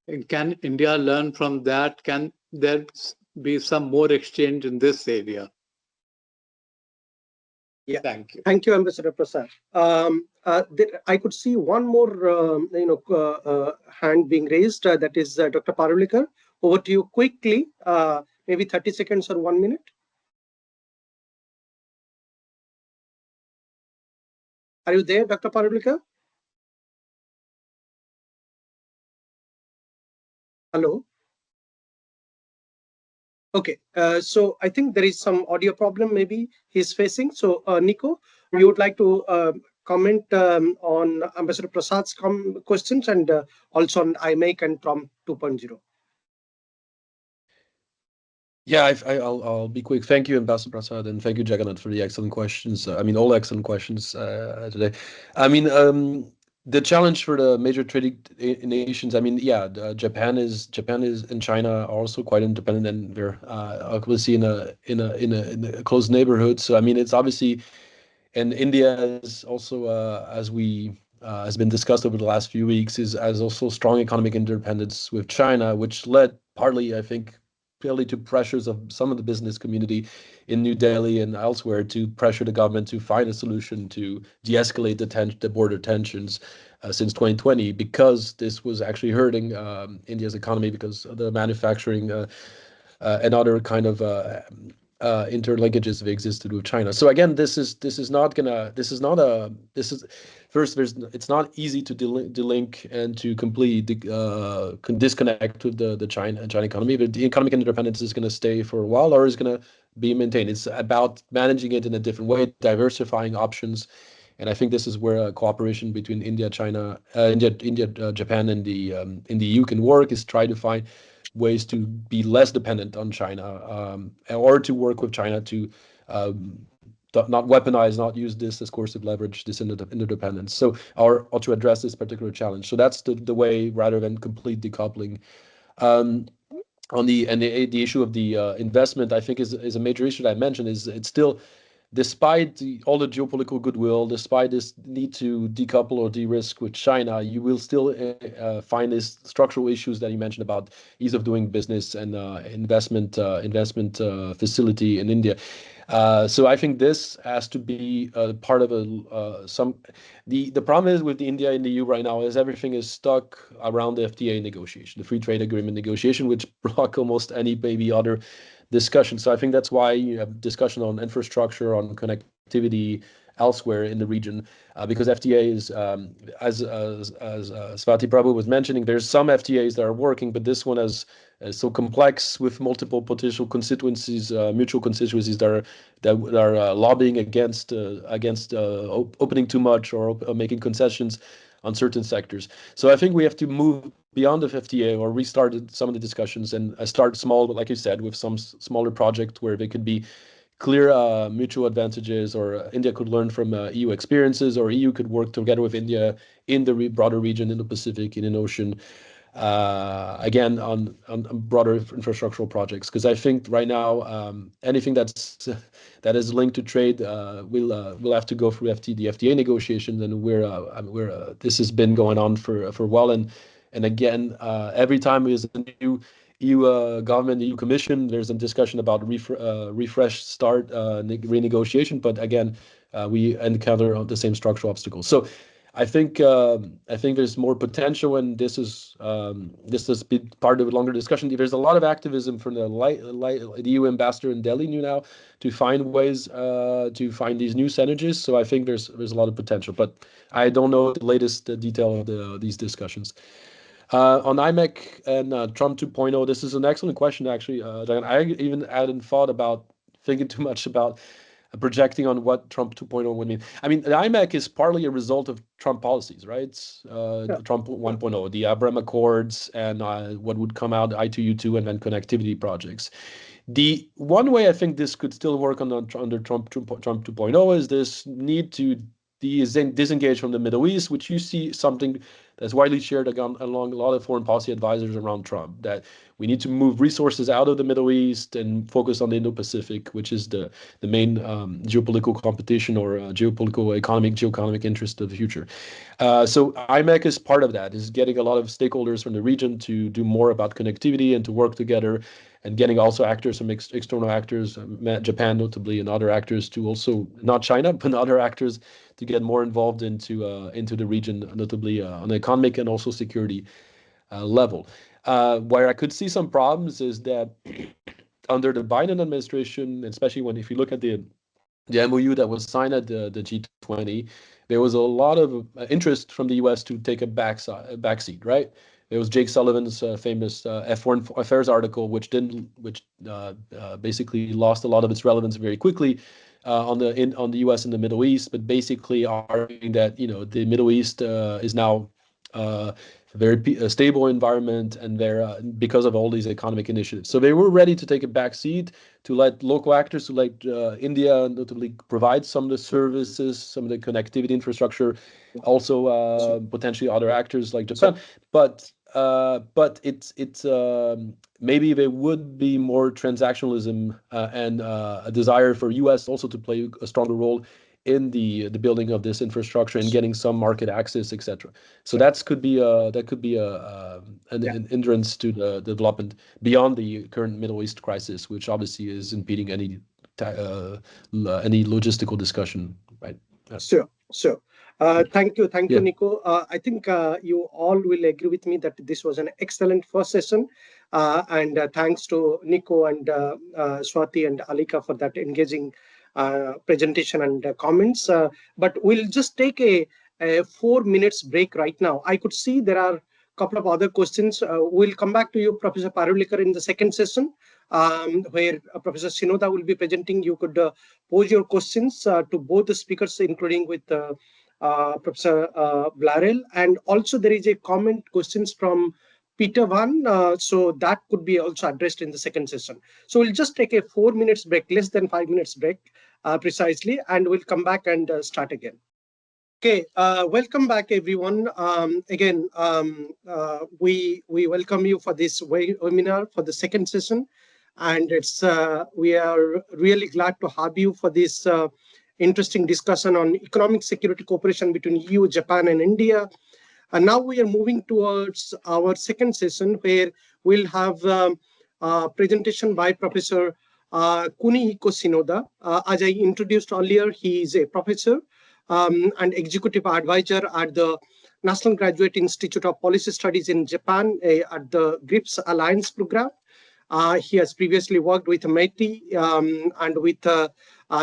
And can India learn from that? Can there be some more exchange in this area? Yeah. Thank you. Thank you, Ambassador Prasad. I could see one more hand being raised. That is Dr. Parulekar. Over to you quickly, maybe 30 seconds or 1 minute. Are you there, Dr. Parulekar? Hello? Okay, so I think there is some audio problem maybe he's facing. So Nico, you would like to comment on Ambassador Prasad's questions and also on IMEC and Prompt 2.0. Yeah, I'll be quick. Thank you, Ambassador Prasad, and thank you, Jagannath, for the excellent questions. I mean, all excellent questions today. I mean, the challenge for the major trading nations. I mean, yeah, Japan is and China are also quite independent, and they're obviously in a close neighborhood. So I mean, it's obviously, and India is also as we has been discussed over the last few weeks, is as also strong economic independence with China, which led partly, I think, purely to pressures of some of the business community in New Delhi and elsewhere to pressure the government to find a solution to de-escalate the border tensions since 2020, because this was actually hurting India's economy because of the manufacturing and other kind of interlinkages that existed with China. So again, this is first, it's not easy to delink and to completely disconnect with the China economy. But the economic independence is going to stay for a while, or is going to be maintained. It's about managing it in a different way, diversifying options. And I think this is where cooperation between India, Japan, and the EU can work, is try to find ways to be less dependent on China, or to work with China to not weaponize, not use this as coercive leverage, this interdependence. So, or to address this particular challenge. So that's the way, rather than complete decoupling. On the issue of the investment, I think is a major issue that I mentioned. Is it's still, despite all the geopolitical goodwill, despite this need to decouple or de-risk with China, you will still find these structural issues that you mentioned about ease of doing business and investment facility in India. So I think this has to be part of the problem is with India and the EU right now is everything is stuck around the FTA negotiation, the free trade agreement negotiation, which block almost any maybe other discussion. So I think that's why you have discussion on infrastructure, on connectivity elsewhere in the region, because FTA is, as Swati Prabhu was mentioning, there's some FTAs that are working, but this one is so complex with multiple potential constituencies, mutual constituencies that are lobbying against opening too much or making concessions on certain sectors. So I think we have to move beyond the FTA or restart some of the discussions and start small, but like you said, with some smaller project where they could be clear mutual advantages, or India could learn from EU experiences, or EU could work together with India in the broader region, in the Pacific, Indian Ocean, again on broader infrastructural projects. Because I think right now anything that is linked to trade will have to go through the FTA negotiations, and this has been going on for a while, and again every time there's a new EU government, EU Commission, there's a discussion about refresh start renegotiation, but again we encounter the same structural obstacles. So I think there's more potential, and this has been part of a longer discussion. There's a lot of activism from the EU ambassador in Delhi now to find ways to find these new synergies. So I think there's a lot of potential, but I don't know the latest detail of these discussions. On IMEC and Trump 2.0, this is an excellent question, actually. I even hadn't thought about thinking too much about projecting on what Trump 2.0 would mean. I mean, the IMEC is partly a result of Trump policies, right? Trump 1.0, the Abraham Accords, and what would come out, I2U2, and then connectivity projects. The one way I think this could still work under Trump 2.0 is this need to disengage from the Middle East, which you see something that's widely shared along a lot of foreign policy advisors around Trump, that we need to move resources out of the Middle East and focus on the Indo-Pacific, which is the main geopolitical competition or geo-economic interest of the future. So IMEC is part of that, is getting a lot of stakeholders from the region to do more about connectivity and to work together, and getting also actors from external actors, Japan notably, and other actors to also, not China, but other actors to get more involved into the region, notably on the economic and also security level. Where I could see some problems is that under the Biden administration, especially if you look at the MOU that was signed at the G20, there was a lot of interest from the US to take a backseat, right? There was Jake Sullivan's famous Foreign Affairs article, which basically lost a lot of its relevance very quickly on the US and the Middle East, but basically arguing that the Middle East is now a very stable environment, and because of all these economic initiatives. So they were ready to take a back seat to let local actors, like India, notably, provide some of the services, some of the connectivity infrastructure, also potentially other actors like Japan. But it's maybe there would be more transactionalism and a desire for US also to play a stronger role in the building of this infrastructure and getting some market access, etc. So that could be an hindrance to the development beyond the current Middle East crisis, which obviously is impeding any logistical discussion, right? Sure. Thank you, Nico. I think you all will agree with me that this was an excellent first session, and thanks to Nico and Swati and Alika for that engaging presentation and comments. But we'll just take a 4 minutes break right now. I could see there are a couple of other questions. We'll come back to you, Professor Parulikar, in the second session, where Professor Shinoda will be presenting. You could pose your questions to both the speakers, including with Professor Blarel. And also there is a comment questions from Peter Van, so that could be also addressed in the second session. So we'll just take a 4 minutes break, less than 5 minutes break precisely, and we'll come back and start again. Okay, welcome back, everyone. Again, we welcome you for this webinar for the second session, and we are really glad to have you for this interesting discussion on economic security cooperation between EU, Japan, and India. And now we are moving towards our second session, where we'll have a presentation by Professor Kunihiko Shinoda. As I introduced earlier, he is a professor and executive advisor at the National Graduate Institute of Policy Studies in Japan at the GRIPS Alliance program. He has previously worked with METI and with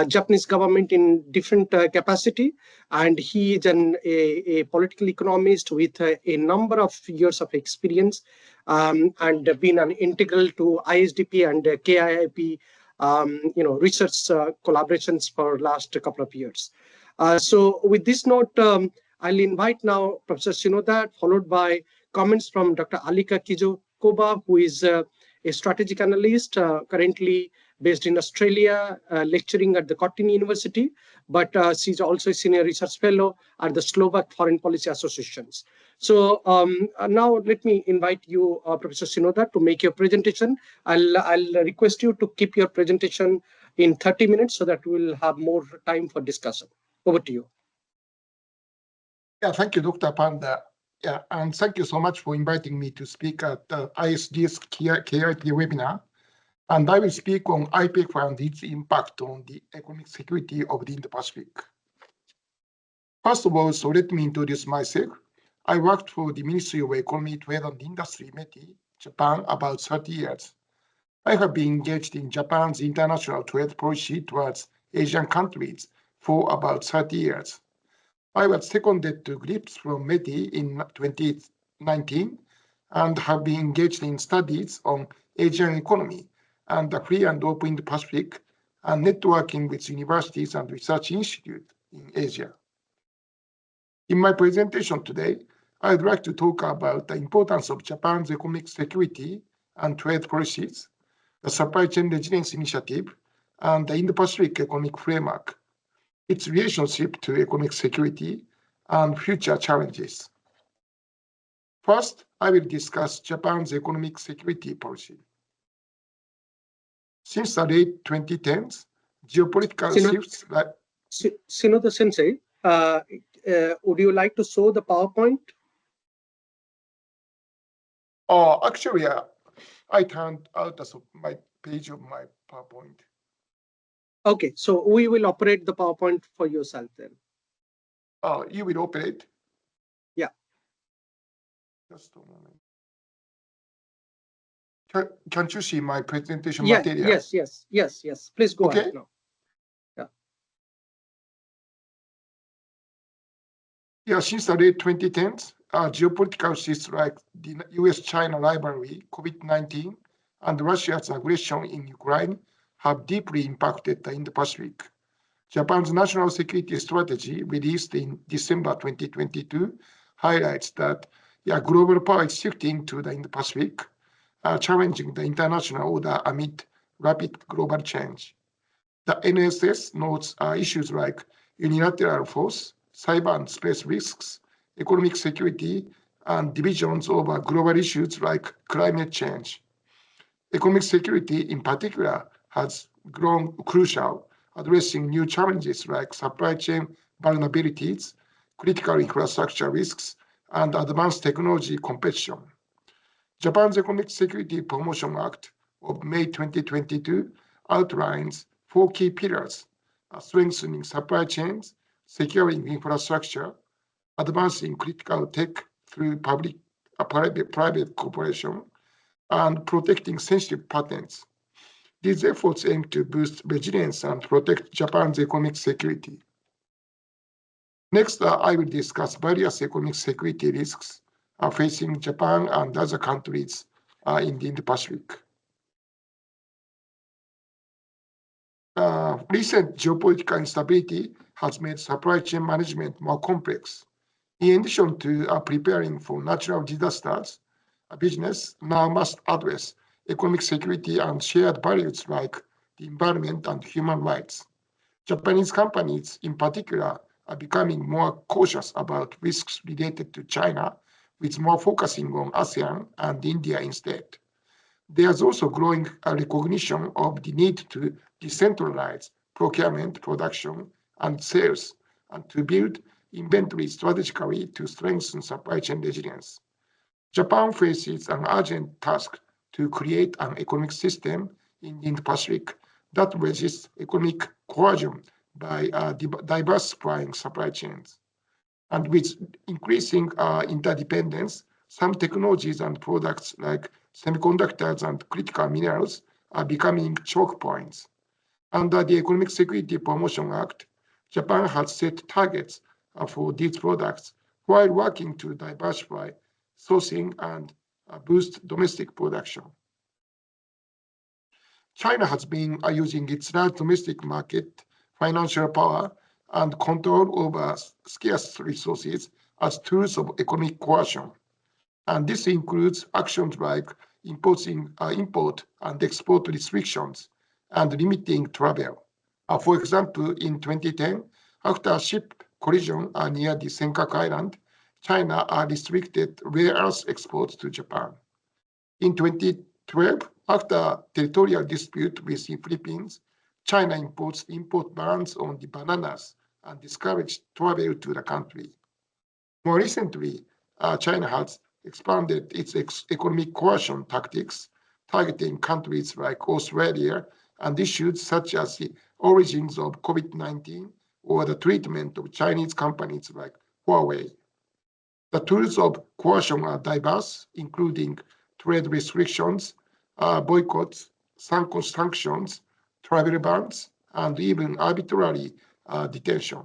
Japanese government in different capacity, and he is a political economist with a number of years of experience and been an integral to ISDP and KIIP research collaborations for last couple of years. So with this note, I'll invite now Professor Shinoda, followed by comments from Dr. Alika Kijokoba, who is a strategic analyst currently based in Australia, lecturing at the Curtin University, but she's also a senior research fellow at the Slovak Foreign Policy Associations. So now let me invite you, Professor Shinoda, to make your presentation. I'll request you to keep your presentation in 30 minutes so that we'll have more time for discussion. Over to you. Yeah, thank you, Dr. Panda. Yeah, and thank you so much for inviting me to speak at the ISD's KIIP webinar. And I will speak on IPEF and its impact on the economic security of the Indo-Pacific. First of all, so let me introduce myself. I worked for the Ministry of Economy, Trade and Industry, METI, Japan, about 30 years. I have been engaged in Japan's international trade policy towards Asian countries for about 30 years. I was seconded to GRIPS from METI in 2019 and have been engaged in studies on Asian economy and the free and open Indo-Pacific and networking with universities and research institutes in Asia. In my presentation today, I'd like to talk about the importance of Japan's economic security and trade policies, the Supply Chain Resilience Initiative, and the Indo-Pacific Economic Framework, its relationship to economic security, and future challenges. First, I will discuss Japan's economic security policy. Since the late 2010s, geopolitical shifts like... Shinoda Sensei, would you like to show the PowerPoint? Actually, I turned out my page of my PowerPoint. Okay, so we will operate the PowerPoint for yourself then. You will operate? Yeah. Just a moment. Can't you see my presentation material? Yes. Please go ahead now. Yeah, since the late 2010s, geopolitical shifts like the US-China rivalry, COVID-19, and Russia's aggression in Ukraine have deeply impacted the Indo-Pacific. Japan's national security strategy, released in December 2022, highlights that global power is shifting to the Indo-Pacific, challenging the international order amid rapid global change. The NSS notes issues like unilateral force, cyber and space risks, economic security, and divisions over global issues like climate change. Economic security, in particular, has grown crucial, addressing new challenges like supply chain vulnerabilities, critical infrastructure risks, and advanced technology competition. Japan's Economic Security Promotion Act of May 2022 outlines 4 key pillars: strengthening supply chains, securing infrastructure, advancing critical tech through public-private cooperation, and protecting sensitive patents. These efforts aim to boost resilience and protect Japan's economic security. Next, I will discuss various economic security risks facing Japan and other countries in the Indo-Pacific. Recent geopolitical instability has made supply chain management more complex. In addition to preparing for natural disasters, a business now must address economic security and shared values like the environment and human rights. Japanese companies, in particular, are becoming more cautious about risks related to China, with more focusing on ASEAN and India instead. There's also growing recognition of the need to decentralize procurement, production, and sales, and to build inventory strategically to strengthen supply chain resilience. Japan faces an urgent task to create an economic system in the Indo-Pacific that resists economic coercion by diversifying supply chains. And with increasing interdependence, some technologies and products like semiconductors and critical minerals are becoming choke points. Under the Economic Security Promotion Act, Japan has set targets for these products while working to diversify sourcing and boost domestic production. China has been using its large domestic market, financial power, and control over scarce resources as tools of economic coercion. And this includes actions like imposing import and export restrictions and limiting travel. For example, in 2010, after a ship collision near the Senkaku Island, China restricted rare earth exports to Japan. In 2012, after a territorial dispute with the Philippines, China imposed import bans on the bananas and discouraged travel to the country. More recently, China has expanded its economic coercion tactics, targeting countries like Australia and issues such as the origins of COVID-19 or the treatment of Chinese companies like Huawei. The tools of coercion are diverse, including trade restrictions, boycotts, sanctions, travel bans, and even arbitrary detention.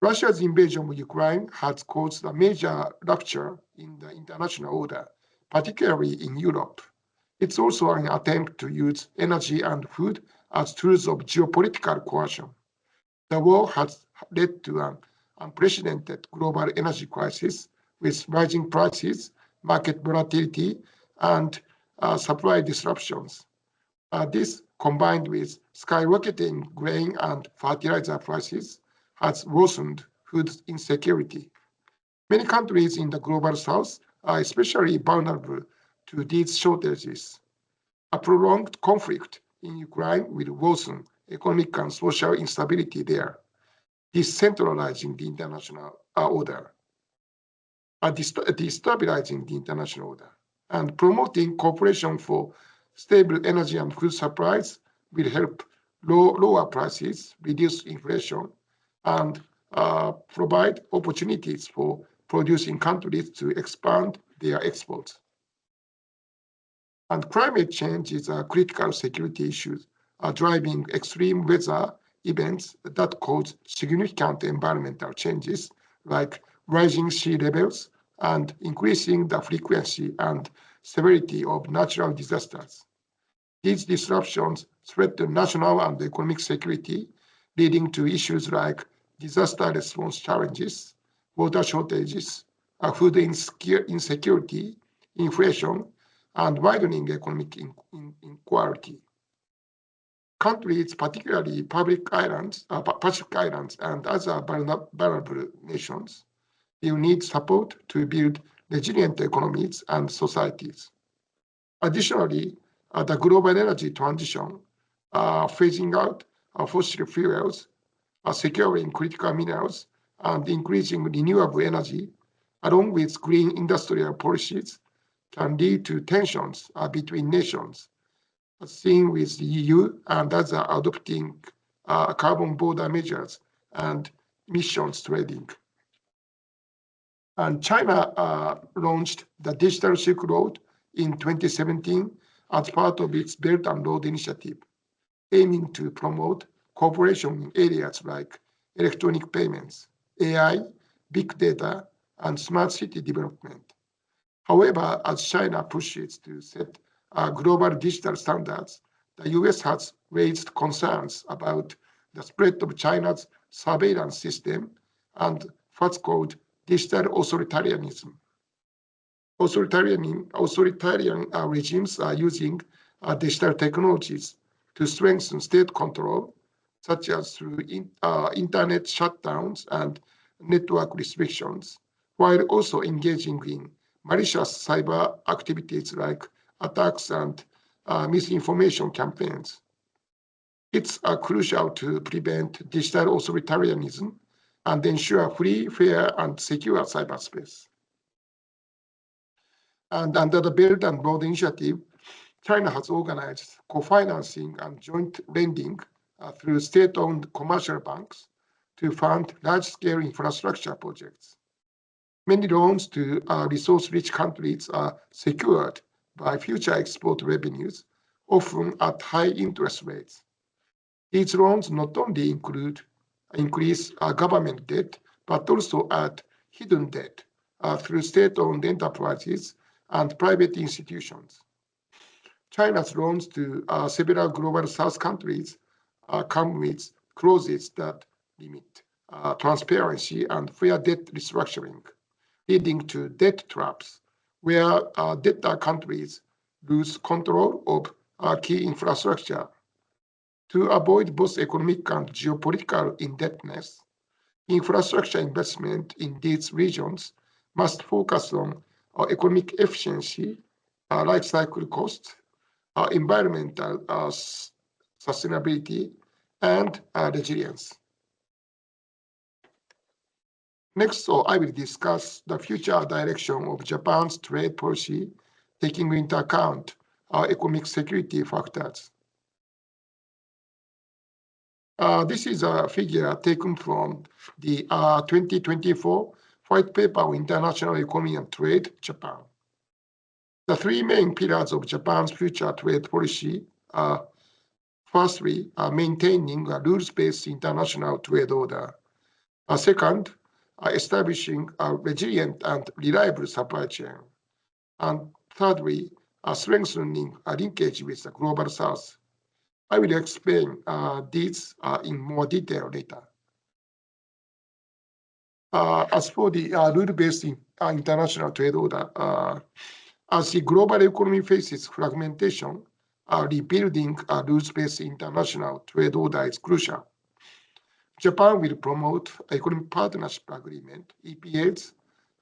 Russia's invasion of Ukraine has caused a major rupture in the international order, particularly in Europe. It's also an attempt to use energy and food as tools of geopolitical coercion. The war has led to an unprecedented global energy crisis with rising prices, market volatility, and supply disruptions. This, combined with skyrocketing grain and fertilizer prices, has worsened food insecurity. Many countries in the global south are especially vulnerable to these shortages. A prolonged conflict in Ukraine will worsen economic and social instability there, destabilizing the international order, destabilizing the international order, and promoting cooperation for stable energy and food supplies will help lower prices, reduce inflation, and provide opportunities for producing countries to expand their exports. And climate change is a critical security issue, driving extreme weather events that cause significant environmental changes, like rising sea levels and increasing the frequency and severity of natural disasters. These disruptions threaten national and economic security, leading to issues like disaster response challenges, water shortages, food insecurity, inflation, and widening economic inequality. Countries, particularly Pacific Islands and other vulnerable nations, will need support to build resilient economies and societies. Additionally, the global energy transition, phasing out fossil fuels, securing critical minerals, and increasing renewable energy, along with green industrial policies, can lead to tensions between nations, as seen with the EU and others adopting carbon border measures and emissions trading. And China launched the Digital Silk Road in 2017 as part of its Belt and Road Initiative, aiming to promote cooperation in areas like electronic payments, AI, big data, and smart city development. However, as China pushes to set global digital standards, the US has raised concerns about the spread of China's surveillance system and what's called digital authoritarianism. Authoritarian regimes are using digital technologies to strengthen state control, such as through internet shutdowns and network restrictions, while also engaging in malicious cyber activities like attacks and misinformation campaigns. It's crucial to prevent digital authoritarianism and ensure free, fair, and secure cyberspace. And under the Belt and Road Initiative, China has organized co-financing and joint lending through state-owned commercial banks to fund large-scale infrastructure projects. Many loans to resource-rich countries are secured by future export revenues, often at high interest rates. These loans not only increase government debt, but also add hidden debt through state-owned enterprises and private institutions. China's loans to several global South countries come with clauses that limit transparency and fair debt restructuring, leading to debt traps where debtor countries lose control of key infrastructure. To avoid both economic and geopolitical indebtedness, infrastructure investment in these regions must focus on economic efficiency, life cycle costs, environmental sustainability, and resilience. Next, I will discuss the future direction of Japan's trade policy, taking into account economic security factors. This is a figure taken from the 2024 White Paper on International Economy and Trade, Japan. The three main pillars of Japan's future trade policy are, firstly, maintaining a rules-based international trade order. Second, establishing a resilient and reliable supply chain. And thirdly, strengthening a linkage with the Global South. I will explain these in more detail later. As for the rule-based international trade order, as the global economy faces fragmentation, rebuilding a rules-based international trade order is crucial. Japan will promote economic partnership agreement, EPAs,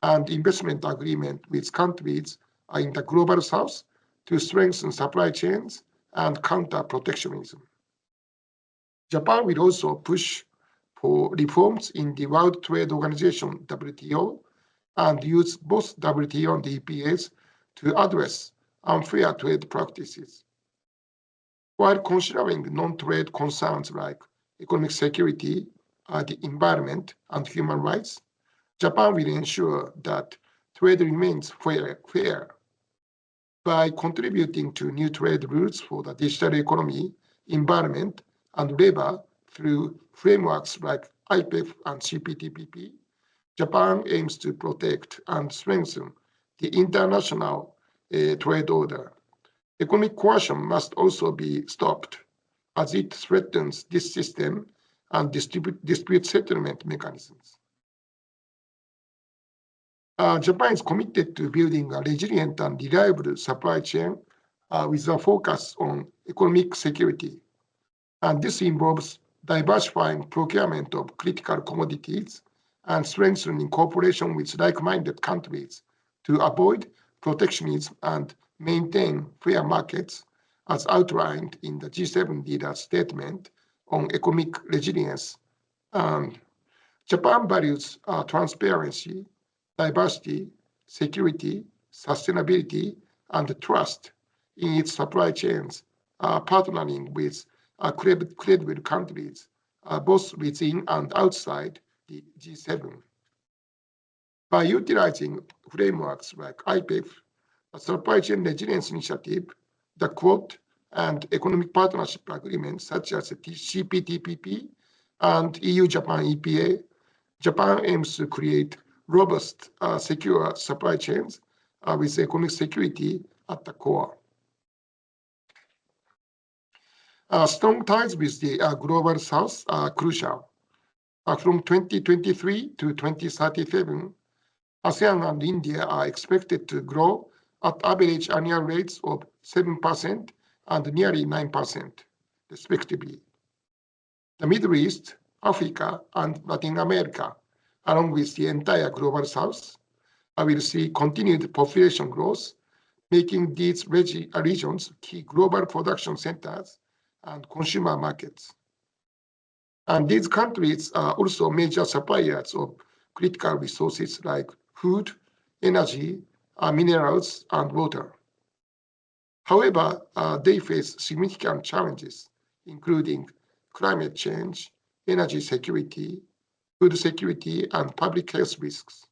and investment agreement with countries in the Global South to strengthen supply chains and counter protectionism. Japan will also push for reforms in the World Trade Organization, WTO, and use both WTO and the EPAs to address unfair trade practices. While considering non-trade concerns like economic security, the environment, and human rights, Japan will ensure that trade remains fair. By contributing to new trade rules for the digital economy, environment, and labor through frameworks like IPEF and CPTPP, Japan aims to protect and strengthen the international trade order. Economic coercion must also be stopped, as it threatens this system and dispute settlement mechanisms. Japan is committed to building a resilient and reliable supply chain with a focus on economic security. And this involves diversifying procurement of critical commodities and strengthening cooperation with like-minded countries to avoid protectionism and maintain fair markets, as outlined in the G7 leaders' statement on economic resilience. Japan values transparency, diversity, security, sustainability, and trust in its supply chains, partnering with credible countries, both within and outside the G7. By utilizing frameworks like IPEF, a supply chain resilience initiative, the Quad, and economic partnership agreements such as the CPTPP and EU-Japan EPA, Japan aims to create robust, secure supply chains with economic security at the core. Strong ties with the Global South are crucial. From 2023 to 2037, ASEAN and India are expected to grow at average annual rates of 7% and nearly 9%, respectively. The Middle East, Africa, and Latin America, along with the entire Global South, will see continued population growth, making these regions key global production centers and consumer markets. And these countries are also major suppliers of critical resources like food, energy, minerals, and water. However, they face significant challenges, including climate change, energy security, food security, and public health risks.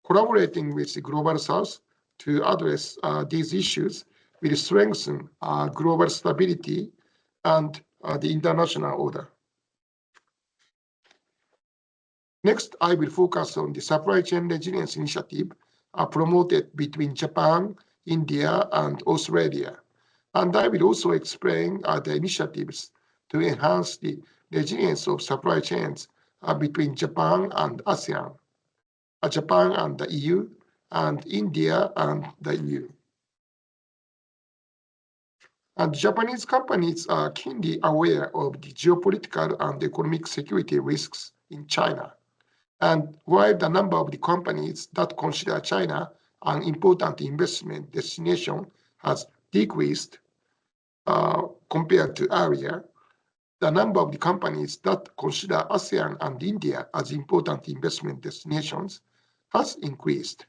Collaborating with the Global South to address these issues will strengthen global stability and the international order. Next, I will focus on the supply chain resilience initiative promoted between Japan, India, and Australia. And I will also explain the initiatives to enhance the resilience of supply chains between Japan and ASEAN, Japan and the EU, and India and the EU. And Japanese companies are keenly aware of the geopolitical and economic security risks in China. And while the number of the companies that consider China an important investment destination has decreased compared to earlier, the number of the companies that consider ASEAN and India as important investment destinations has increased.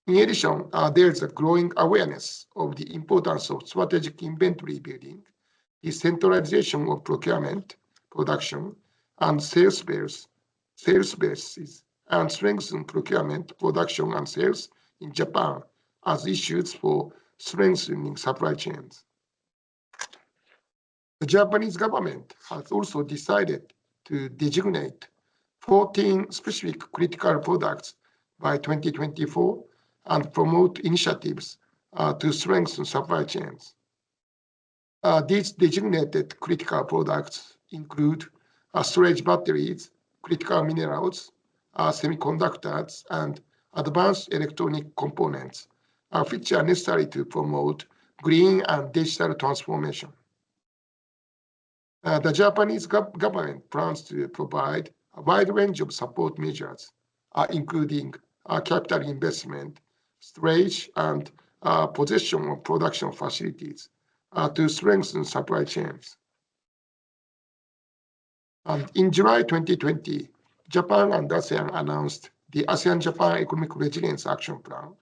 In addition, there is a growing awareness of the importance of strategic inventory building decentralization of procurement, production, and sales bases, and strengthen procurement, production, and sales in Japan as issues for strengthening supply chains. The Japanese government has also decided to designate 14 specific critical products by 2024 and promote initiatives to strengthen supply chains. These designated critical products include storage batteries, critical minerals, semiconductors, and advanced electronic components, which are necessary to promote green and digital transformation. The Japanese government plans to provide a wide range of support measures, including capital investment, storage, and possession of production facilities to strengthen supply chains. And in July 2020, Japan and ASEAN announced the ASEAN-Japan Economic Resilience Action Plan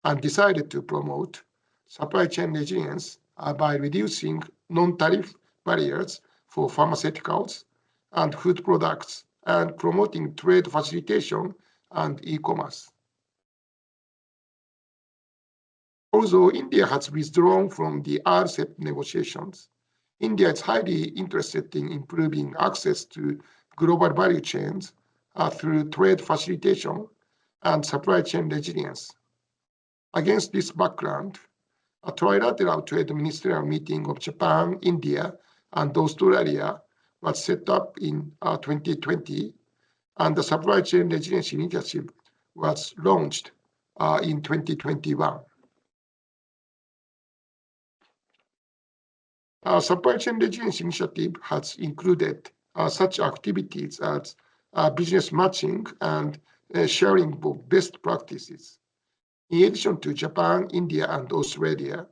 and decided to promote supply chain resilience by reducing non-tariff barriers for pharmaceuticals and food products and promoting trade facilitation and e-commerce. Although India has withdrawn from the RCEP negotiations, India is highly interested in improving access to global value chains through trade facilitation and supply chain resilience. Against this background, a trilateral trade ministerial meeting of Japan, India, and Australia was set up in 2020, and the supply chain resilience initiative was launched in 2021. Our supply chain resilience initiative has included such activities as business matching and sharing of best practices. In addition to Japan, India, and Australia,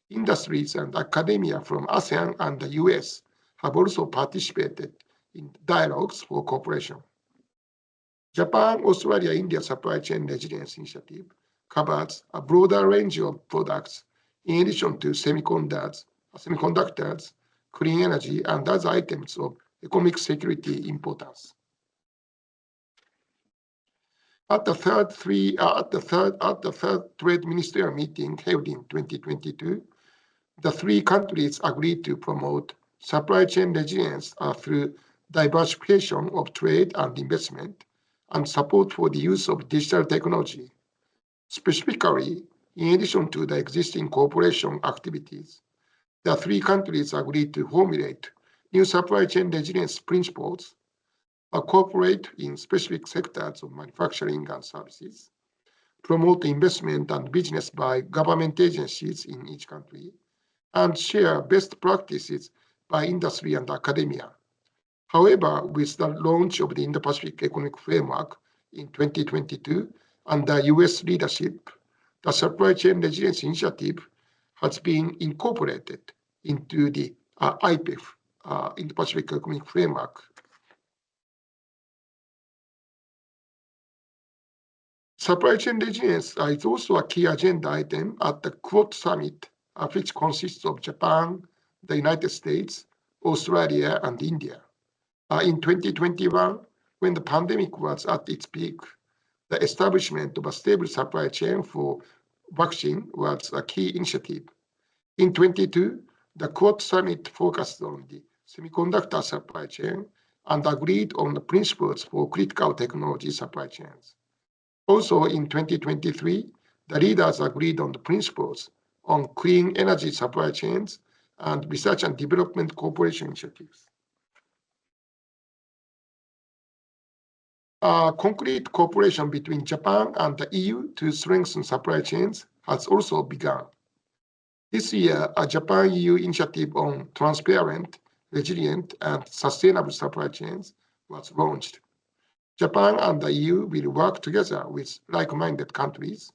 industries and academia from ASEAN and the US have also participated in dialogues for cooperation. Japan, Australia, India Supply Chain Resilience Initiative covers a broader range of products in addition to semiconductors, clean energy, and other items of economic security importance. At the third trade ministerial meeting held in 2022, the three countries agreed to promote supply chain resilience through diversification of trade and investment and support for the use of digital technology. Specifically, in addition to the existing cooperation activities, the three countries agreed to formulate new supply chain resilience principles, cooperate in specific sectors of manufacturing and services, promote investment and business by government agencies in each country, and share best practices by industry and academia. However, with the launch of the Indo-Pacific Economic Framework in 2022 under US leadership, the Supply Chain Resilience Initiative has been incorporated into the IPEF, Indo-Pacific Economic Framework. Supply chain resilience is also a key agenda item at the Quad Summit, which consists of Japan, the United States, Australia, and India. In 2021, when the pandemic was at its peak, the establishment of a stable supply chain for vaccine was a key initiative. In 2022, the Quad Summit focused on the semiconductor supply chain and agreed on the principles for critical technology supply chains. Also in 2023, the leaders agreed on the principles on clean energy supply chains and research and development cooperation initiatives. Concrete cooperation between Japan and the EU to strengthen supply chains has also begun. This year, a Japan-EU initiative on transparent, resilient, and sustainable supply chains was launched. Japan and the EU will work together with like-minded countries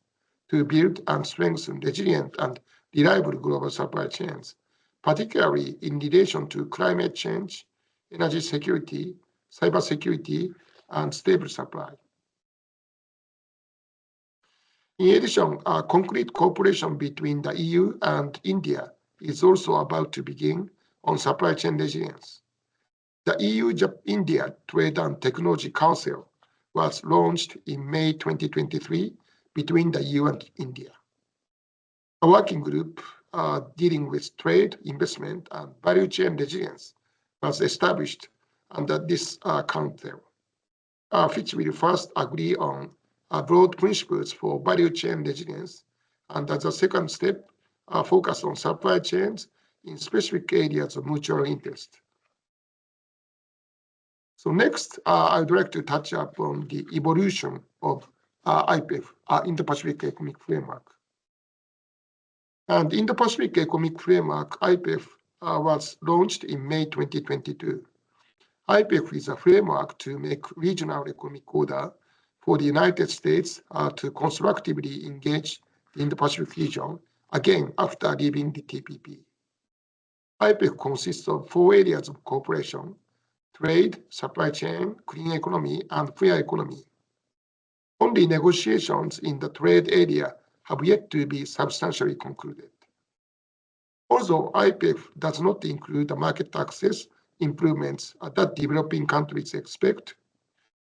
to build and strengthen resilient and reliable global supply chains, particularly in relation to climate change, energy security, cybersecurity, and stable supply. In addition, concrete cooperation between the EU and India is also about to begin on supply chain resilience. The EU-India Trade and Technology Council was launched in May 2023 between the EU and India. A working group dealing with trade, investment, and value chain resilience was established under this council, which will first agree on broad principles for value chain resilience, and as a second step, focus on supply chains in specific areas of mutual interest. So next, I would like to touch upon the evolution of IPEF, Indo-Pacific Economic Framework. And Indo-Pacific Economic Framework, IPEF, was launched in May 2022. IPEF is a framework to make regional economic order for the United States to constructively engage in the Pacific region, again after leaving the TPP. IPEF consists of 4 areas of cooperation: trade, supply chain, clean economy, and fair economy. Only negotiations in the trade area have yet to be substantially concluded. Although IPEF does not include the market access improvements that developing countries expect,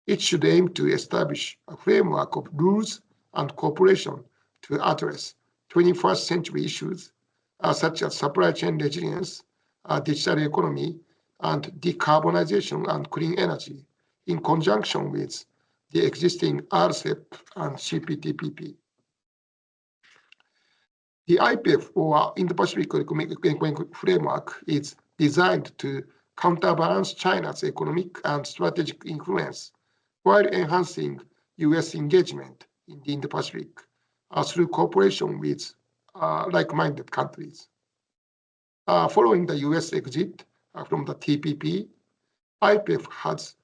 it should aim to establish a framework of rules and cooperation to address 21st century issues such as supply chain resilience, digital economy, and decarbonization and clean energy in conjunction with the existing RCEP and CPTPP. The IPEF, or Indo-Pacific Economic Framework, is designed to counterbalance China's economic and strategic influence while enhancing US engagement in the Indo-Pacific through cooperation with like-minded countries. Following the US exit from the TPP, IPEF has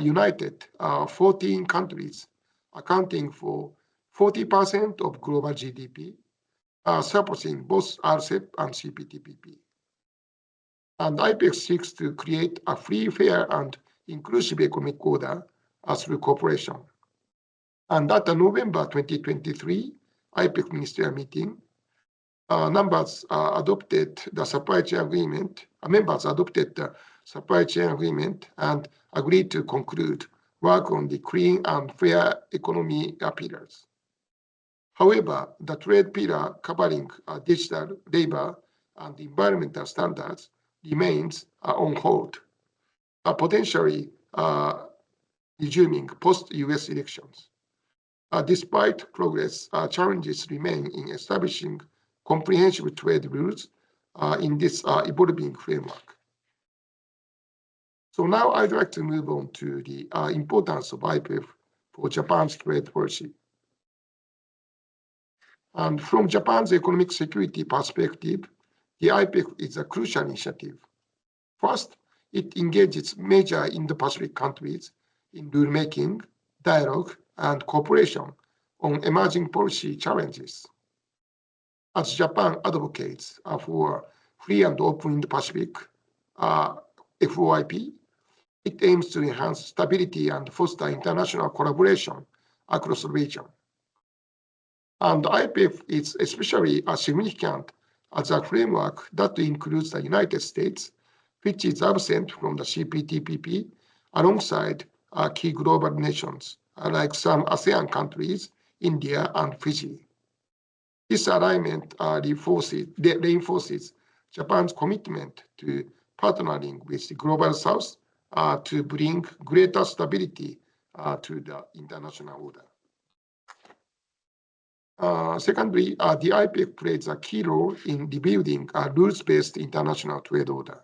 united 14 countries, accounting for 40% of global GDP, surpassing both RCEP and CPTPP. And IPEF seeks to create a free, fair, and inclusive economic order through cooperation. And at the November 2023 IPEF ministerial meeting, members adopted the supply chain agreement and agreed to conclude work on the clean and fair economy pillars. However, the trade pillar covering digital, labor, and environmental standards remains on hold, potentially resuming post-US elections. Despite progress, challenges remain in establishing comprehensive trade rules in this evolving framework. So now I'd like to move on to the importance of IPEF for Japan's trade policy. And from Japan's economic security perspective, the IPEF is a crucial initiative. First, it engages major Indo-Pacific countries in rulemaking, dialogue, and cooperation on emerging policy challenges. As Japan advocates for free and open Indo-Pacific, FOIP, it aims to enhance stability and foster international collaboration across the region. And IPEF is especially significant as a framework that includes the United States, which is absent from the CPTPP, alongside key global nations like some ASEAN countries, India, and Fiji. This alignment reinforces Japan's commitment to partnering with the Global South to bring greater stability to the international order. Secondly, the IPEF plays a key role in rebuilding a rules-based international trade order.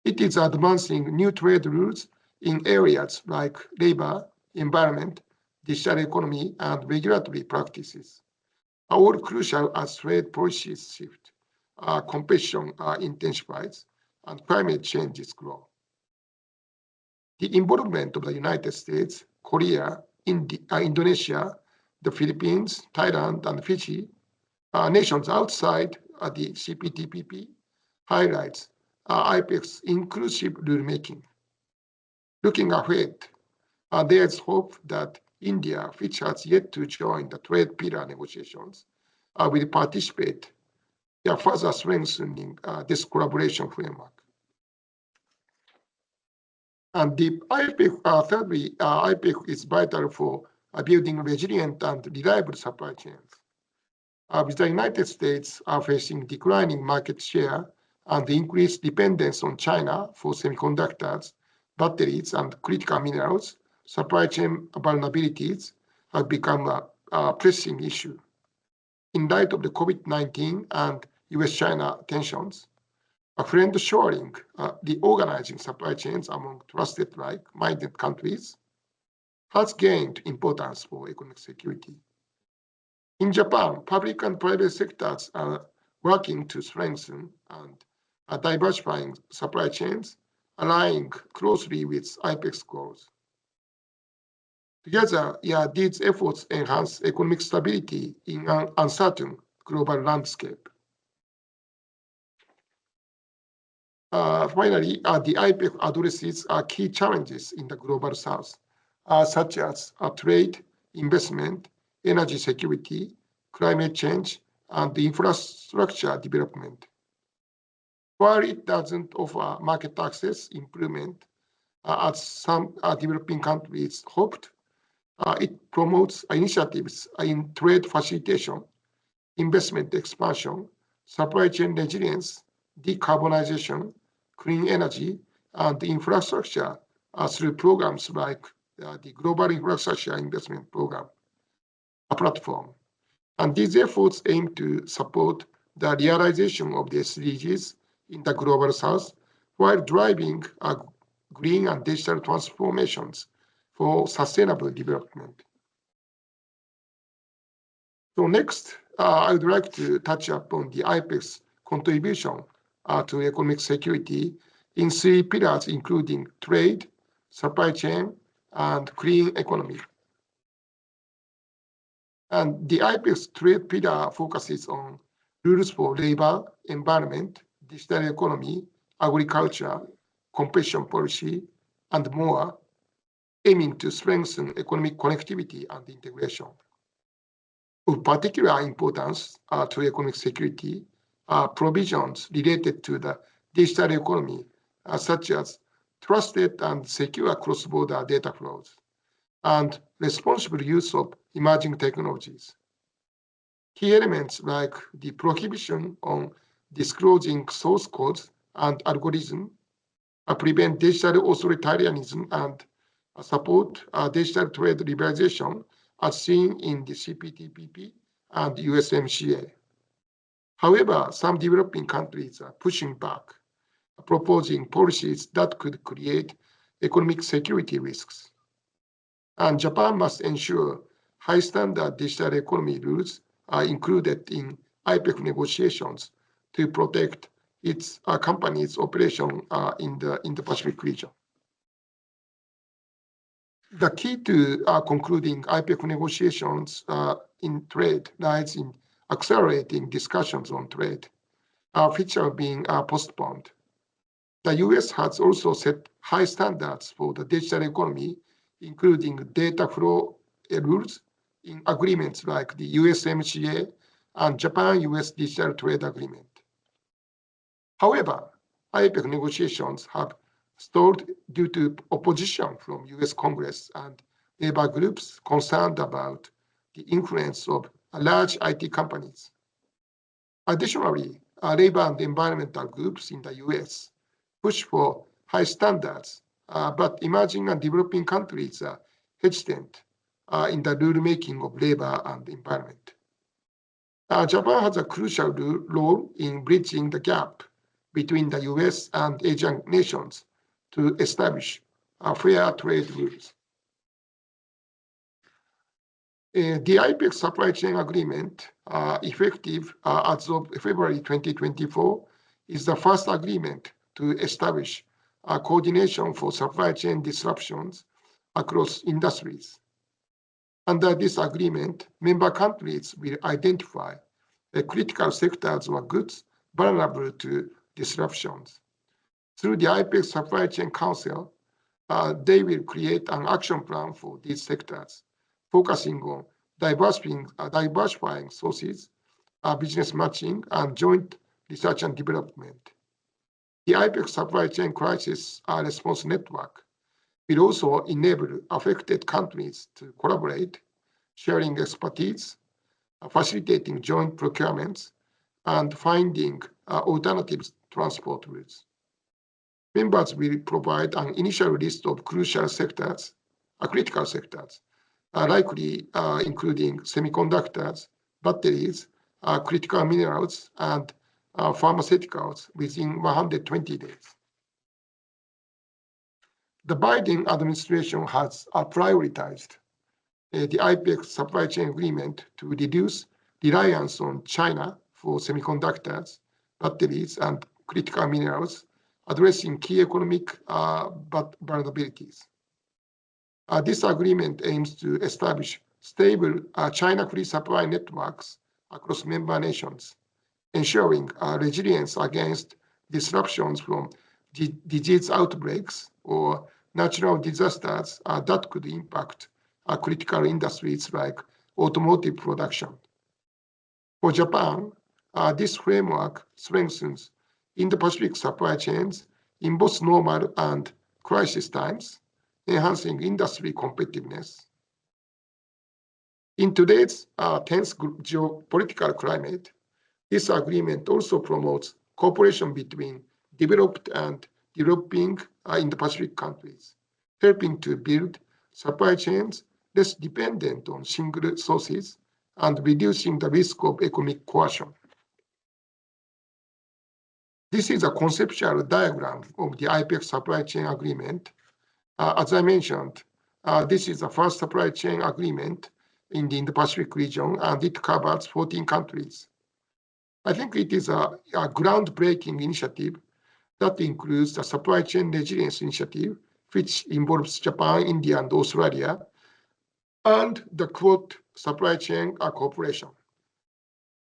It is advancing new trade rules in areas like labor, environment, digital economy, and regulatory practices, all crucial as trade policies shift, competition intensifies, and climate changes grow. The involvement of the United States, Korea, Indonesia, the Philippines, Thailand, and Fiji, nations outside the CPTPP, highlights IPEF's inclusive rulemaking. Looking ahead, there is hope that India, which has yet to join the trade pillar negotiations, will participate, further strengthening this collaboration framework. And the IPEC, thirdly, IPEC is vital for building resilient and reliable supply chains. With the United States facing declining market share and the increased dependence on China for semiconductors, batteries, and critical minerals, supply chain vulnerabilities have become a pressing issue. In light of the COVID-19 and US-China tensions, a friend shoring reorganizing supply chains among trusted like-minded countries has gained importance for economic security. In Japan, public and private sectors are working to strengthen and diversifying supply chains, aligning closely with IPEC's goals. Together, these efforts enhance economic stability in an uncertain global landscape. Finally, the IPEC addresses key challenges in the global south, such as trade, investment, energy security, climate change, and infrastructure development. While it doesn't offer market access improvement, as some developing countries hoped, it promotes initiatives in trade facilitation, investment expansion, supply chain resilience, decarbonization, clean energy, and infrastructure through programs like the Global Infrastructure Investment Program, a platform. And these efforts aim to support the realization of the SDGs in the Global South while driving green and digital transformations for sustainable development. So next, I would like to touch upon the IPEC's contribution to economic security in 3 pillars, including trade, supply chain, and clean economy. And the IPEC's trade pillar focuses on rules for labor, environment, digital economy, agriculture, competition policy, and more, aiming to strengthen economic connectivity and integration. Of particular importance to economic security are provisions related to the digital economy, such as trusted and secure cross-border data flows, and responsible use of emerging technologies. Key elements like the prohibition on disclosing source codes and algorithms prevent digital authoritarianism and support digital trade liberalization as seen in the CPTPP and USMCA. However, some developing countries are pushing back, proposing policies that could create economic security risks. And Japan must ensure high standard digital economy rules are included in IPEC negotiations to protect its company's operation in the Indo-Pacific region. The key to concluding IPEC negotiations in trade lies in accelerating discussions on trade, which are being postponed. The US has also set high standards for the digital economy, including data flow rules in agreements like the USMCA and Japan-US Digital Trade Agreement. However, IPEC negotiations have stalled due to opposition from US Congress and labor groups concerned about the influence of large IT companies. Additionally, labor and environmental groups in the US push for high standards, but emerging and developing countries are hesitant in the rulemaking of labor and environment. Japan has a crucial role in bridging the gap between the US and Asian nations to establish fair trade rules. The IPEC supply chain agreement, effective as of February 2024, is the first agreement to establish coordination for supply chain disruptions across industries. Under this agreement, member countries will identify the critical sectors or goods vulnerable to disruptions. Through the IPEC Supply Chain Council, they will create an action plan for these sectors, focusing on diversifying sources, business matching, and joint research and development. The IPEC Supply Chain Crisis Response Network will also enable affected countries to collaborate, sharing expertise, facilitating joint procurements, and finding alternative transport routes. Members will provide an initial list of crucial sectors, critical sectors, likely including semiconductors, batteries, critical minerals, and pharmaceuticals within 120 days. The Biden administration has prioritized the IPEX supply chain agreement to reduce reliance on China for semiconductors, batteries, and critical minerals, addressing key economic vulnerabilities. This agreement aims to establish stable China-free supply networks across member nations, ensuring resilience against disruptions from disease outbreaks or natural disasters that could impact critical industries like automotive production. For Japan, this framework strengthens Indo-Pacific supply chains in both normal and crisis times, enhancing industry competitiveness. In today's tense geopolitical climate, this agreement also promotes cooperation between developed and developing Indo-Pacific countries, helping to build supply chains less dependent on single sources and reducing the risk of economic coercion. This is a conceptual diagram of the IPEX supply chain agreement. As I mentioned, this is the first supply chain agreement in the Indo-Pacific region, and it covers 14 countries. I think it is a groundbreaking initiative that includes the Supply Chain Resilience Initiative, which involves Japan, India, and Australia, and the Quad Supply Chain Cooperation.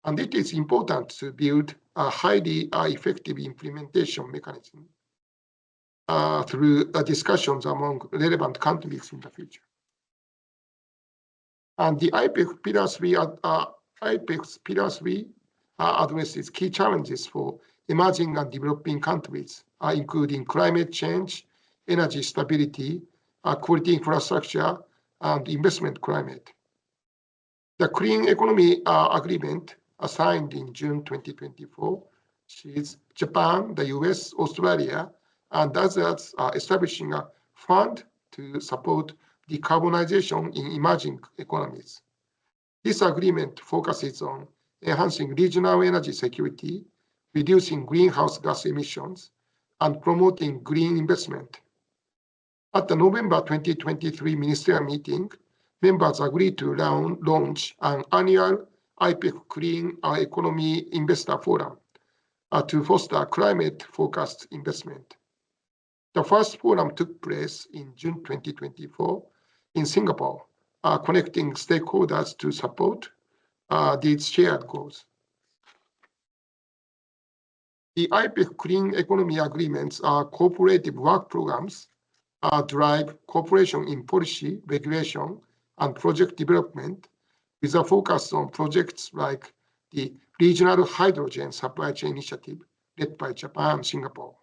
And it is important to build a highly effective implementation mechanism through discussions among relevant countries in the future. And the IPEX Pillar 3 addresses key challenges for emerging and developing countries, including climate change, energy stability, quality infrastructure, and investment climate. The Clean Economy Agreement, signed in June 2024, sees Japan, the US, Australia, and others establishing a fund to support decarbonization in emerging economies. This agreement focuses on enhancing regional energy security, reducing greenhouse gas emissions, and promoting green investment. At the November 2023 ministerial meeting, members agreed to launch an annual IPEX Clean Economy Investor Forum to foster climate-focused investment. The first forum took place in June 2024 in Singapore, connecting stakeholders to support these shared goals. The IPEX Clean Economy Agreements are cooperative work programs drive cooperation in policy, regulation, and project development with a focus on projects like the Regional Hydrogen Supply Chain Initiative led by Japan and Singapore.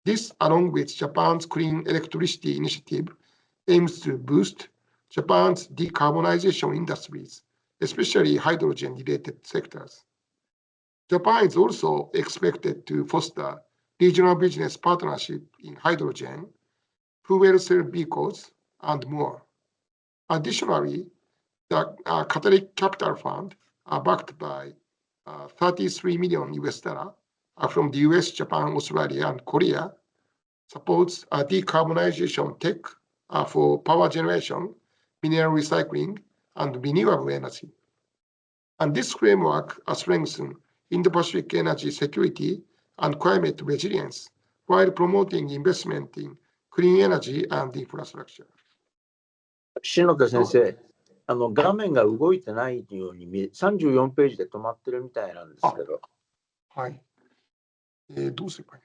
This, along with Japan's Clean Electricity Initiative, aims to boost Japan's decarbonization industries, especially hydrogen-related sectors. Japan is also expected to foster regional business partnership in hydrogen, fuel cell vehicles, and more. Additionally, the Catalytic Capital Fund, backed by $33 million from the US, Japan, Australia, and Korea, supports decarbonization tech for power generation, mineral recycling, and renewable energy. And this framework strengthens Indo-Pacific energy security and climate resilience while promoting investment in clean energy and infrastructure. 篠田先生、画面が動いてないように見え、34ページで止まってるみたいなんですけど。はい。どうすればいい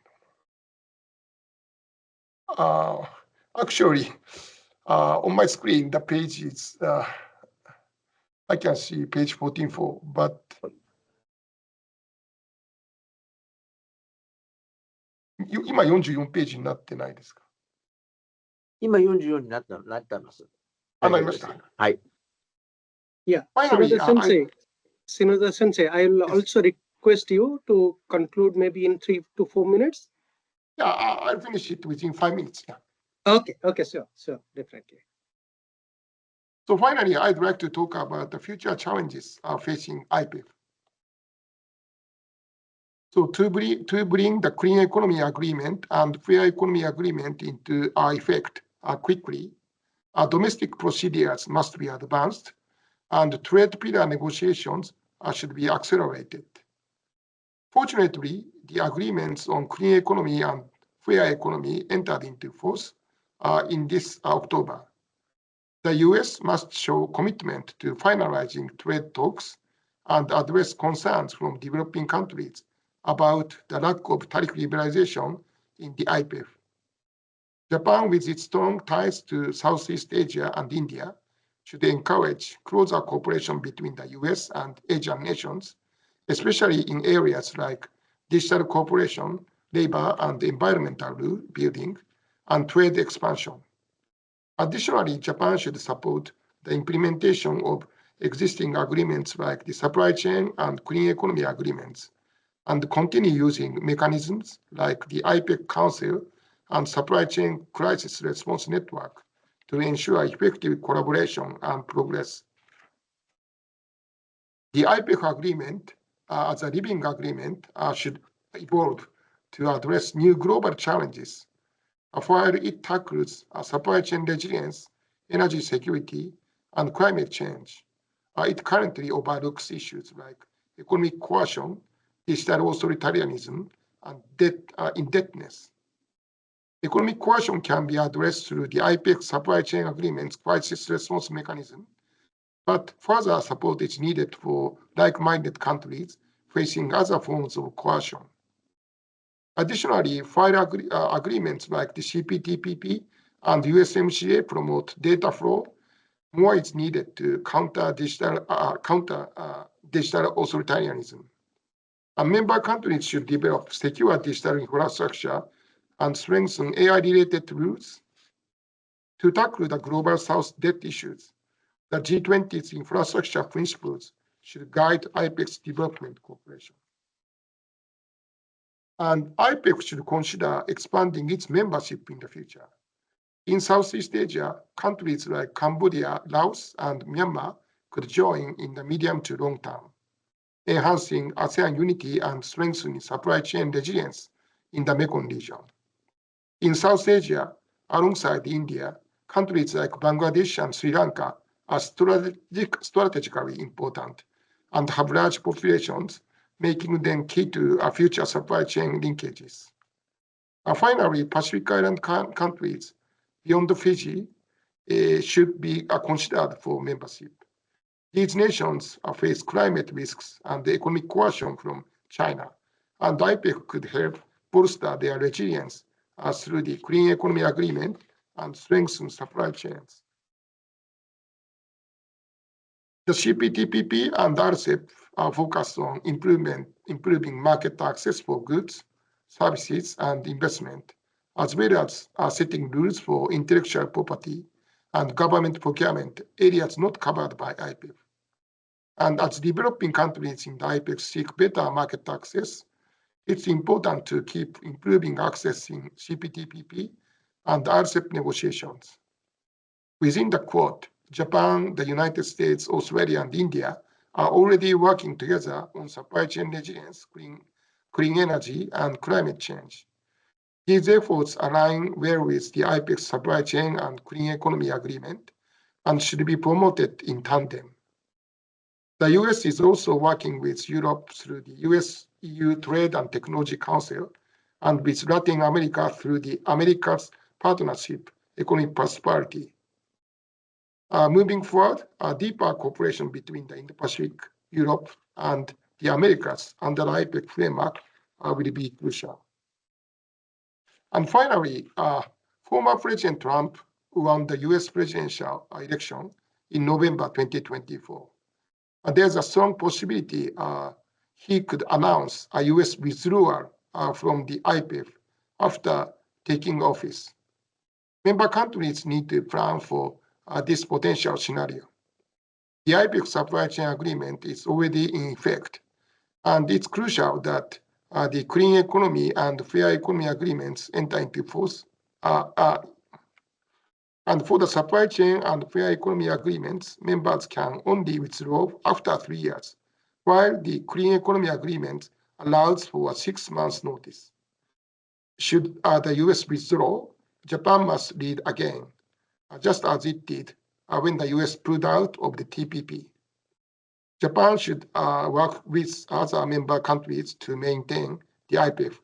の？Actually, on my screen, the page is, I can see page 14.4, but今44ページになってないですか？今44になってます。あ、なりました。はい。Yeah, Finally, Shinoda Sensei, I will also request you to conclude maybe in 3 to 4 minutes. Yeah, I'll finish it within 5 minutes. Yeah. Okay, sure, definitely. So finally, I'd like to talk about the future challenges facing IPEF. So to bring the clean economy agreement and fair economy agreement into effect quickly, domestic procedures must be advanced, and trade pillar negotiations should be accelerated. Fortunately, the agreements on clean economy and fair economy entered into force in this October. The US must show commitment to finalizing trade talks and address concerns from developing countries about the lack of tariff liberalization in the IPEF. Japan, with its strong ties to Southeast Asia and India, should encourage closer cooperation between the US and Asian nations, especially in areas like digital cooperation, labor and environmental rule building, and trade expansion. Additionally, Japan should support the implementation of existing agreements like the supply chain and clean economy agreements, and continue using mechanisms like the IPEC Council and Supply Chain Crisis Response Network to ensure effective collaboration and progress. The IPEC agreement, as a living agreement, should evolve to address new global challenges, while it tackles supply chain resilience, energy security, and climate change. It currently overlooks issues like economic coercion, digital authoritarianism, and indebtedness. Economic coercion can be addressed through the IPEC supply chain agreements crisis response mechanism, but further support is needed for like-minded countries facing other forms of coercion. Additionally, file agreements like the CPTPP and USMCA promote data flow. More is needed to counter digital authoritarianism. Member countries should develop secure digital infrastructure and strengthen AI-related rules. To tackle the global South debt issues, the G20's infrastructure principles should guide IPEC's development cooperation. And IPEC should consider expanding its membership in the future. In Southeast Asia, countries like Cambodia, Laos, and Myanmar could join in the medium to long term, enhancing ASEAN unity and strengthening supply chain resilience in the Mekong region. In South Asia, alongside India, countries like Bangladesh and Sri Lanka are strategically important and have large populations, making them key to future supply chain linkages. Finally, Pacific Island countries beyond Fiji should be considered for membership. These nations face climate risks and economic coercion from China, and IPEC could help bolster their resilience through the Clean Economy Agreement and strengthen supply chains. The CPTPP and RCEP are focused on improving market access for goods, services, and investment, as well as setting rules for intellectual property and government procurement, areas not covered by IPEF. And as developing countries in the IPEF seek better market access, it's important to keep improving access in CPTPP and RCEP negotiations. Within the Quad, Japan, the United States, Australia, and India are already working together on supply chain resilience, clean energy, and climate change. These efforts align well with the IPEC supply chain and clean economy agreement and should be promoted in tandem. The US is also working with Europe through the US-EU Trade and Technology Council and with Latin America through the Americas Partnership Economic Prosperity. Moving forward, a deeper cooperation between the Indo-Pacific, Europe, and the Americas under the IPEC framework will be crucial. And finally, former President Trump won the US presidential election in November 2024. There's a strong possibility he could announce a US withdrawal from the IPEF after taking office. Member countries need to plan for this potential scenario. The IPEF supply chain agreement is already in effect, and it's crucial that the clean economy and fair economy agreements enter into force. And for the supply chain and fair economy agreements, members can only withdraw after 3 years, while the clean economy agreement allows for a 6 months notice. Should the US withdraw, Japan must lead again, just as it did when the US pulled out of the TPP. Japan should work with other member countries to maintain the IPEF,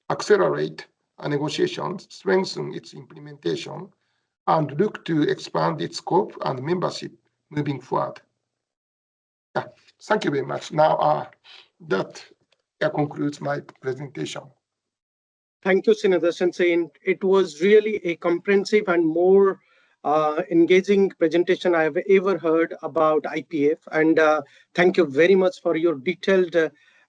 accelerate negotiations, strengthen its implementation, and look to expand its scope and membership moving forward. Thank you very much. Now, that concludes my presentation. Thank you, Senator Sensei. It was really a comprehensive and more engaging presentation I have ever heard about IPF. And thank you very much for your detailed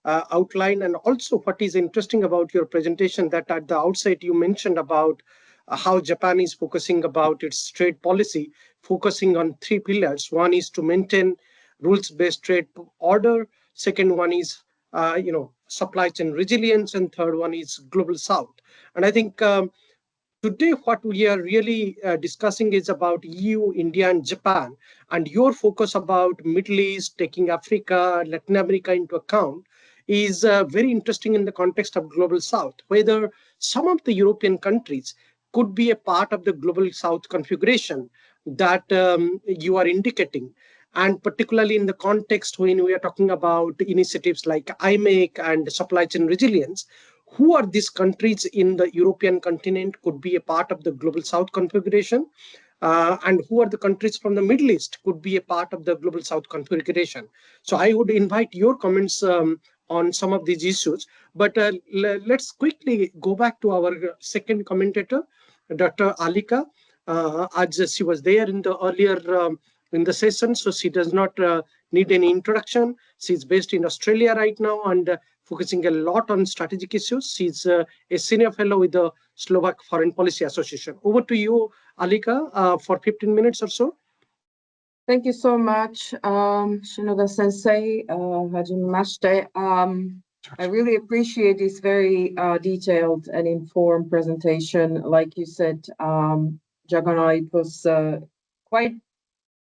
outline. And also what is interesting about your presentation that at the outset you mentioned about how Japan is focusing about its trade policy, focusing on 3 pillars. One is to maintain rules-based trade order. Second one is supply chain resilience, and third one is global south. And I think today what we are really discussing is about EU, India, and Japan, and your focus about Middle East, taking Africa, Latin America into account, is very interesting in the context of global south, whether some of the European countries could be a part of the global south configuration that you are indicating. And particularly in the context when we are talking about initiatives like IMEC and supply chain resilience, who are these countries in the European continent could be a part of the global south configuration, and who are the countries from the Middle East could be a part of the global south configuration. So I would invite your comments on some of these issues, but let's quickly go back to our second commentator, Dr. Alika, as she was there in the earlier in the session, so she does not need any introduction. She's based in Australia right now and focusing a lot on strategic issues. She's a senior fellow with the Slovak Foreign Policy Association. Over to you, Alika, for 15 minutes or so. Thank you so much, Shinoda Sensei, Hajimemashite. I really appreciate this very detailed and informed presentation. Like you said, Jagannath, it was quite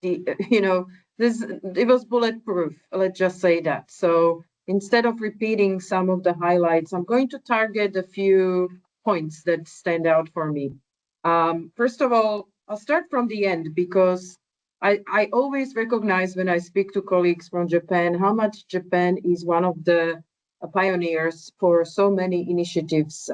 it was bulletproof, let's just say that. So instead of repeating some of the highlights, I'm going to target a few points that stand out for me. First of all, I'll start from the end, because I always recognize when I speak to colleagues from Japan how much Japan is one of the pioneers for so many initiatives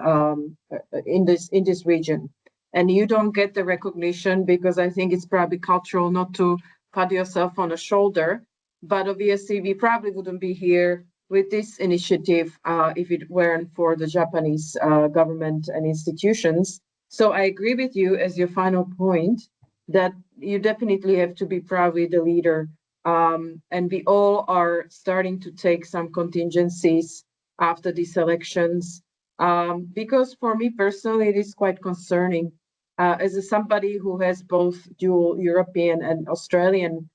in this region. And you don't get the recognition because I think it's probably cultural not to pat yourself on the shoulder. But obviously, we probably wouldn't be here with this initiative if it weren't for the Japanese government and institutions. So I agree with you as your final point that you definitely have to be proudly the leader. And we all are starting to take some contingencies after these elections. Because for me personally, it is quite concerning. As somebody who has both dual European and Australian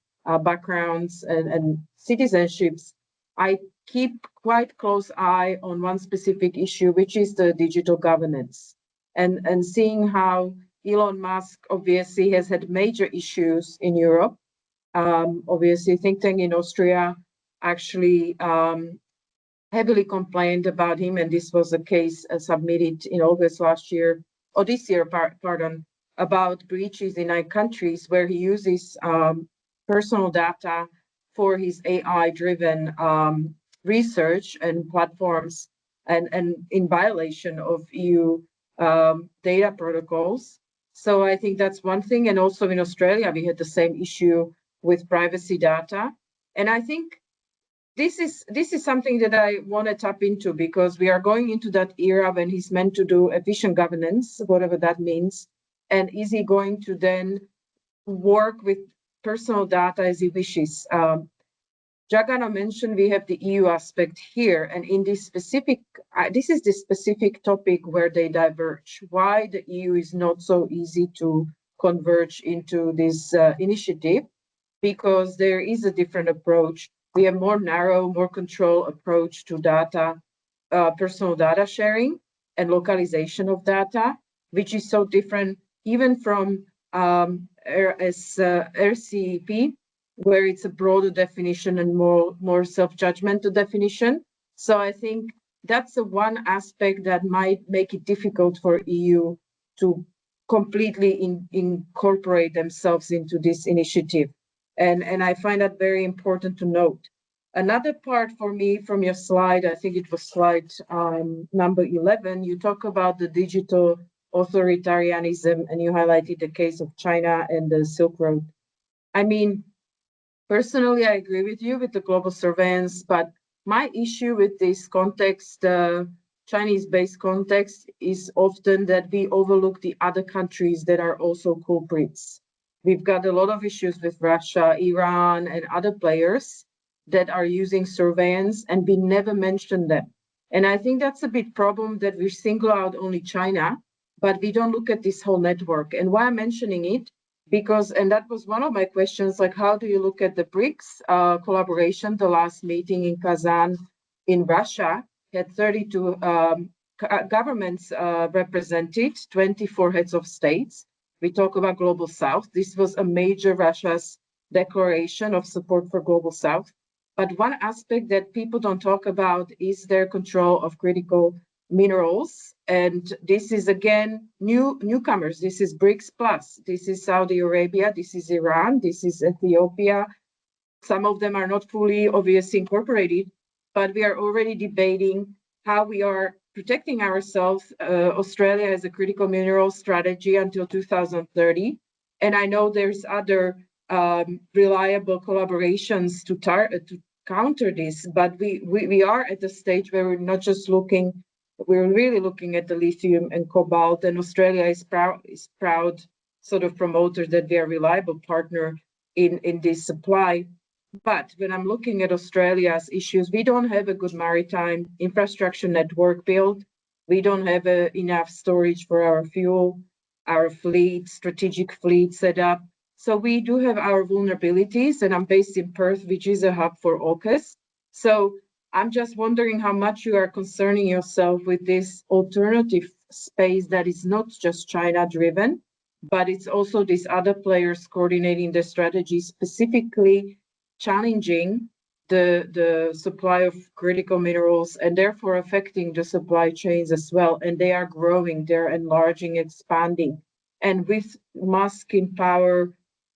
backgrounds and citizenships, I keep quite close eye on one specific issue, which is the digital governance. And seeing how Elon Musk obviously has had major issues in Europe. Obviously, think tank in Austria actually heavily complained about him, and this was a case submitted in August last year, or this year, pardon, about breaches in 9 countries where he uses personal data for his AI-driven research and platforms, and in violation of EU data protocols. So I think that's one thing. And also in Australia, we had the same issue with privacy data. And I think this is something that I want to tap into, because we are going into that era when he's meant to do efficient governance, whatever that means. And is he going to then work with personal data as he wishes? Jagana mentioned we have the EU aspect here, and in this specific, this is the specific topic where they diverge. Why the EU is not so easy to converge into this initiative, because there is a different approach. We have more narrow, more control approach to data, personal data sharing and localization of data, which is so different even from RCEP, where it's a broader definition and more self-judgmental definition. So I think that's the one aspect that might make it difficult for EU to completely incorporate themselves into this initiative. And I find that very important to note. Another part for me from your slide, I think it was slide number 11, you talk about the digital authoritarianism and you highlighted the case of China and the Silk Road. I mean, personally, I agree with you with the global surveillance, but my issue with this context, Chinese-based context, is often that we overlook the other countries that are also culprits. We've got a lot of issues with Russia, Iran, and other players that are using surveillance, and we never mention them. And I think that's a big problem that we single out only China, but we don't look at this whole network. And why I'm mentioning it, because, and that was one of my questions, like how do you look at the BRICS collaboration? The last meeting in Kazan in Russia had 32 governments represented, 24 heads of states. We talk about Global South. This was a major Russia's declaration of support for Global South. But one aspect that people don't talk about is their control of critical minerals. And this is, again, newcomers. This is BRICS Plus. This is Saudi Arabia. This is Iran. This is Ethiopia. Some of them are not fully, obviously, incorporated, but we are already debating how we are protecting ourselves. Australia has a critical mineral strategy until 2030. And I know there's other reliable collaborations to counter this, but we are at the stage where we're not just looking, we're really looking at the lithium and cobalt, and Australia is proud sort of promoter that we are a reliable partner in this supply. But when I'm looking at Australia's issues, we don't have a good maritime infrastructure network built. We don't have enough storage for our fuel, our fleet, strategic fleet set up. So we do have our vulnerabilities, and I'm based in Perth, which is a hub for AUKUS. So I'm just wondering how much you are concerning yourself with this alternative space that is not just China driven, but it's also these other players coordinating the strategy, specifically challenging the supply of critical minerals and therefore affecting the supply chains as well. And they are growing, they're enlarging, expanding. And with Musk in power,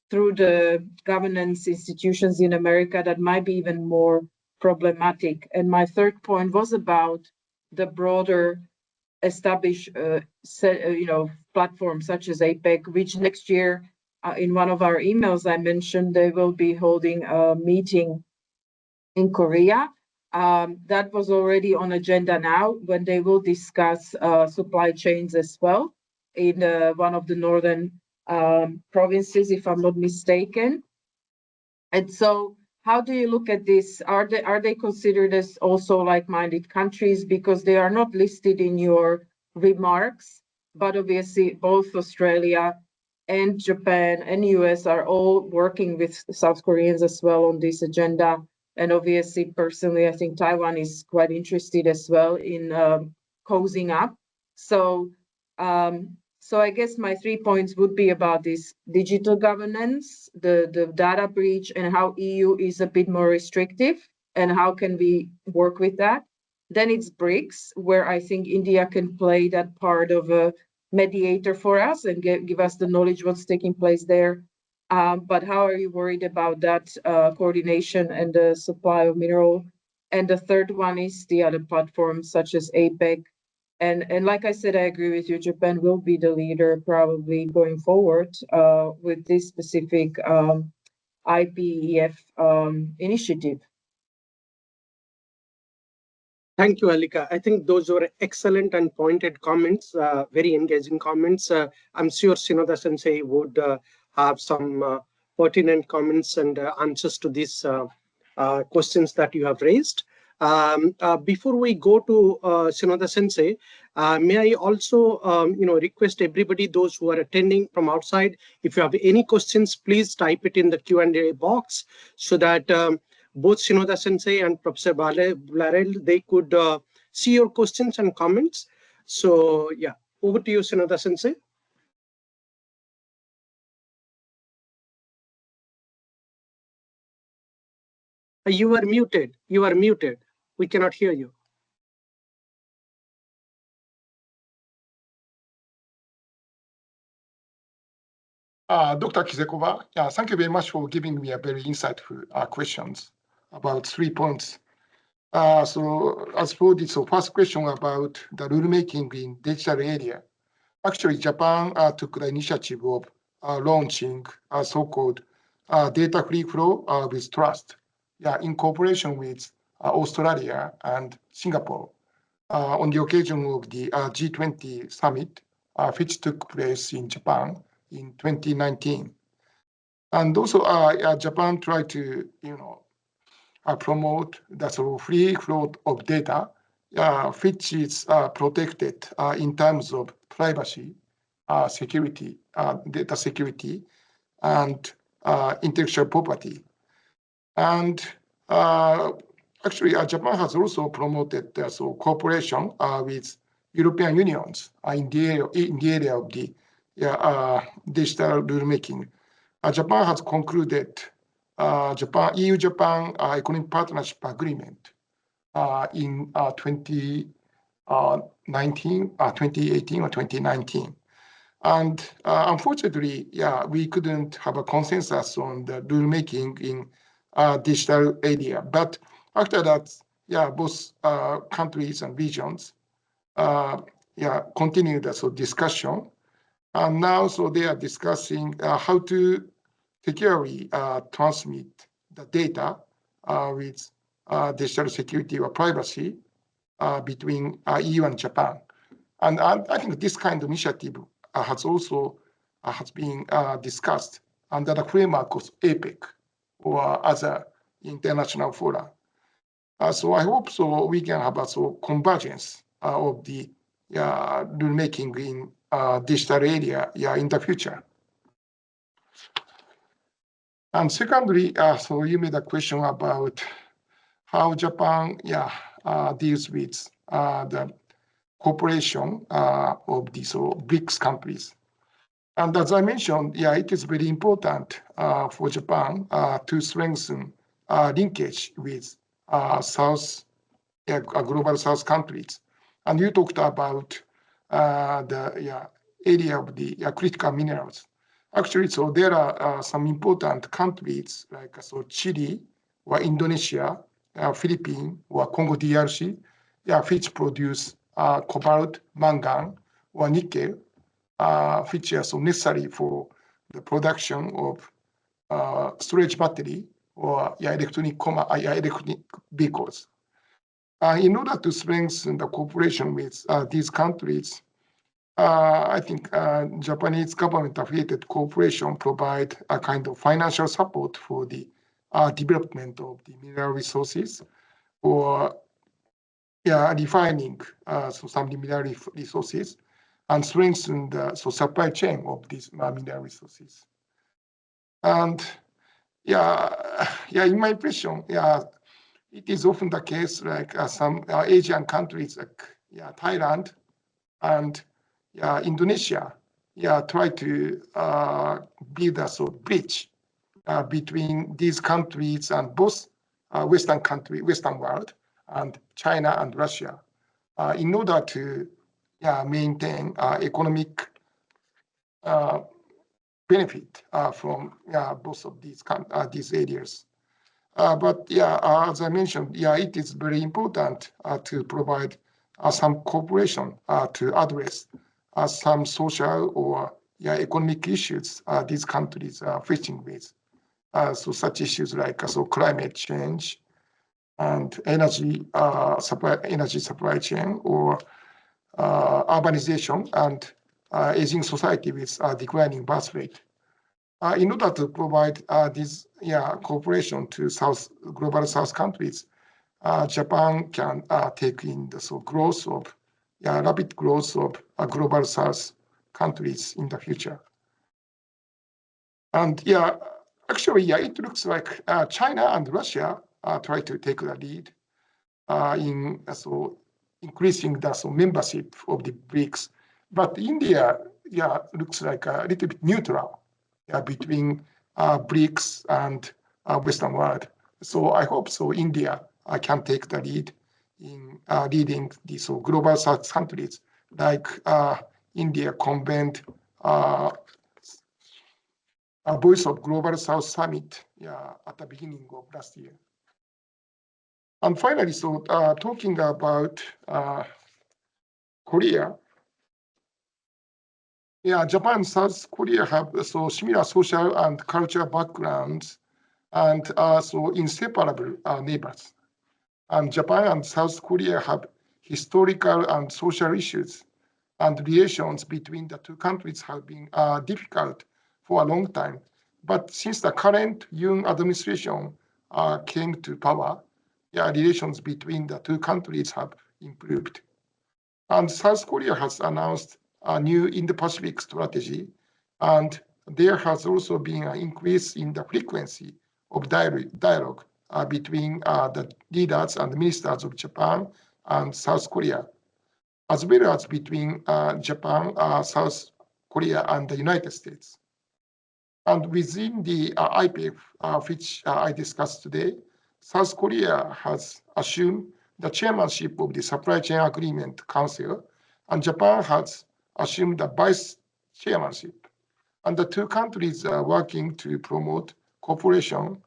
through the governance institutions in America, that might be even more problematic. And my third point was about the broader established platforms such as APEC, which next year, in one of our emails I mentioned, they will be holding a meeting in Korea. That was already on agenda now, when they will discuss supply chains as well in one of the northern provinces, if I'm not mistaken. And so how do you look at this? Are they considered as also like-minded countries? Because they are not listed in your remarks, but obviously both Australia and Japan and US are all working with South Koreans as well on this agenda. And obviously, personally, I think Taiwan is quite interested as well in cozying up. So I guess my 3 points would be about this digital governance, the data breach, and how EU is a bit more restrictive, and how can we work with that. Then it's BRICS, where I think India can play that part of a mediator for us and give us the knowledge what's taking place there. But how are you worried about that coordination and the supply of mineral? And the third one is the other platforms such as APEC. And like I said, I agree with you, Japan will be the leader probably going forward with this specific IPEF initiative. Thank you, Alika. I think those were excellent and pointed comments, very engaging comments. I'm sure Shinoda Sensei would have some pertinent comments and answers to these questions that you have raised. Before we go to Shinoda Sensei, may I also request everybody, those who are attending from outside, if you have any questions, please type it in the Q&A box so that both Shinoda Sensei and Professor Blarel, they could see your questions and comments. So yeah, over to you, Shinoda Sensei. You are muted. You are muted. We cannot hear you. Dr. Kizekova, thank you very much for giving me a very insightful questions about 3 points. So as for this first question about the rulemaking in digital area, actually Japan took the initiative of launching a so-called data free flow with trust, in cooperation with Australia and Singapore on the occasion of the G20 summit, which took place in Japan in 2019. And also Japan tried to, promote the sort of free flow of data, which is protected in terms of privacy, security, data security, and intellectual property. And actually, Japan has also promoted cooperation with European unions in the area of the digital rulemaking. Japan has concluded EU-Japan Economic Partnership Agreement in 2018 or 2019. And unfortunately, we couldn't have a consensus on the rulemaking in digital area. But after that, both countries and regions continued the discussion. And now, they are discussing how to securely transmit the data with digital security or privacy between EU and Japan. And I think this kind of initiative has been discussed under the framework of APEC or other international fora. So I hope we can have convergence of the rulemaking in digital area in the future. And secondly, so you made a question about how Japan deals with the cooperation of these BRICS countries. And as I mentioned, it is very important for Japan to strengthen linkage with global South countries. And you talked about the area of the critical minerals. Actually, there are some important countries like Chile or Indonesia, Philippines or Congo DRC, which produce cobalt, mangan, or nickel, which are necessary for the production of storage battery or electronic vehicles. In order to strengthen the cooperation with these countries, I think Japanese government-affiliated cooperation provide a kind of financial support for the development of the mineral resources or refining some mineral resources and strengthen the supply chain of these mineral resources. And in my impression, it is often the case like some Asian countries like Thailand and Indonesia try to build a bridge between these countries and both Western world and China and Russia in order to maintain economic benefit from both of these areas. But as I mentioned, it is very important to provide some cooperation to address some social or economic issues these countries are facing with. So such issues like climate change and energy supply chain or urbanization and aging society with declining birth rate. in order to provide this cooperation to global South countries, Japan can take in the growth of rapid growth of global South countries in the future. And actually, it looks like China and Russia try to take the lead in increasing the membership of the BRICS. But India, looks like a little bit neutral between BRICS and Western world. So I hope India can take the lead in leading these global South countries, like India convened a Voice of Global South Summit at the beginning of last year. And finally, talking about Korea, Japan and South Korea have similar social and cultural backgrounds and are inseparable neighbors. And Japan and South Korea have historical and social issues, and relations between the two countries have been difficult for a long time. But since the current Yoon administration came to power, relations between the two countries have improved. And South Korea has announced a new Indo-Pacific strategy, and there has also been an increase in the frequency of dialogue between the leaders and ministers of Japan and South Korea, as well as between Japan, South Korea, and the United States. And within the IPEF, which I discussed today, South Korea has assumed the chairmanship of the Supply Chain Agreement Council, and Japan has assumed the vice chairmanship. And the two countries are working to promote cooperation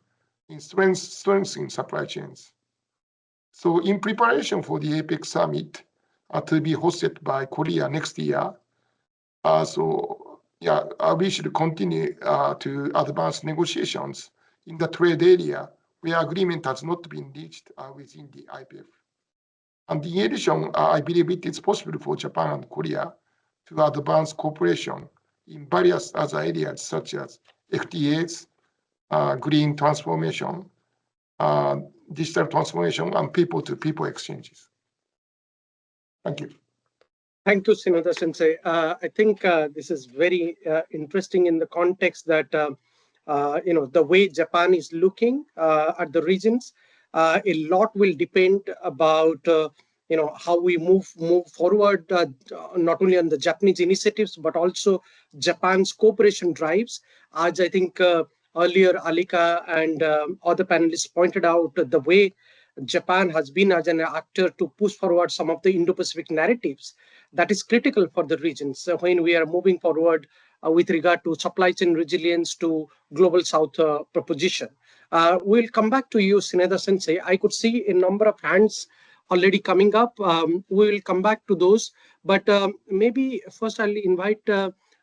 in strengthening supply chains. So in preparation for the APEC summit to be hosted by Korea next year, we should continue to advance negotiations in the trade area where agreement has not been reached within the IPEF. And in addition, I believe it is possible for Japan and Korea to advance cooperation in various other areas such as FTAs, green transformation, digital transformation, and people-to-people exchanges. Thank you. Thank you, Shinoda Sensei. I think this is very interesting in the context that the way Japan is looking at the regions. A lot will depend about how we move forward, not only on the Japanese initiatives but also Japan's cooperation drives. As I think earlier Alika and other panelists pointed out, the way Japan has been as an actor to push forward some of the Indo-Pacific narratives, that is critical for the region. So when we are moving forward with regard to supply chain resilience to global South proposition. We'll come back to you, Shineda Sensei. I could see a number of hands already coming up. We will come back to those, but maybe first I'll invite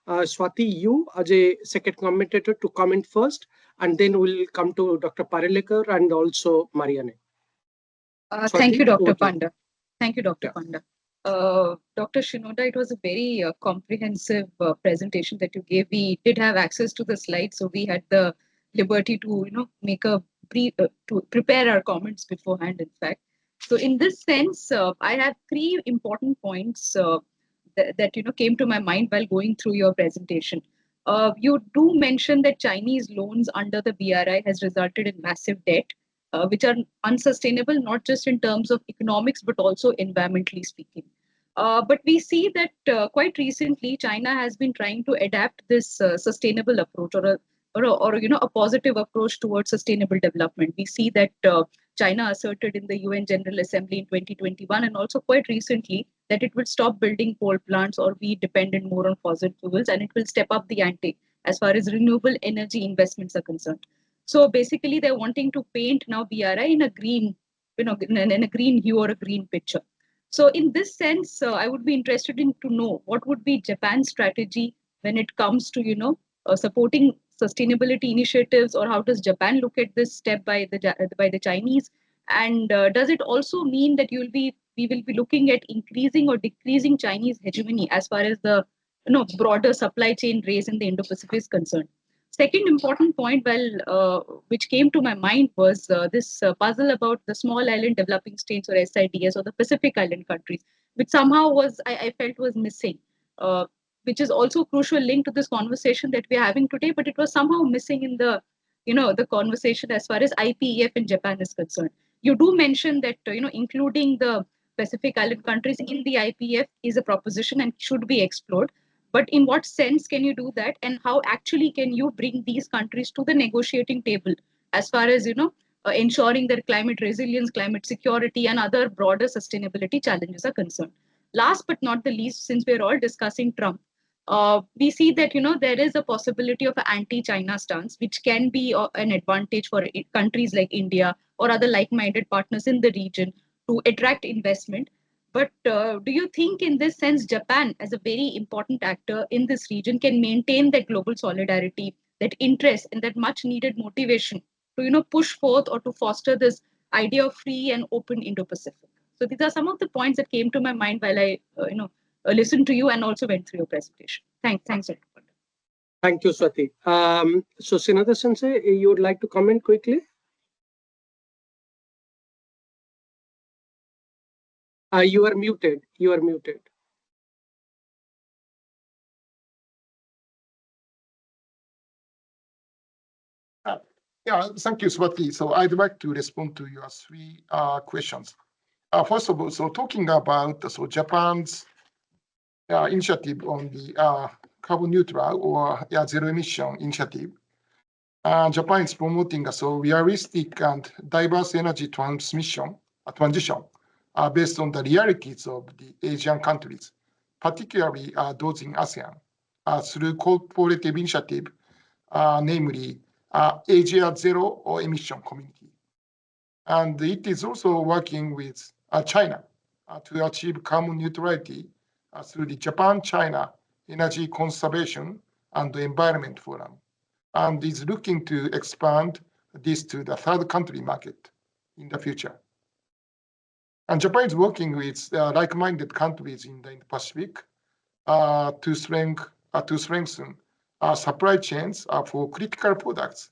Swati, you as a second commentator to comment first, and then we'll come to Dr. Parelekar and also Marianne. Thank you, Dr. Panda. Thank you, Dr. Panda. Dr. Shinoda, it was a very comprehensive presentation that you gave. We did have access to the slides, so we had the liberty to, make a brief, to prepare our comments beforehand, in fact. So in this sense, I have three important points that came to my mind while going through your presentation. You do mention that Chinese loans under the BRI has resulted in massive debt, which are unsustainable, not just in terms of economics, but also environmentally speaking. But we see that quite recently, China has been trying to adapt this sustainable approach or a positive approach towards sustainable development. We see that China asserted in the UN General Assembly in 2021 and also quite recently that it will stop building coal plants or be dependent more on fossil fuels, and it will step up the ante as far as renewable energy investments are concerned. So basically, they're wanting to paint now BRI in a green, in a green hue or a green picture. So in this sense, I would be interested to know what would be Japan's strategy when it comes to supporting sustainability initiatives, or how does Japan look at this step by the Chinese, and does it also mean that we will be looking at increasing or decreasing Chinese hegemony as far as the broader supply chain race in the Indo-Pacific is concerned? second important point, which came to my mind was this puzzle about the small island developing states, or SIDS, or the Pacific Island countries, which somehow I felt was missing, which is also a crucial link to this conversation that we are having today, but it was somehow missing in the conversation as far as IPEF in Japan is concerned. You do mention that, including the Pacific Island countries in the IPEF is a proposition and should be explored. But in what sense can you do that, and how actually can you bring these countries to the negotiating table as far as ensuring that climate resilience, climate security, and other broader sustainability challenges are concerned? Last but not the least, since we're all discussing Trump, we see that there is a possibility of an anti-China stance, which can be an advantage for countries like India or other like-minded partners in the region to attract investment. But do you think, in this sense, Japan, as a very important actor in this region, can maintain that global solidarity, that interest, and that much-needed motivation to push forth or to foster this idea of free and open Indo-Pacific? So these are some of the points that came to my mind while I, listened to you and also went through your presentation. Thanks, Dr. Panda. Thank you, Swati. So Sinada Sensei, you would like to comment quickly? You are muted. You are muted. Yeah, thank you, Swati. So I'd like to respond to your three questions. First of all, so talking about Japan's initiative on the carbon neutral or zero emission initiative. Japan is promoting a realistic and diverse energy transition based on the realities of the Asian countries, particularly those in ASEAN, through cooperative initiative, namely Asia Zero or Emission Community. And it is also working with China to achieve carbon neutrality through the Japan-China Energy Conservation and Environment Forum, and is looking to expand this to the third country market in the future. And Japan is working with like-minded countries in the Indo-Pacific to strengthen supply chains for critical products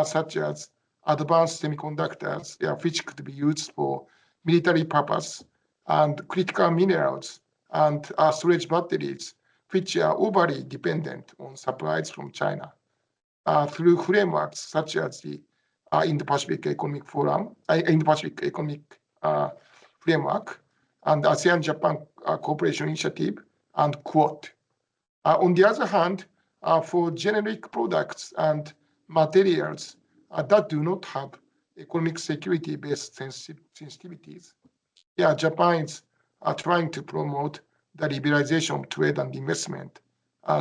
such as advanced semiconductors, which could be used for military purpose, and critical minerals and storage batteries, which are overly dependent on supplies from China, through frameworks such as the Indo-Pacific Economic Forum, Indo-Pacific Economic Framework, and ASEAN-Japan Cooperation Initiative, and Quad. On the other hand, for generic products and materials that do not have economic security-based sensitivities, Japan is trying to promote the liberalization of trade and investment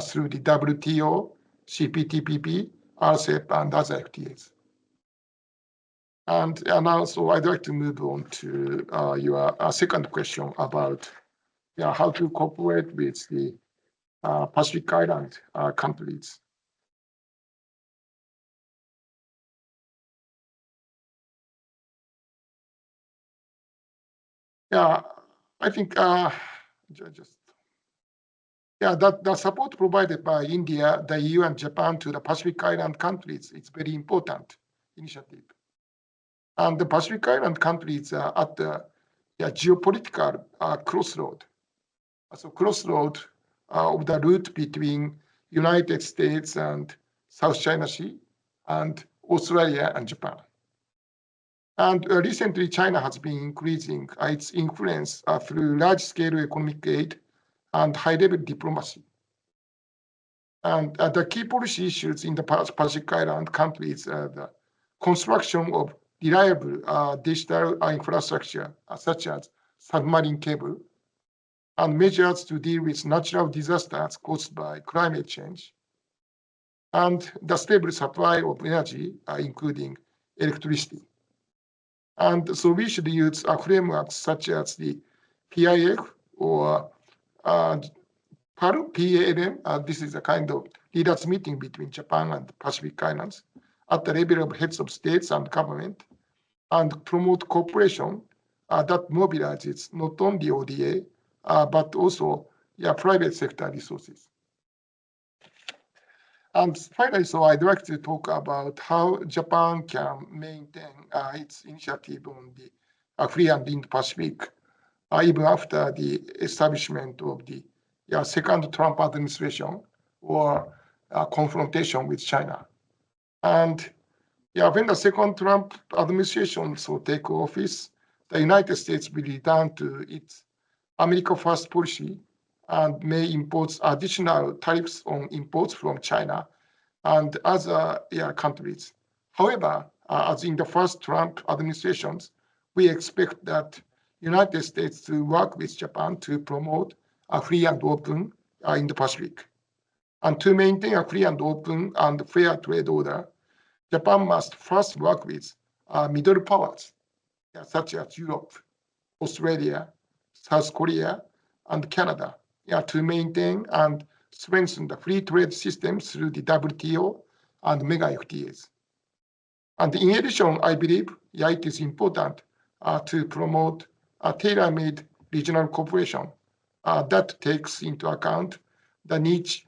through the WTO, CPTPP, RCEP, and other FTAs. And also, I'd like to move on to your second question about how to cooperate with the Pacific Island countries. I think that the support provided by India, the EU, and Japan to the Pacific Island countries is very important initiative. And the Pacific Island countries are at the geopolitical crossroad. So crossroad of the route between United States and South China Sea, and Australia and Japan. And recently, China has been increasing its influence through large-scale economic aid and high-level diplomacy. And the key policy issues in the Pacific Island countries are the construction of reliable digital infrastructure, such as submarine cable, and measures to deal with natural disasters caused by climate change, and the stable supply of energy, including electricity. And so we should use frameworks such as the PIF or PALM. This is a kind of leaders meeting between Japan and Pacific Islands at the level of heads of states and government, and promote cooperation that mobilizes not only ODA, but also private sector resources. And finally, so I'd like to talk about how Japan can maintain its initiative on the free and Indo-Pacific, even after the establishment of the second Trump administration or confrontation with China. And when the second Trump administration so take office, the United States will return to its America First policy and may impose additional tariffs on imports from China and other countries. However, as in the first Trump administrations, we expect that United States to work with Japan to promote a free and open in the Pacific. And to maintain a free and open and fair trade order, Japan must first work with middle powers, such as Europe, Australia, South Korea, and Canada, to maintain and strengthen the free trade system through the WTO and mega FTAs. And in addition, I believe it is important to promote a tailor-made regional cooperation that takes into account the needs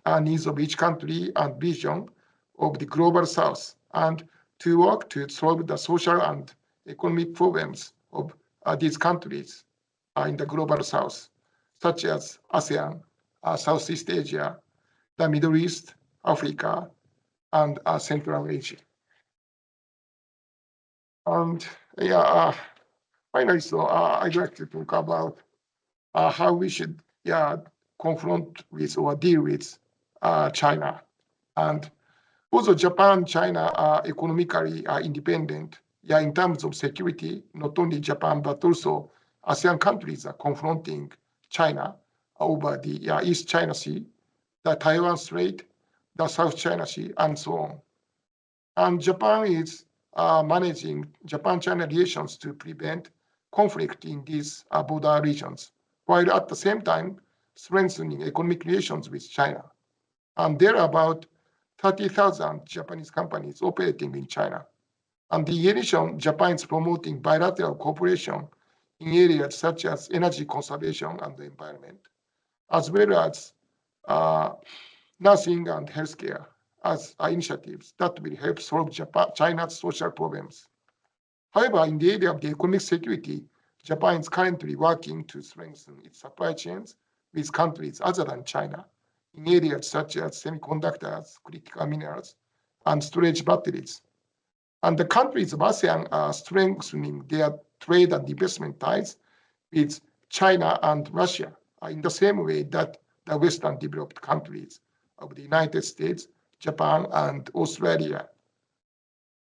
of each country and region of the global south, and to work to solve the social and economic problems of these countries in the global south, such as ASEAN, Southeast Asia, the Middle East, Africa, and Central Asia. And finally, so I'd like to talk about how we should confront with or deal with China. And also Japan and China are economically independent. In terms of security, not only Japan, but also ASEAN countries are confronting China over the East China Sea, the Taiwan Strait, the South China Sea, and so on. And Japan is managing Japan-China relations to prevent conflict in these border regions, while at the same time strengthening economic relations with China. And there are about 30,000 Japanese companies operating in China. And in addition, Japan is promoting bilateral cooperation in areas such as energy conservation and the environment, as well as nursing and healthcare as initiatives that will help solve China's social problems. However, in the area of the economic security, Japan is currently working to strengthen its supply chains with countries other than China in areas such as semiconductors, critical minerals, and storage batteries. And the countries of ASEAN are strengthening their trade and investment ties with China and Russia in the same way that the Western developed countries of the United States, Japan, and Australia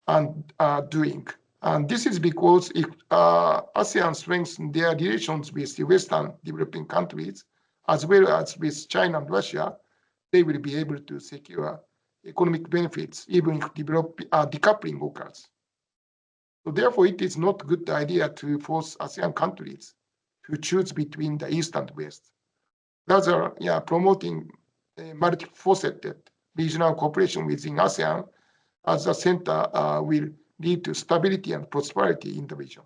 are doing. And this is because if ASEAN strengthens their relations with the Western developing countries, as well as with China and Russia, they will be able to secure economic benefits, even if decoupling occurs. So therefore, it is not a good idea to force ASEAN countries to choose between the East and West. Rather, promoting a multifaceted regional cooperation within ASEAN as a center will lead to stability and prosperity in the region.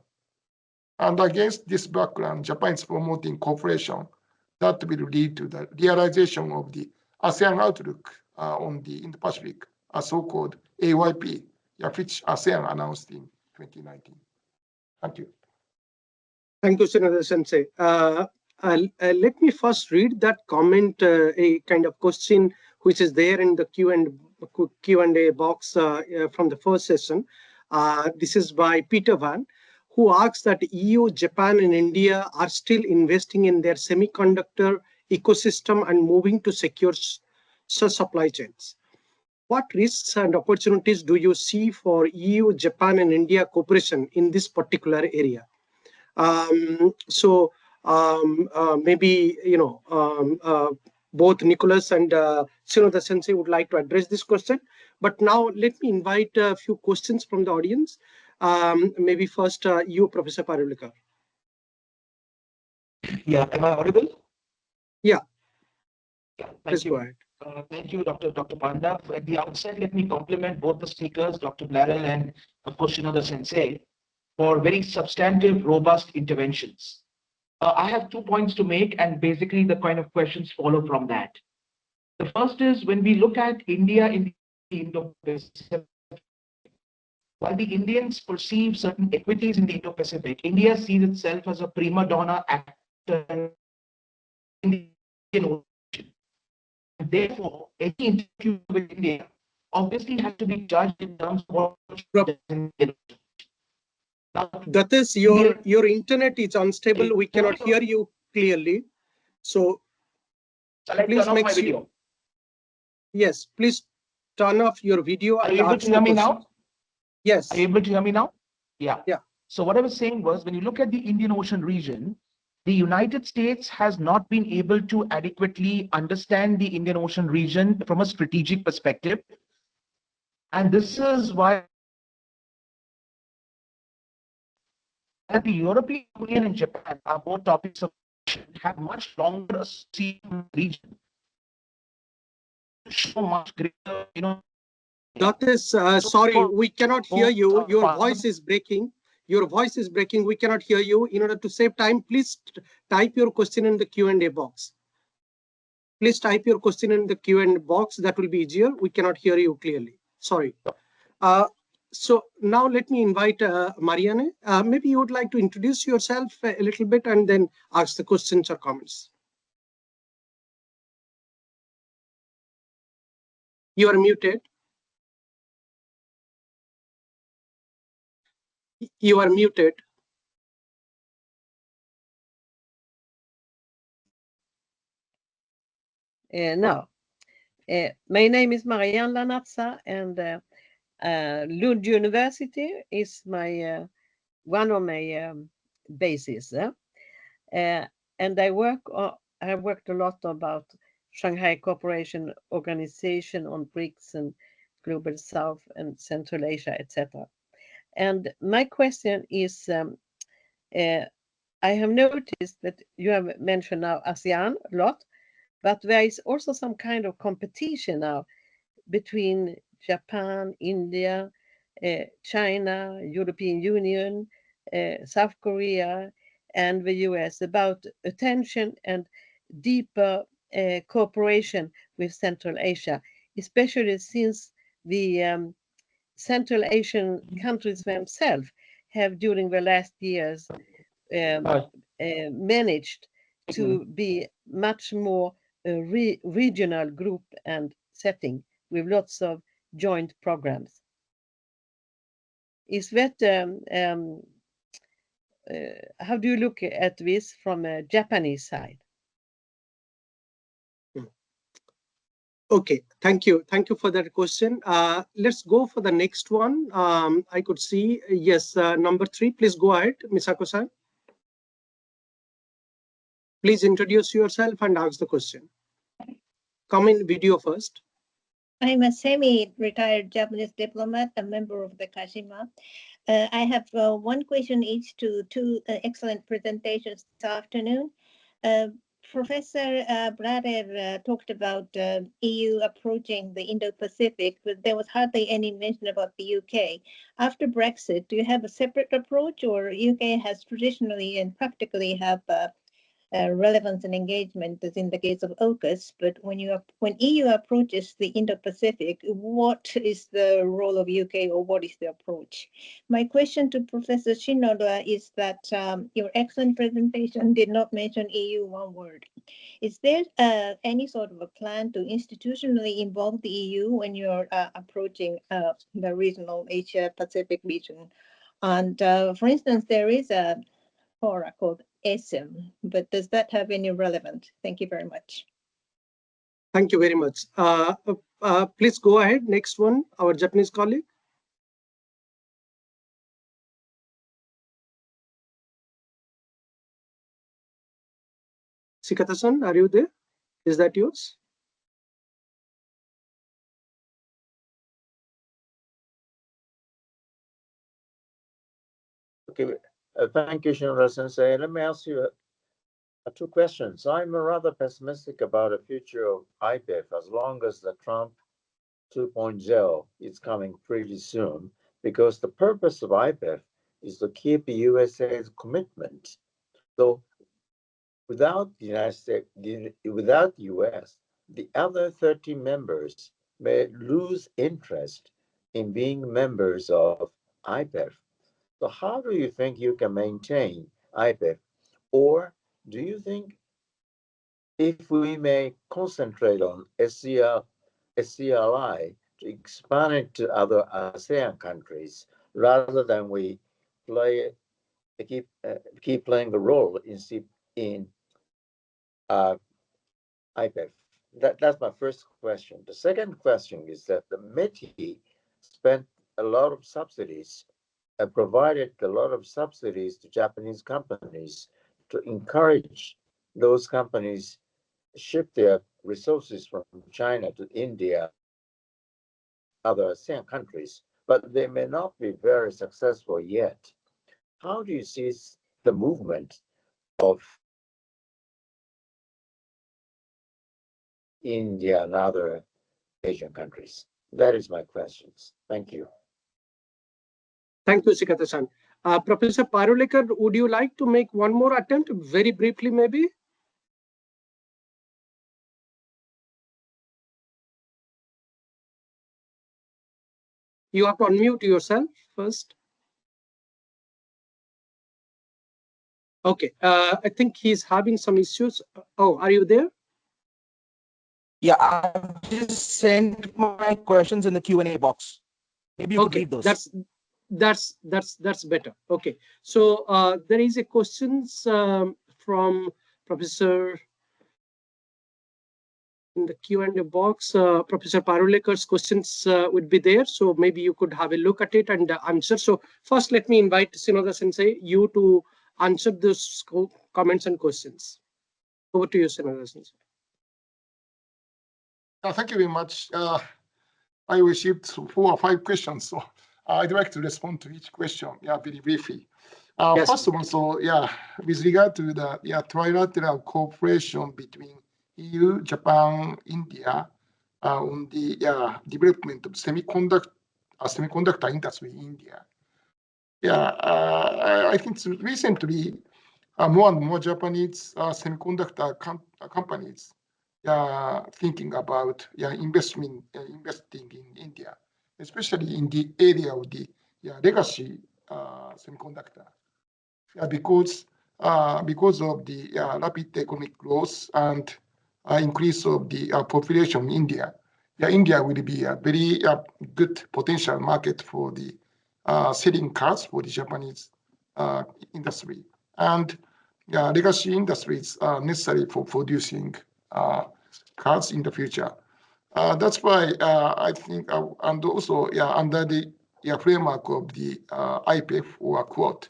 And against this background, Japan is promoting cooperation that will lead to the realization of the ASEAN outlook on the Indo-Pacific, a so-called AYP, which ASEAN announced in 2019. Thank you. Thank you, Senator Sensei. Let me first read that comment, a kind of question which is there in the Q&A box from the first session. This is by Peter Van, who asks that EU, Japan, and India are still investing in their semiconductor ecosystem and moving to secure supply chains. What risks and opportunities do you see for EU, Japan, and India cooperation in this particular area? Maybe, both Nicholas and Shinoda Sensei would like to address this question. But now let me invite a few questions from the audience. Maybe first you, Professor Parulekar. Yeah, am I audible? Yeah. Thank you. Go ahead. Thank you, Dr. Panda. At the outset, let me compliment both the speakers, Dr. Blarel and, of course, Shinoda Sensei, for very substantive, robust interventions. I have 2 points to make, and basically the kind of questions follow from that. The first is when we look at India in Indo-Pacific. While the Indians perceive certain equities in the Indo-Pacific, India sees itself as a prima donna actor in the Indian Ocean. And therefore, any interview with India obviously has to be judged in terms of what it does in the Ocean. That is, your internet is unstable. We cannot hear you clearly. So please turn off my video. Yes, please turn off your video. Are you able to hear me now? Yes. Are you able to hear me now? Yeah. Yeah. So what I was saying was, when you look at the Indian Ocean region, the United States has not been able to adequately understand the Indian Ocean region from a strategic perspective. And this is why the European Union and Japan are both topics of have much longer association with the region. Show much greater, That is, sorry, we cannot hear you. Your voice is breaking. Your voice is breaking. We cannot hear you. In order to save time, please type your question in the Q&A box. Please type your question in the Q&A box. That will be easier. We cannot hear you clearly. Sorry. So now let me invite Marianne. Maybe you would like to introduce yourself a little bit and then ask the questions or comments. You are muted. You are muted. No. My name is Marianne Lanatza, and Lund University is my one of my bases. And I worked a lot about Shanghai Cooperation Organization on BRICS and Global South and Central Asia, etc. And my question is, I have noticed that you have mentioned now ASEAN a lot, but there is also some kind of competition now between Japan, India, China, European Union, South Korea, and the US about attention and deeper cooperation with Central Asia, especially since the Central Asian countries themselves have during the last years managed to be much more regional group and setting with lots of joint programs. Is that how do you look at this from a Japanese side? Okay, thank you. Thank you for that question. Let's go for the next one. I could see, yes, number 3. Please go ahead, Misako-san. Please introduce yourself and ask the question. Come in video first. I'm a semi-retired Japanese diplomat, a member of the Kashima. I have one question each to two excellent presentations this afternoon. Professor Blatter talked about EU approaching the Indo-Pacific, but there was hardly any mention about the UK. After Brexit, do you have a separate approach, or UK has traditionally and practically have relevance and engagement, as in the case of AUKUS, but when EU approaches the Indo-Pacific, what is the role of UK, or what is the approach? My question to Professor Shinoda is that your excellent presentation did not mention EU one word. Is there any sort of a plan to institutionally involve the EU when you're approaching the regional Asia-Pacific region? And for instance, there is a fora called ASEM, but does that have any relevance? Thank you very much. Thank you very much. Please go ahead. Next one, our Japanese colleague. Sikata-san, are you there? Is that yours? Okay, thank you, Shinoda-sensei. Let me ask you two questions. I'm rather pessimistic about the future of IPEF as long as the Trump 2.0 is coming pretty soon, because the purpose of IPEF is to keep the USA's commitment. So without the United States, without the US, the other 13 members may lose interest in being members of IPEF. So how do you think you can maintain IPEF? Or do you think if we may concentrate on SCRI to expand it to other ASEAN countries rather than we play keep playing a role in IPEF? That's my first question. The second question is that the METI spent a lot of subsidies and provided a lot of subsidies to Japanese companies to encourage those companies ship their resources from China to India, other ASEAN countries, but they may not be very successful yet. How do you see the movement of India and other Asian countries? That is my questions. Thank you. Thank you, Sikata-san. Professor Parulekar, would you like to make one more attempt, very briefly maybe? You have to unmute yourself first. Okay, I think he's having some issues. Oh, are you there? Yeah, I've just sent my questions in the Q&A box. Maybe you could read those. That's better. Okay, so there is a questions from Professor in the Q&A box. Professor Parulekar's questions would be there, so maybe you could have a look at it and answer. So first, let me invite Shinoda Sensei you to answer those comments and questions. Over to you, Shinoda Sensei. Thank you very much. I received 4 or 5 questions, so I'd like to respond to each question, very briefly. Yes. First of all, so with regard to the trilateral cooperation between EU, Japan, India on the development of semiconductor industry in India. I think recently more and more Japanese semiconductor companies thinking about investing in India, especially in the area of the legacy semiconductor. Because of the rapid economic growth and increase of the population in India, India will be a very good potential market for the selling cars for the Japanese industry. And legacy industries are necessary for producing cars in the future. That's why I think, and also under the framework of the IPEF or Quad,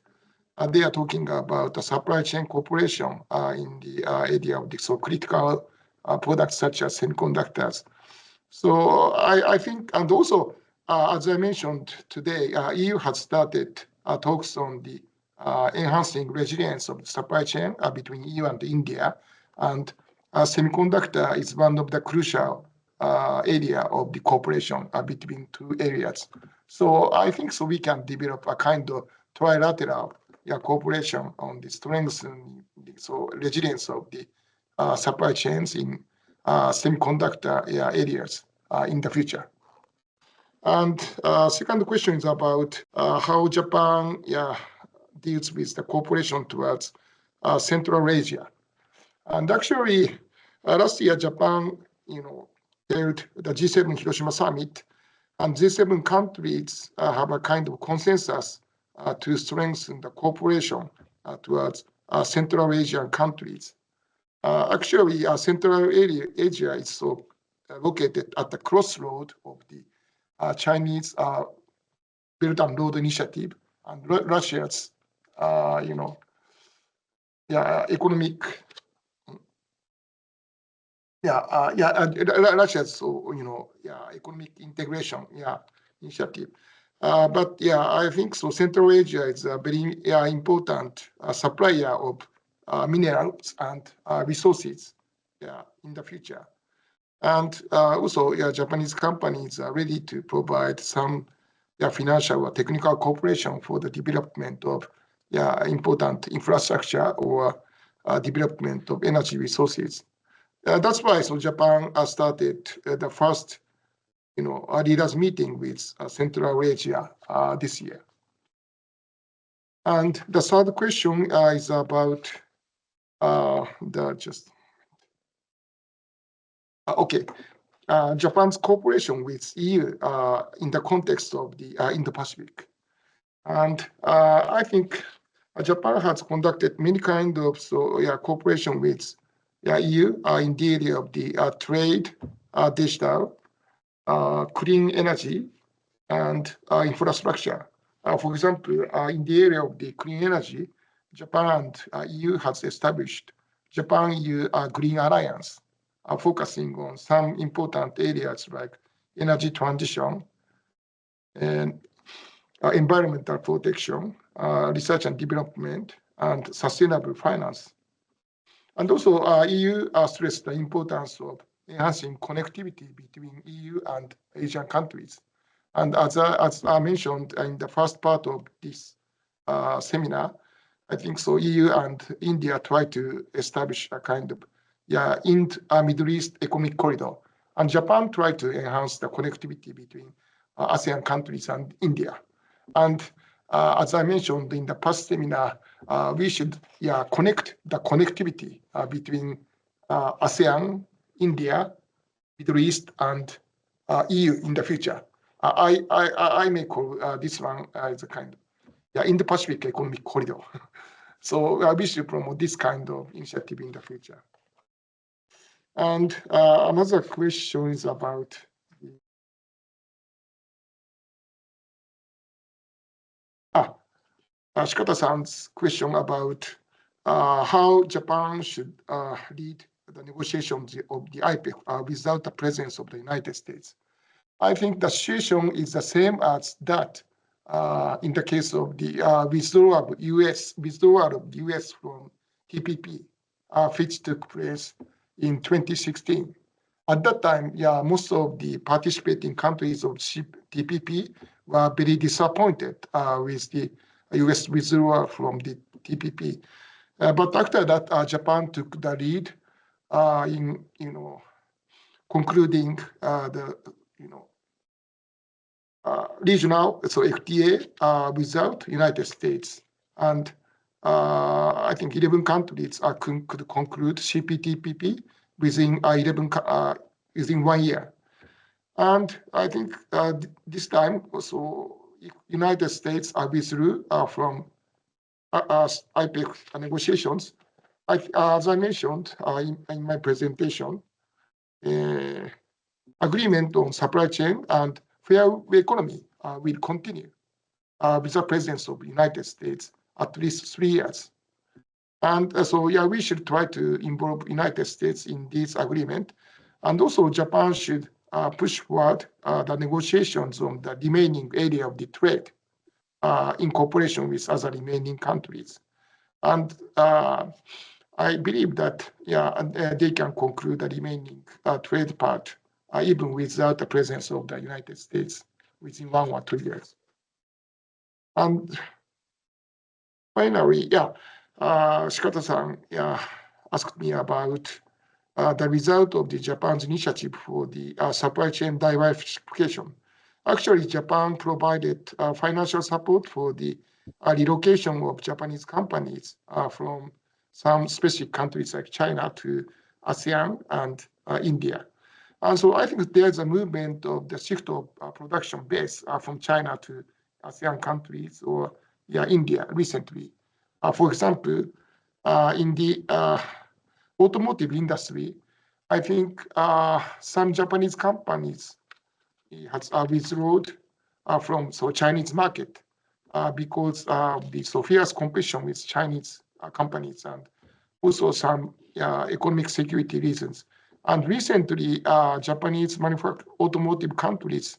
they are talking about the supply chain cooperation in the area of the critical products such as semiconductors. So I think, and also as I mentioned today, EU has started talks on the enhancing resilience of the supply chain between EU and India, and semiconductor is one of the crucial area of the cooperation between 2 areas. So I think so we can develop a kind of trilateral cooperation on the strengthening resilience of the supply chains in semiconductor areas in the future. And second question is about how Japan deals with the cooperation towards Central Asia. And actually, last year Japan, held the G7 Hiroshima summit, and G7 countries have a kind of consensus to strengthen the cooperation towards Central Asian countries. Actually, Central Asia is located at the crossroad of the Chinese Belt and Road Initiative and Russia's, economic, Russia's, economic integration, initiative. But I think so. Central Asia is a very important supplier of minerals and resources, in the future. And also, Japanese companies are ready to provide some financial or technical cooperation for the development of important infrastructure or development of energy resources. That's why Japan started the first a leaders meeting with Central Asia this year. And the third question is about Japan's cooperation with EU in the context of the Indo-Pacific. And I think Japan has conducted many kind of cooperation with EU in the area of the trade, digital, clean energy, and infrastructure. For example, in the area of the clean energy, Japan and EU has established Japan-EU Green Alliance, focusing on some important areas like energy transition and environmental protection, research and development, and sustainable finance. And also, EU stressed the importance of enhancing connectivity between EU and Asian countries. And as I mentioned in the first part of this seminar, I think so EU and India try to establish a kind of Middle East economic corridor. And Japan tried to enhance the connectivity between ASEAN countries and India. And as I mentioned in the past seminar, we should connect the connectivity between ASEAN, India, Middle East, and EU in the future. I may call this one as a kind of Indo-Pacific economic corridor. So we should promote this kind of initiative in the future. And another question is about Shikata-san's question about how Japan should lead the negotiations of the IPEF without the presence of the United States. I think the situation is the same as that in the case of the withdrawal of the US from TPP, which took place in 2016. At that time, most of the participating countries of TPP were very disappointed with the US withdrawal from the TPP. But after that, Japan took the lead in concluding the regional FTA without United States, and I think 11 countries could conclude CPTPP within 1 year. And I think this time also United States withdrew from IPEF negotiations. As I mentioned in my presentation, agreement on supply chain and fair economy will continue with the presence of the United States at least 3 years. And so we should try to involve United States in this agreement. And also Japan should push forward the negotiations on the remaining area of the trade in cooperation with other remaining countries. And I believe that they can conclude the remaining trade part even without the presence of the United States within 1 or 2 years. And finally, Shikata-san asked me about the result of the Japan's initiative for the supply chain diversification. Actually, Japan provided financial support for the relocation of Japanese companies from some specific countries like China to ASEAN and India. And so I think there's a movement of the shift of production base from China to ASEAN countries or India recently. For example, in the automotive industry, I think some Japanese companies has withdrawn from Chinese market because of the fierce competition with Chinese companies and also some economic security reasons. And recently, Japanese automotive countries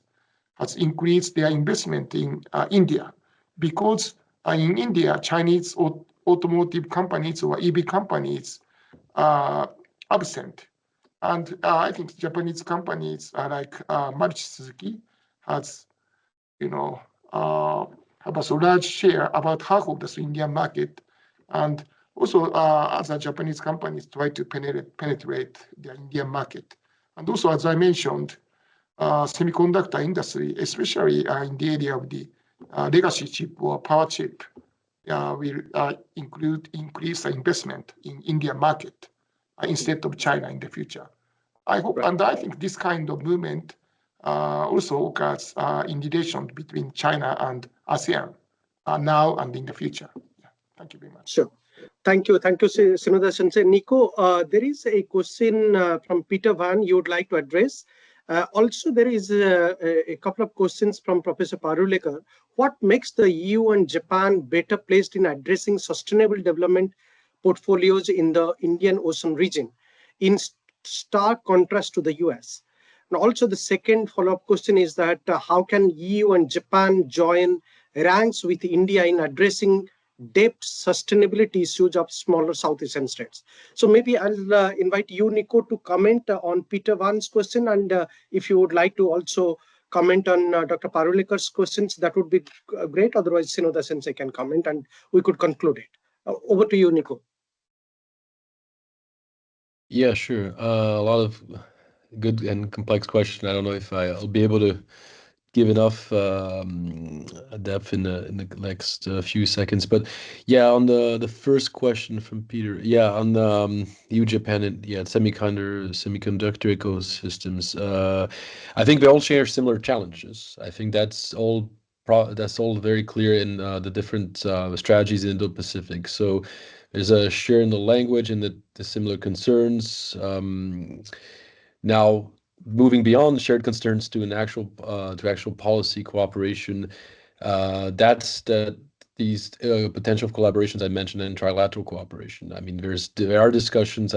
has increased their investment in India because in India, Chinese automotive companies or EV companies are absent. And I think Japanese companies like Maruti Suzuki has, have a large share, about half of the Indian market. And also other Japanese companies try to penetrate the Indian market. And also, as I mentioned, semiconductor industry, especially in the area of the legacy chip or power chip, will increase the investment in Indian market instead of China in the future. I hope, and I think this kind of movement also occurs in relation between China and ASEAN now and in the future. Yeah. Thank you very much. Sure. Thank you, Shinoda-sensei. Nico, there is a question from Peter Van you would like to address. Also, there is a couple of questions from Professor Parulekar. What makes the EU and Japan better placed in addressing sustainable development portfolios in the Indian Ocean region, in stark contrast to the US? And also, the second follow-up question is that how can EU and Japan join ranks with India in addressing debt sustainability issues of smaller South Asian states? So maybe I'll invite you, Nico, to comment on Peter Van's question, and if you would like to also comment on Dr. Parulekar's questions, that would be great. Otherwise, Shinoda-sensei can comment and we could conclude it. Over to you, Nico. Yeah, sure. A lot of good and complex question. I don't know if I'll be able to give enough depth in the next few seconds, but yeah, on the first question from Peter, yeah, on the EU, Japan, and semiconductor ecosystems, I think they all share similar challenges. I think that's all very clear in the different strategies in Indo-Pacific. So there's a share in the language and the similar concerns. Now, moving beyond shared concerns to an actual policy cooperation, that's these potential collaborations I mentioned in trilateral cooperation. I mean, there are discussions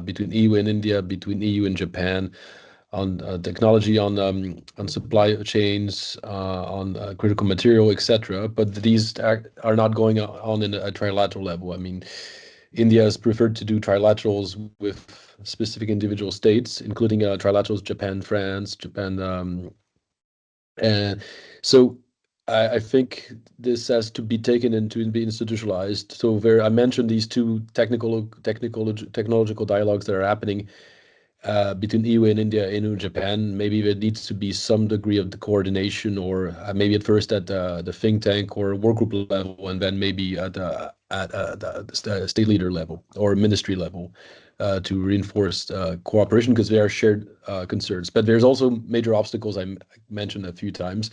between EU and India, between EU and Japan, on technology, on supply chains, on critical material, etc. But these are not going on in a trilateral level. I mean, India has preferred to do trilaterals with specific individual states, including trilaterals Japan, France, Japan, and so I think this has to be taken into and be institutionalized. So I mentioned these two technological dialogues that are happening between EU and India, EU and Japan. Maybe there needs to be some degree of the coordination, or maybe at first at the think tank or work group level, and then maybe at the state leader level or ministry level to reinforce cooperation, because there are shared concerns. But there's also major obstacles I mentioned a few times,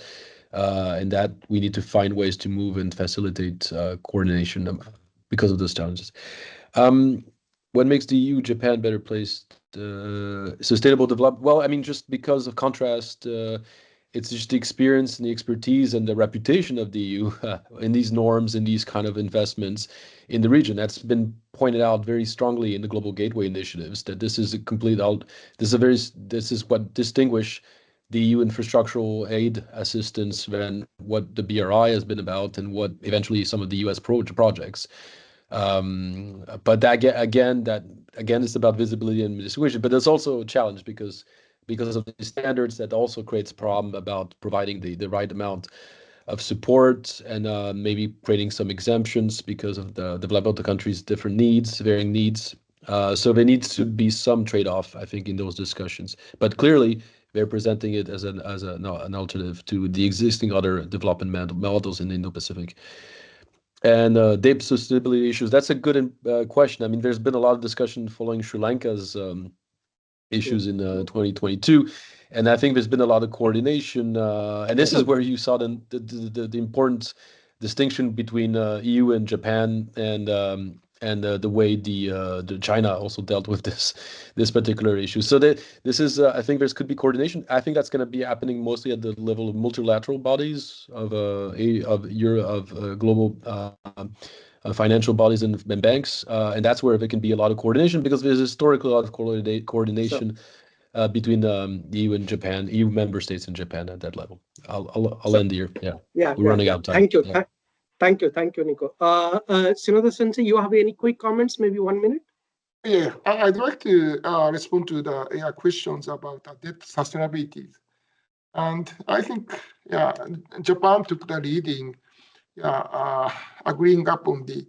and that we need to find ways to move and facilitate coordination because of those challenges. What makes the EU Japan better placed? Sustainable development. Well, I mean, just because of contrast, it's just the experience and the expertise and the reputation of the EU in these norms and these kind of investments in the region. That's been pointed out very strongly in the Global Gateway initiatives, that this is a complete out. This is what distinguish the EU infrastructural aid assistance than what the BRI has been about and what eventually some of the US projects. But that again, it's about visibility and dissuasion. But there's also a challenge because of the standards, that also creates a problem about providing the right amount of support and maybe creating some exemptions because of the development of the country's different needs, varying needs. So there needs to be some trade-off, I think, in those discussions. But clearly, they're presenting it as an alternative to the existing other development models in the Indo-Pacific. And debt sustainability issues, that's a good question. I mean, there's been a lot of discussion following Sri Lanka's issues in 2022, and I think there's been a lot of coordination, and this is where you saw the important distinction between EU and Japan, and the way the China also dealt with this particular issue. So this is I think could be coordination. I think that's going to be happening mostly at the level of multilateral bodies of global financial bodies and banks, and that's where there can be a lot of coordination, because there's historically a lot of coordination between the EU and Japan, EU member states and Japan at that level. I'll end here. We're running out of time. Thank you. Thank you, Nico. Shinoda-sensei, you have any quick comments? Maybe 1 minute. Yeah, I'd like to respond to the questions about debt sustainability. And I think, Japan took the leading, agreeing upon the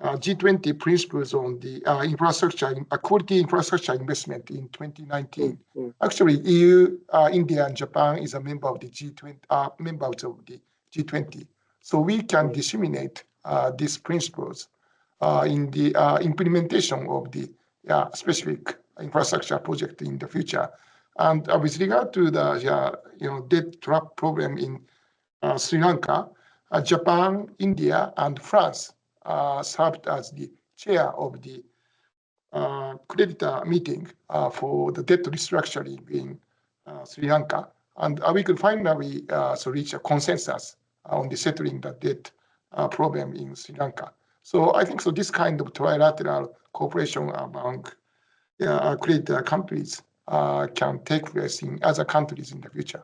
G20 principles on the infrastructure, quality infrastructure investment in 2019. Actually, EU, India, and Japan is a member of the G20, members of the G20. So we can disseminate these principles in the implementation of the specific infrastructure project in the future. And with regard to the debt trap problem in Sri Lanka, Japan, India, and France served as the chair of the creditor meeting for the debt restructuring in Sri Lanka. And we could finally reach a consensus on the settling the debt problem in Sri Lanka. So I think this kind of trilateral cooperation among creditor countries can take place in other countries in the future.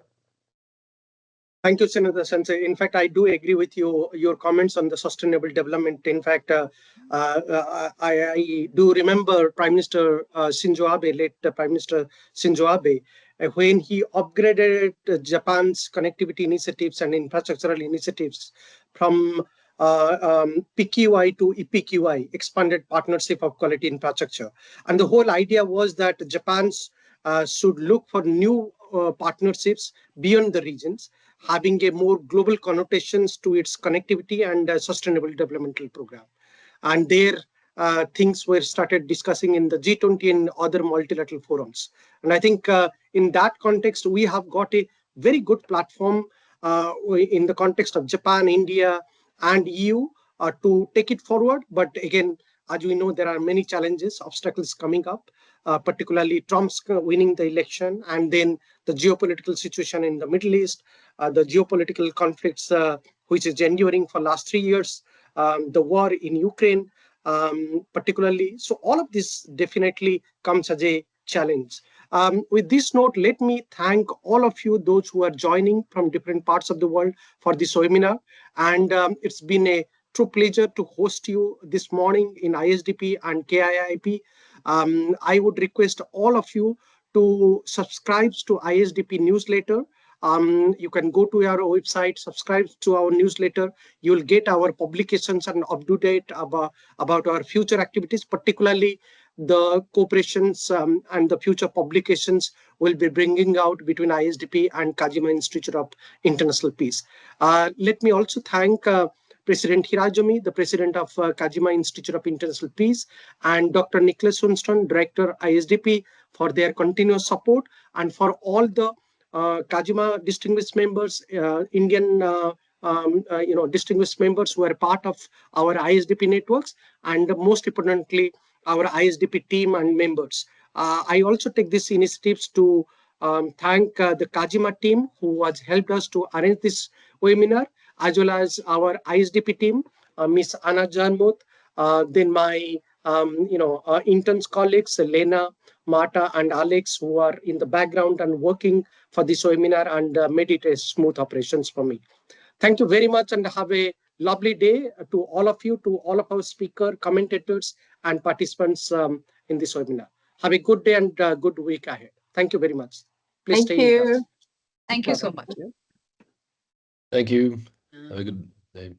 Thank you, Senator Sensei. In fact, I do agree with you, your comments on the sustainable development. In fact, I do remember Prime Minister Shinzo Abe, late Prime Minister Shinzo Abe, when he upgraded Japan's connectivity initiatives and infrastructural initiatives from PQI to EPQI, Expanded Partnership of Quality Infrastructure. And the whole idea was that Japan should look for new partnerships beyond the regions, having a more global connotations to its connectivity and sustainable developmental program. And there, things were started discussing in the G20 and other multilateral forums. And I think in that context, we have got a very good platform in the context of Japan, India, and EU to take it forward. But again, as we know, there are many challenges, obstacles coming up, particularly Trump's winning the election, and then the geopolitical situation in the Middle East, the geopolitical conflicts which is enduring for last 3 years, the war in Ukraine, particularly. So all of this definitely comes as a challenge. With this note, let me thank all of you, those who are joining from different parts of the world for this webinar. And it's been a true pleasure to host you this morning in ISDP and KIIP. I would request all of you to subscribe to ISDP newsletter. You can go to our website, subscribe to our newsletter. You will get our publications and up-to-date about our future activities, particularly the cooperations and the future publications will be bringing out between ISDP and Kajima Institute of International Peace. Let me also thank President Hirajomi, the President of Kajima Institute of International Peace, and Dr. Nicholas Winston, Director ISDP, for their continuous support, and for all the Kajima distinguished members, Indian distinguished members who are part of our ISDP networks, and most importantly, our ISDP team and members. I also take this initiatives to thank the Kajima team who has helped us to arrange this webinar, as well as our ISDP team, Ms. Anna Jarmuth, then my interns colleagues, Lena, Marta, and Alex, who are in the background and working for this webinar and made it a smooth operations for me. Thank you very much and have a lovely day to all of you, to all of our speaker, commentators, and participants in this webinar. Have a good day and good week ahead. Thank you very much. Please stay in touch. Thank you so much. Thank you. Have a good day.